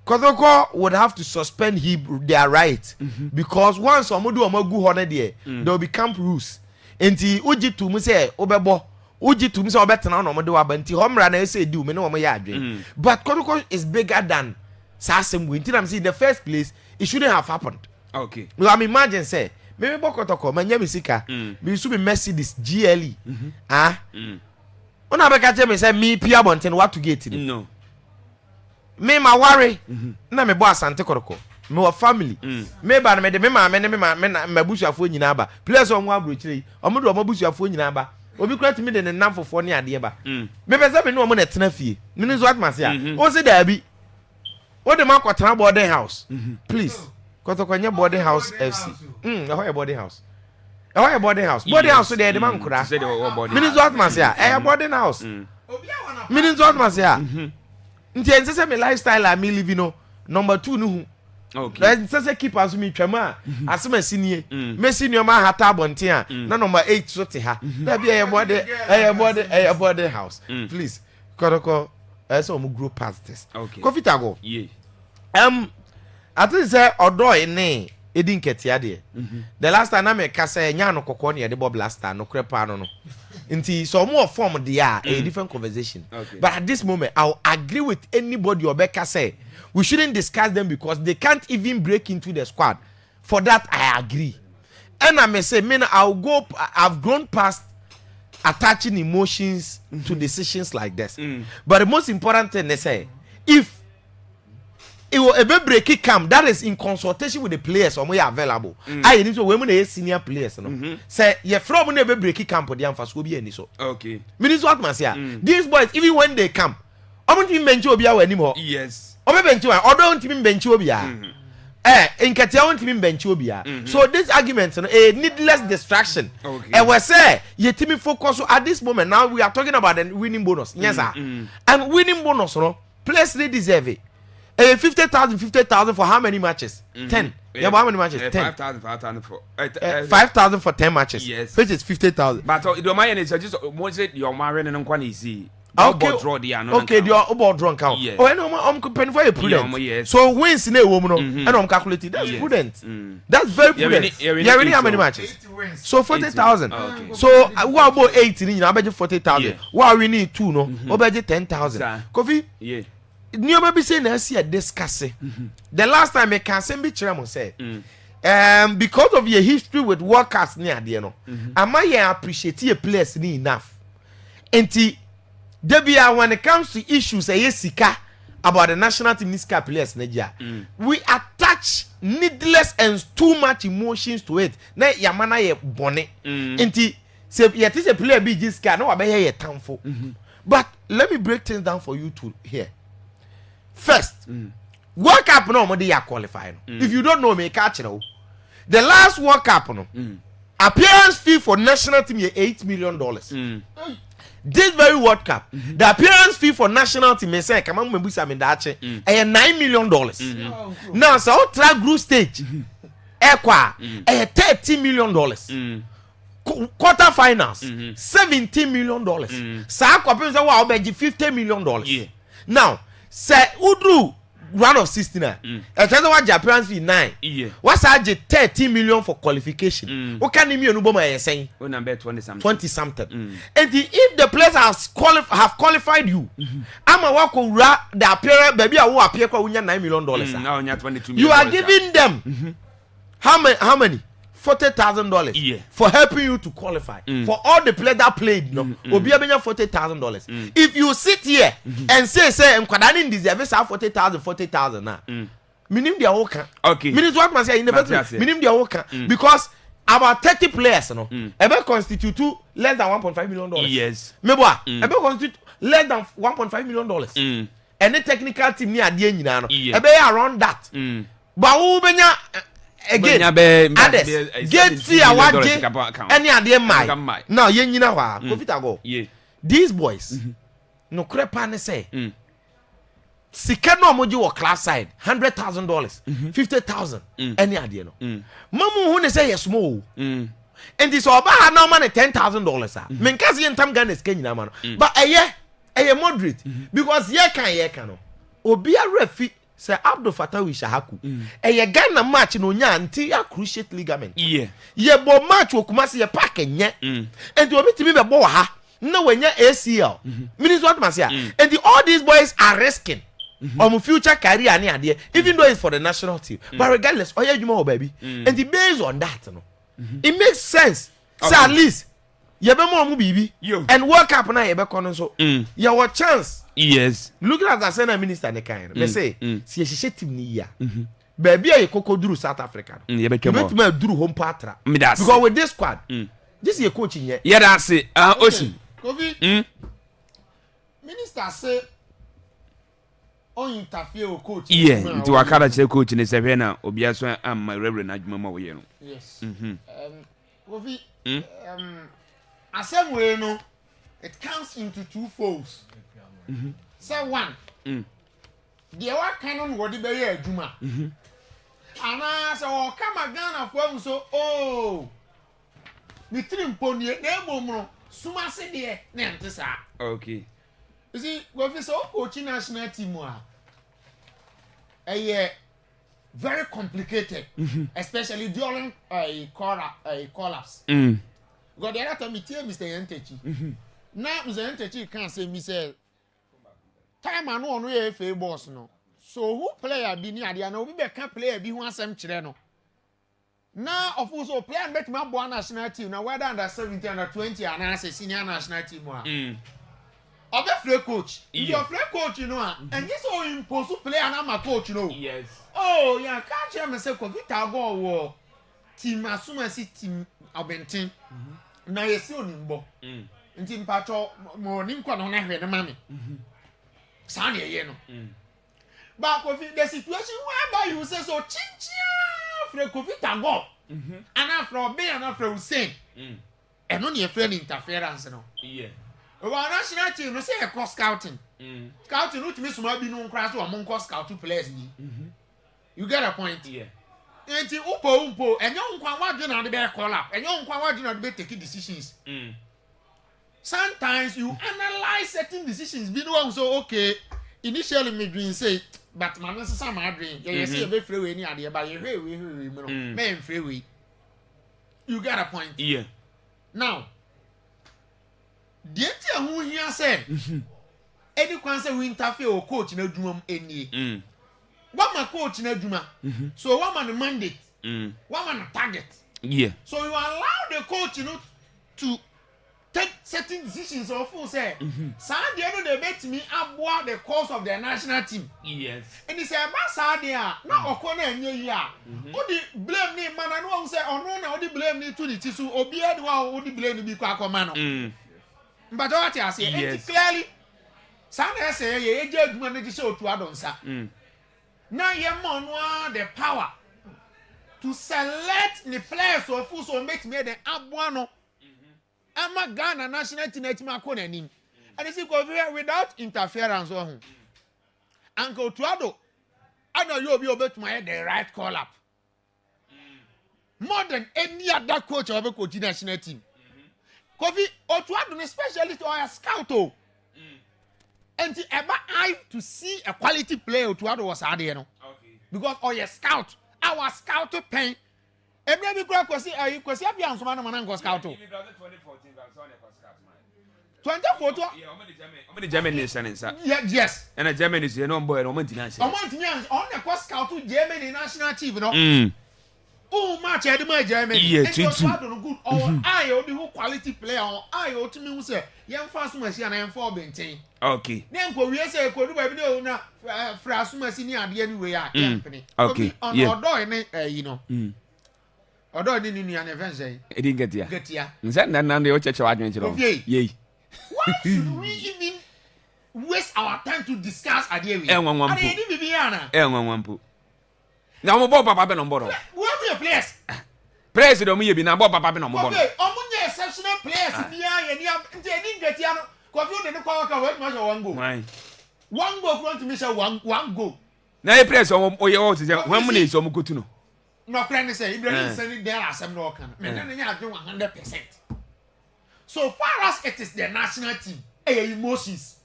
Kotoko would have to suspend him their right because once omodu omogu ho na there there will be camp rules enti uji tum say obebo uji tum say obetena no mode waba enti homra na say di me no mo ya adwen but Kotoko is bigger than sasem we enti am say in the first place it shouldn't have happened okay well I'm imagine say maybe Kotoko manya me sika be su be Mercedes GLE ona be ka tell me say me pia bonten what to get no me ma worry na me bo asante Kotoko me wa family me ba na me de me ma me na mabusuafo nyina ba place on wa brochire omo do mabusuafo nyina ba obi kura timi de ne nam fofo ne ade ba me be say me no omo na tena fie me nso atmase a o se da bi o de ma kwatana boarding house please Kotoko nya boarding house FC ahoy boarding house ahoy boarding house so de man kura me nso atmase a boarding house me nso atmase a nti ense se me lifestyle a me live no number 2 no okay say keep as me twama asema sinie me sinio ma hata abonten a na number 8 so te ha na bia your body house please Kotoko so mo grow past this okay Kofi Tago yeah I think say odo ne Edin ketia de. The last time I make say nya no kokko ne de bob last time no krepa no. Nti so more form they are a different conversation. Okay. But at this moment I'll agree with anybody Obeka say we shouldn't discuss them because they can't even break into the squad. For that I agree. And I may say I've grown past attaching emotions to decisions like this. But the most important thing they say, if it will ever break it come, that is in consultation with the players or are available. I need to women senior players. Say you from never break it camp for the emphasis will be any so. Okay. Means what man say? These boys, even when they come, I won't even bench Obia anymore. Yes. Or bench you, or don't even bench Obia. In Katia won't even bench Obia. So this argument a needless distraction. Okay. And we say you team focus at this moment. Now we are talking about the winning bonus. Yes, sir. And winning bonus, players they deserve it. 50,000 for how many matches? 10. Yeah, but how many matches? 10. 5,000 for 5,000 for 10 matches. Yes. Which is 50,000. But the money is just once you're marrying and quite easy. Okay, the ball draw count. Yes. Oh, I know I'm paying for a prudent. Yes. So wins in a woman and I'm calculating. That's prudent. That's very prudent. Yeah, really how many matches? So 40,000. Okay. So what about 18? I bet you 40,000. What we need 2 no? I bet you 10,000. Kofi? Yeah. You may be saying I see a discussing. The last time I can send me Chiramo said, because of your history with workers near the no, I might appreciate your players enough. And Debia, when it comes to issues sika about the national team Niska players Nigeria, we attach needless and too much emotions to it. Na yamana ye bonnet. Enti say yet is a player be Jiska, no abe ye thankful. But let me break things down for you to hear. First, World Cup no more they are qualifying. If you don't know me, catch it. The last World Cup no appearance fee for national team is $8 million. This very World Cup, the appearance fee for national team is come on, $9 million. Now, so track group stage, $30 million. Quarterfinals, $17 million. Sa companies are $50 million. Now, say Udru round of 69. A what appearance fee 9. What's that 30 million for qualification? What can you mean saying? 20 something. And if the players have qualified you, I'm a walk the appearance baby I will appear $9 million. You are giving them how many? $40,000 for helping you to qualify. For all the players that played, $40,000. If you sit here and say, Nkwadani deserve $40,000 now. Minimum their worker. Okay. Minimum what must say in the first minimum their worker. Because about 30 players, ever constitute less than $1.5 million. Yes. Meboa, ever constitute less than $1.5 million. Any technical team near the end, ever around that. But who again, others get see a waje any idea my now you know what go these boys no crepa ne say sika no moji wo class side $100,000 50,000 any idea no mamu who ne say yes small and this oba ha no man $10,000 ah men kasi entam Ghana ska nyina ma no but eye moderate because ye kan no obi a refi say Abdul Fatawi Shahaku ye Ghana match no nya anti ya cruciate ligament ye bo match okumase ye pack enye and obi timi be bo ha na wanya ACL means what man say and all these boys are risking on future career ni ade even though it's for the national team but regardless oya adwuma baby and based on that no it makes sense so at least ye be mo bibi and World Cup na ye be kono so your chance. Yes. Looking at the Senate minister, the kind, they say, see a team near. Baby, I coco drew South Africa. You bet me drew home patra. Because with this squad, this is your coaching yet. Yeah, that's it. Ocean. Kofi. Minister say, on interfere coach. Yeah, to a character coach in the Savannah, Obiaso, and my reverend Ajmama. Yes. Kofi, I said, well, no, it comes into two folds. Say one. The wa canon wodi be ye adwuma. Ana say o kama Ghana for so ni trimpo ni na emom suma se de na ntesa. Okay. You see, we fi so coach national team a very complicated, especially during a collapse. Because the other time me tell Mr. Yentechi. Now Mr. Yentechi can't say me say time I know no FA boss no. So who player be near the no we can player be one some chile now of course player bet my boy national team now whether under 17 under 20 and as a senior national team of the free coach. Your free coach, you know, and this all impose to play and I'm a coach, you know. Yes. Oh, yeah, can't you myself of it? I'll go war team as soon as it's team of Benton. Now you're still in bo. And team patro morning quite on the mammy. Sunday, you know. But with the situation whereby you say so, chinchia, free coffee to go. And after a beer and after Hussein. And only a friend interference, no. Yeah. Our national team, no say a cross scouting. Scouting, not miss my be no crash or among cross scout to players. You get a point. Yeah. And the umpo, and young Kwawajin on the bear call up, and young Kwawajin on the taking decisions. Sometimes you analyze certain decisions, be one so okay. Initially, me dream say, but my necessary my dream. You see a bit free any idea, but you hear we man free. You get a point. Yeah. Now, the who here say, any concern we interfere or coach in a drum any. What my coach in a drum, so one man a mandate, one man a target. Yeah. So you allow the coach, you know, to take certain decisions of who say, Sunday, they met me aboard the course of their national team. Yes. And he said, Massadia, not Okona and Year. Only blame me, man, and one say, oh no, only blame me to the tissue, or be only blame me, Quacomano. But what I say, yes. Clearly, Sunday say, ye judge manage show to Adonsa. Now ye man the power to select the players of who so make me the Abuano. I'm a Ghana national team at Maconin. And it's without interference on Uncle Tuado. I know you'll be able to make the right call up. More than any other coach of a coach national team. Kofi Otuado, especially to our scout. And the ever eye to see a quality player Otuado was out there. Because our scout, our scout pen. Every week, because you could see a young man go scout. 2014. How many German nations? Yes. And a German is a non boy and Omontinas. Omontinas on the cross scout to Germany national team, no? Oh, match at my Germany. Yeah, good. Or I or the whole quality player, or I or to me, say, young fast machine and 4 bentain. Okay. Then we say, could do now, Frasuma senior at the anyway, company. Okay. On our door, you know. Although I didn't know an event, I didn't get here. Get here. Is that none of the church argument? Yay. Why should we even waste our time to discuss idea? One put. Now, my papa been on board. Where are your players? President, me be now papa been on board. Okay, exceptional players. And you didn't get here. Coffee didn't call one go. One go front to me, one go. Now, press on your horse is 1 minute, so good to know. No, friend, say, Ibrahim sending there as some no can. And then you are doing 100%. So far as it is the national team, emotions.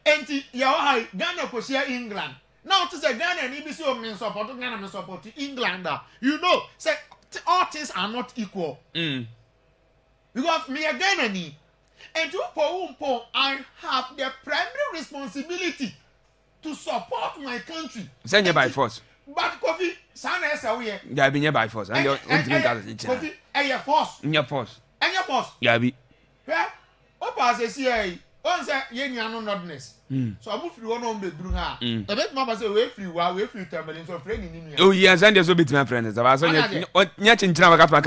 And Ghana could share England. Now to say Ghana and EBC men support Ghana men support England. You know, say all things are not equal. Because me a Ghana ni, and you I have the primary responsibility to support my country. Send you by force. But Kofi, Sana is away. Yeah, be by force. And you're Kofi, and your force. Your force. And your force. Yeah, be. Yeah. Opa says, yeah, on say, yeah, no notness. So I move through one on the Bruna. A bit Mama say, way free turbulence of training in oh, yes, and there's a bit my friends. I was on Yachin Trava Cafe.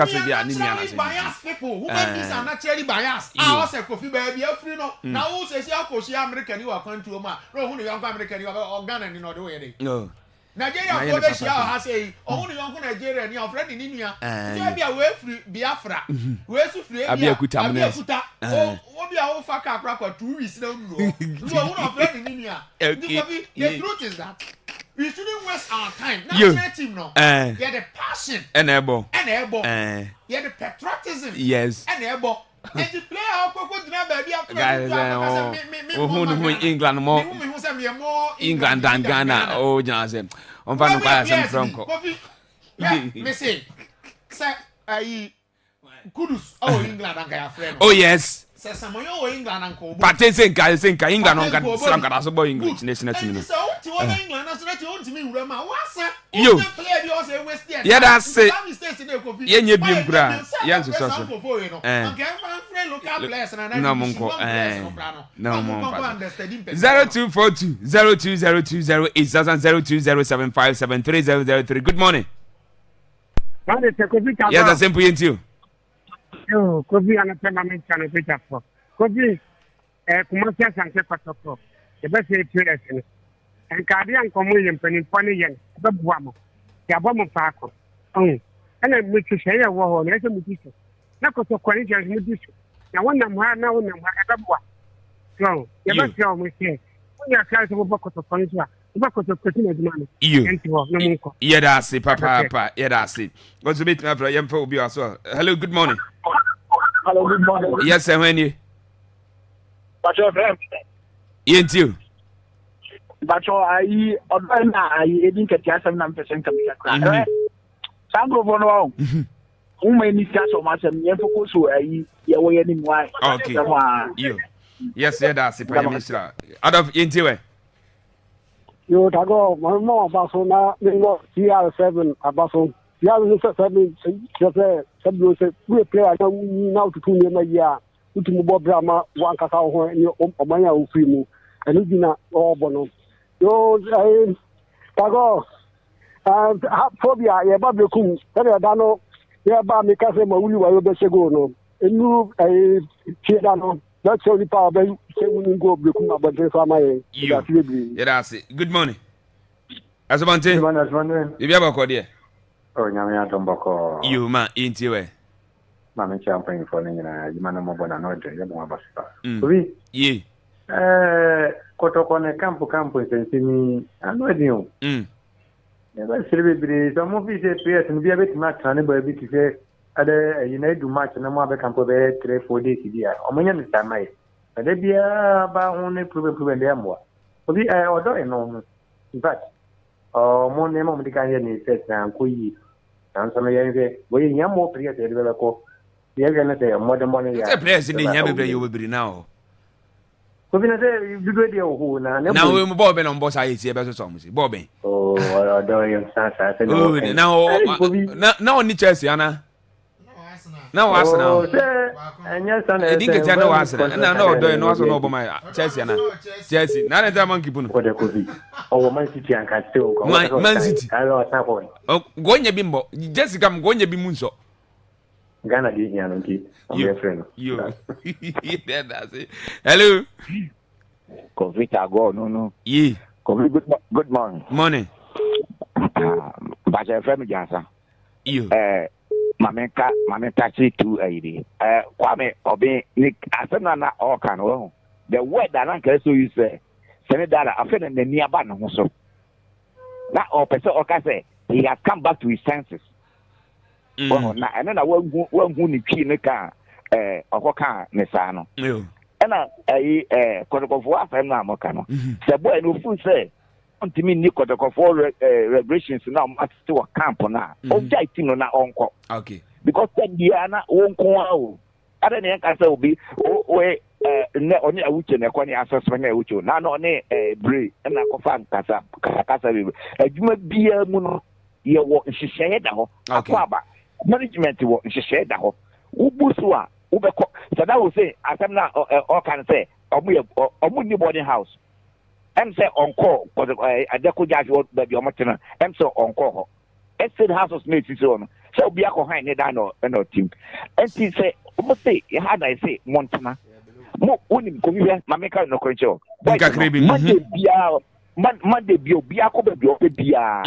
Biased people who make this are naturally biased. I also Kofi baby, free no. Now who says, yeah, American, you are going to Oma. No, who young American, you are Ghana in other way. No. Nigeria for the show has a only young Nigeria and your friend in India. You be away free Biafra. Where's free Abiakuta? Oh, be our fuck up 2 weeks. No, friend in India. The truth is that we shouldn't waste our time. National team no. Get the passion and able. Get the patriotism. Yes. And able. And to play our Coco baby England more England than Ghana. Oh, Johnson. on fa no kwa sem franco me say say Kudus England and your friend. Oh yes. Say Samoyo England and Ko. But senka England on kan franco da so boy English national team no. So what you want England national team want me Rema wasa. Yo. Play bi o say West End. Yeah that's it. Yeah nye biem kura. Yeah so. No monko no monko 0242 02020800757303. Good morning. Yes, the same point you. Yo, Kobi anapenda mechi anapita kwa. Kobi kumasi asanke kwa toko. Yebese players ni. Enkadi ankomo yempani pani yen. Bebuamo. Ya bomo faako. Ana mechi sheye wo ho, na ese mutiso. Na ko to kwani je mutiso. Na wona mha ebebua. So, yebese o mechi. Onya kai so boko to kwani so. Boko to kwati na dumani. Entiwo no munko. Yeah, that's it, papa. Yeah, that's it. What's the bit my brother? Yem for obi aso. Hello, good morning. Hello, good morning. Yes, sir, when you? Bacho FM. You. Bacho ayi odana ayi edin ketia 7% kamika. Sangro bono. Uma ni kaso masem yem focus ayi ye wo ye ni mwai. Okay. You. Yes, yeah, that's it, Prime Out of Intiwe. Yo tago mo baso na ngo CR7 abaso. CR7 seven se we play now to 2 years ya. Utumu bo brama wan kasa ho ni omanya ofiri mu. Enu gina obono. Yo tago phobia ye ba bekum. Tell da no ye ba mi kase ma wuli wa yo be sego no. Enu tieda no. That's only power by saying go bekum abante fama ye. Yeah, that's it. Good morning. Asabante. You be about there. Oh, nyame atomboko. You ma intiwe. Ma me champion for ni na yimana mo bona no de yebo abasa. Oui. Ye. Kotoko ne campo sensini anodium. Ne ba sirbe bire so mo fi se PS ni bia beti ma tane ba bi ti se ade United match na mo abe campo be 3-4 days dia. Omonya ni tamai. Ade bia ba one problem de amwa. Obi odo eno. In fact, mo ne mo ndi kan ye ni set na nkoyi. Dan so me ye se wo ye nyamo priya te de ko. Ye ga na te mo de mo ne ya. Te players ni nyame be yo bibiri now. Ko bi na se video de o na ne. Na we mo ball be na mbo sa ye ti e be so so mo si. Ball be. Oh, odo ye sa se no. Oh, na oni Chelsea ana. No Arsenal. Enya sana. E dinke tia no Arsenal. Na odo no Arsenal no boma Chelsea ana. Chelsea. Na na man kipu no. Ko de ko bi. O Man City an ka still go. Man City. Alo sa ko. O gonya bi mbo. Jessica m gonya bi munso. Ghana di here no ki. My friend. You. That's it. Hello. Kovita go no. Yeah. Good morning. Morning. But your friend Jansa. You. Mame taxi to aidi. Kwame obi ni asena na all can wo. The word that anka so you say. Senedara afena na ni aba no so. Na o pese o ka say he has come back to his senses. Oh na eno na wangu ni twi ne ka okoka ne sa no. Yo. Ena kodokofo afem na amoka no. Se boy no fu say ontimi ni kodokofo regulations na matete wa camp na. Object no na onko. Okay. Because then dia na wonko awo. Ada ne ka say obi we ne oni awuche ne kwani assessment na awuche na no ne bre na kofa nkasa bi. Adwuma bia mu no ye wo nhihye da ho. Akwaaba management wo nhihye da ho. Ubusu a ubeko sada wo say asem na all can say omu ni boarding house. Em say on call for the adeko judge what be omotena. Em say on call. Estate house of mates so no. So obi akọ ne da no team. Enti say omo say e had I say Montana. Mo onim ko wi ma meka no kwencho. Monday bi obi akọ be obi bia.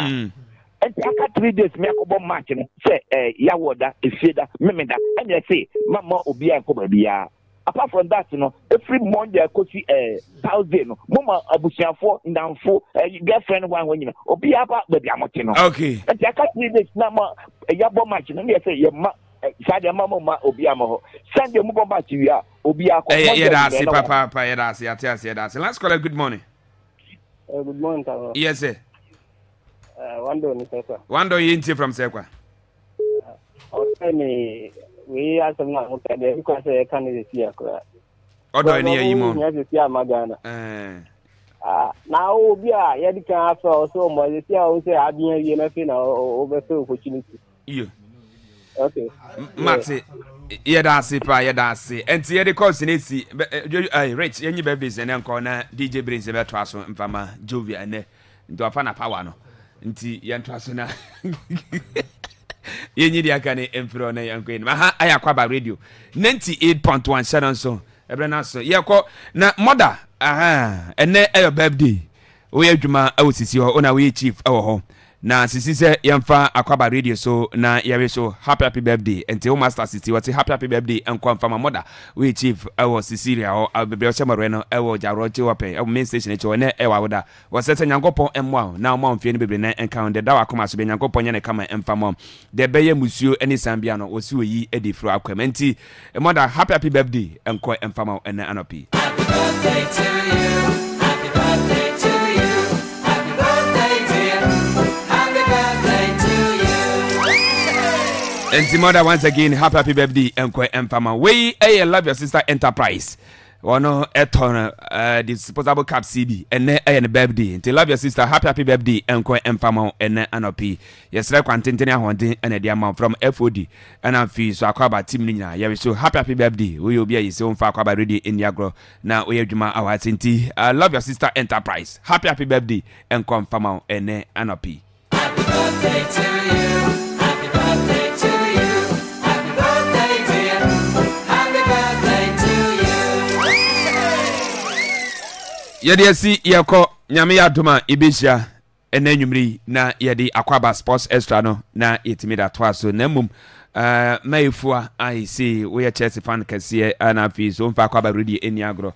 Enti aka 3 days me akọ match no say yawoda efieda memeda. And I say mama obi akọ ba bia. Apart from that, every Monday I could see 1,000. Mama abusiafo ndamfo girlfriend one when obi aba baby amotino. Okay. And I can't read this number yabo match. No me say yema Saturday mama obi amaho. Sunday mubo match we are obi akọ. Yeah, that's it, papa. Yeah, that's it. That's it. Let's call it good morning. Good morning, Taro. Yes, sir. Wando ni sasa. Wando yinti from Sekwa. Ni we are some now because candidate here. Odo ni yimo. Yes, ya magana. Now be a yadika after so much. Yes, ya say abiyan ye na fi na overflow opportunity. You. Okay. Mate. Yedasi pa yedasi. Enti yedi course ni si Rich yenyi birthdays ene nko na DJ Brains be to aso mfama Jovia ene. Ndo afa na power no. Nti yentwa so na yenyi dia kan emfiro na yanko ni. Aha Akwaaba radio 98.1 Sharon so. Ebre na so yeko na mother ene your birthday. We adwuma awosisi ho na we chief ewo ho. Na sisi se yemfa Akwaaba radio so na yawe so happy birthday enti o master city what happy birthday enko mfa mother we chief ewo Sicilia o abebre o chemaro no ewo jaroche wapen ewo main station echo ne ewa woda wo sese nyankopon emwa na mo mfie ne bebre na enka de da wakoma so be nyankopon ne kama emfa mom de beye musuo eni sambia no osi oyi edi fro akwam enti mother happy birthday enko emfa mom ene anopi. Happy birthday to you. Happy birthday to you. Happy birthday dear. And mother once again, happy birthday, Uncle Empama. We love your sister enterprise. One eton disposable cap CB and birthday. To love your sister, happy birthday, Uncle Empama and Anopi. Yes, like Quantina Hontin and a dear mom from FOD and I'm free so Akwaaba team Nina. Yeah, so happy birthday. We will be his own for Akwaaba ready in Yagro. Now we have Juma our Tinti. Love your sister enterprise. Happy birthday, Uncle Empama and Anopi. Happy birthday to you. Happy birthday. Yedi si yako nyame aduma ibisha enenwumri na yedi Akwaaba Sports Extra no na yetimida twaso na mum maifua I see we Chelsea fan kase ana fi so mfa Akwaaba ready eni agro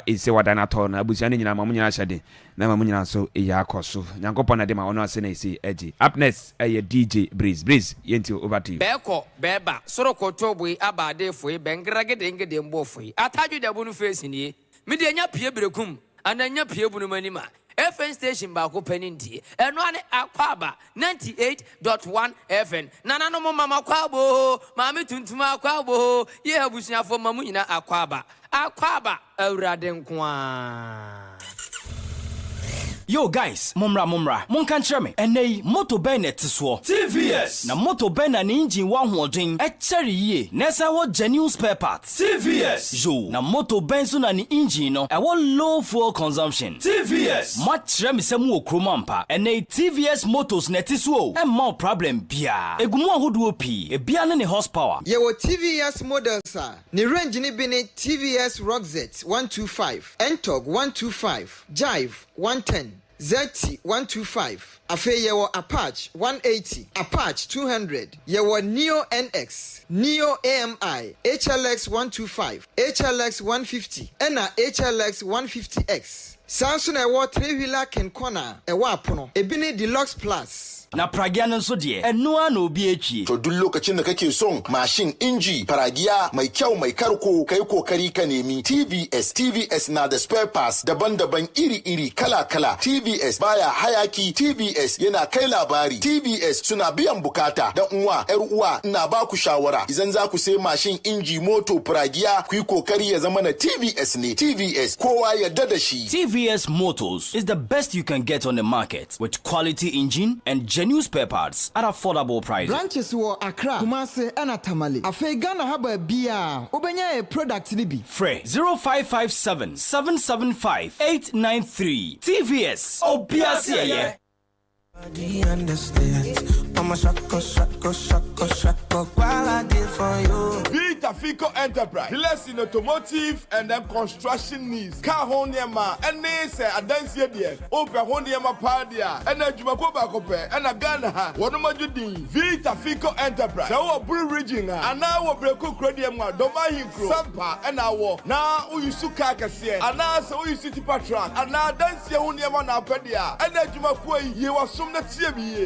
ise wadana to na abusia ne nyina mamunyina hyade na mamunyina so eya akoso nyankopon na de ma wono ase na isi agi up next DJ Breeze yenti over to you beko beba soroko tobui abade foi bengrage de mbofoi ataju de bunu face ni me de nya pie brekum ananya pie bunu manima FM station ba ko paninti eno ane Akwaaba 98.1 FM nanano mo mama kwabo mama tuntuma Akwaabo ye abusuafo mamu nyina Akwaaba awurade nkoa. Yo guys, mumra. Mon kan kyerɛ me. Enei moto Bennett so. TVS. Na moto Bennett ni engine wa hoɔden. Kyerɛ yie. Na ɛsan wɔ genuine spare parts. TVS. Yo, na moto Benzo na ni engine no. Ɛwɔ low fuel consumption. TVS. Ma kyerɛ me sɛ mu wɔ kroma mpa. Enei TVS motors na ti so. Ɛmma problem bia. Egumu ahodoɔ pi. Ebia ne horsepower. Yewo TVS models a. Ni range ni bi ni TVS Rockzet 125, Entog 125, Jive 110. ZT 125, Afe yewo Apache 180, Apache 200, yewo Neo NX, Neo AMI, HLX 125, HLX 150, ena HLX 150X. Samsung yewo 3-wheeler Ken Corner, ewa apono, ebini Deluxe Plus. Na pragia nan so de eno na obi echi to duk lokacin da kake son mashin inji pragiya mai kyau mai karko kai kokari ka nemi TVS na da spare parts daban-daban iri-iri kala-kala. TVS baya hayaki, TVS yana kai labari, TVS suna biyan bukata. Dan uwa yar uwa ina ba ku shawara idan za ku sai mashin inji moto pragiya ku yi kokari ya zama na TVS ne. TVS kowa yadda da shi. TVS Motors is the best you can get on the market with quality engine and genuine spare parts at affordable prices. Branches were Accra, Kumasi, and Tamale. Afe Ghana haba bia. Obenya a product libi. Frey 0557 775 893. TVS. Obiasi. While I did for you. Vita Fico Enterprise. Bless in automotive and then construction needs. Car honiema and they say a dance here. Open honiema padia and a Jumakoba Cope and a Ghana. What am I doing? Vita Fico Enterprise. Our Blue Region and now we're Crediama, Domahiko, Sampa and our now we used to Kakasia and now so we city patron and now dance here honiema na pedia and then Jumakwe you are some that see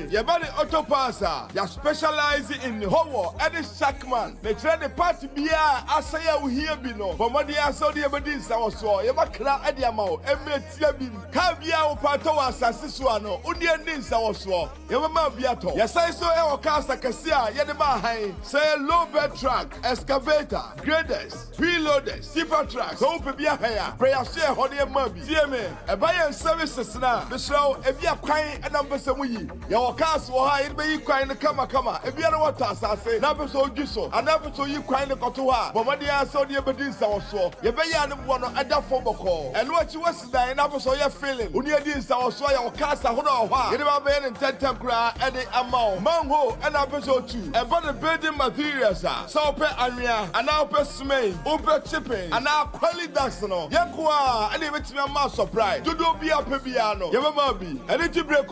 your body auto passer. You specialize in horror and the Shackman. They try the party be bia asaya wo hia bi no bomode asa de yebedi nsa wo so yebakra ade ama wo emetia bi ka bia wo pato wa asase so ano odi andi nsa wo so yebema bia to yesai so e wo ka sakase a yede ma han say low bed truck excavator graders preloaders tipper trucks so pe bia ha ya prayer share ho de ma bi tie me e ba yen services na be show e bia kwan e na mbese mu yi ye wo ka so ha yede be yi kwan ne kama e bia no water asase na be so ogi so ana be so yi kwan ne koto ha bomode asa de yebedi nsa wo so ye be ya ne bo no ada fo boko eno achi wasidan na be so ye feeling oni edi nsa wo so ye wo ka sa ho no ho a yede ba be ne tentem kra e de amao manho e na be so tu e ba the building materials so pe anwea ana pe cement ope chipping ana quality dance no ye ko a e de betimi ama surprise dodo bia pe bia no ye be ma bi e de ti break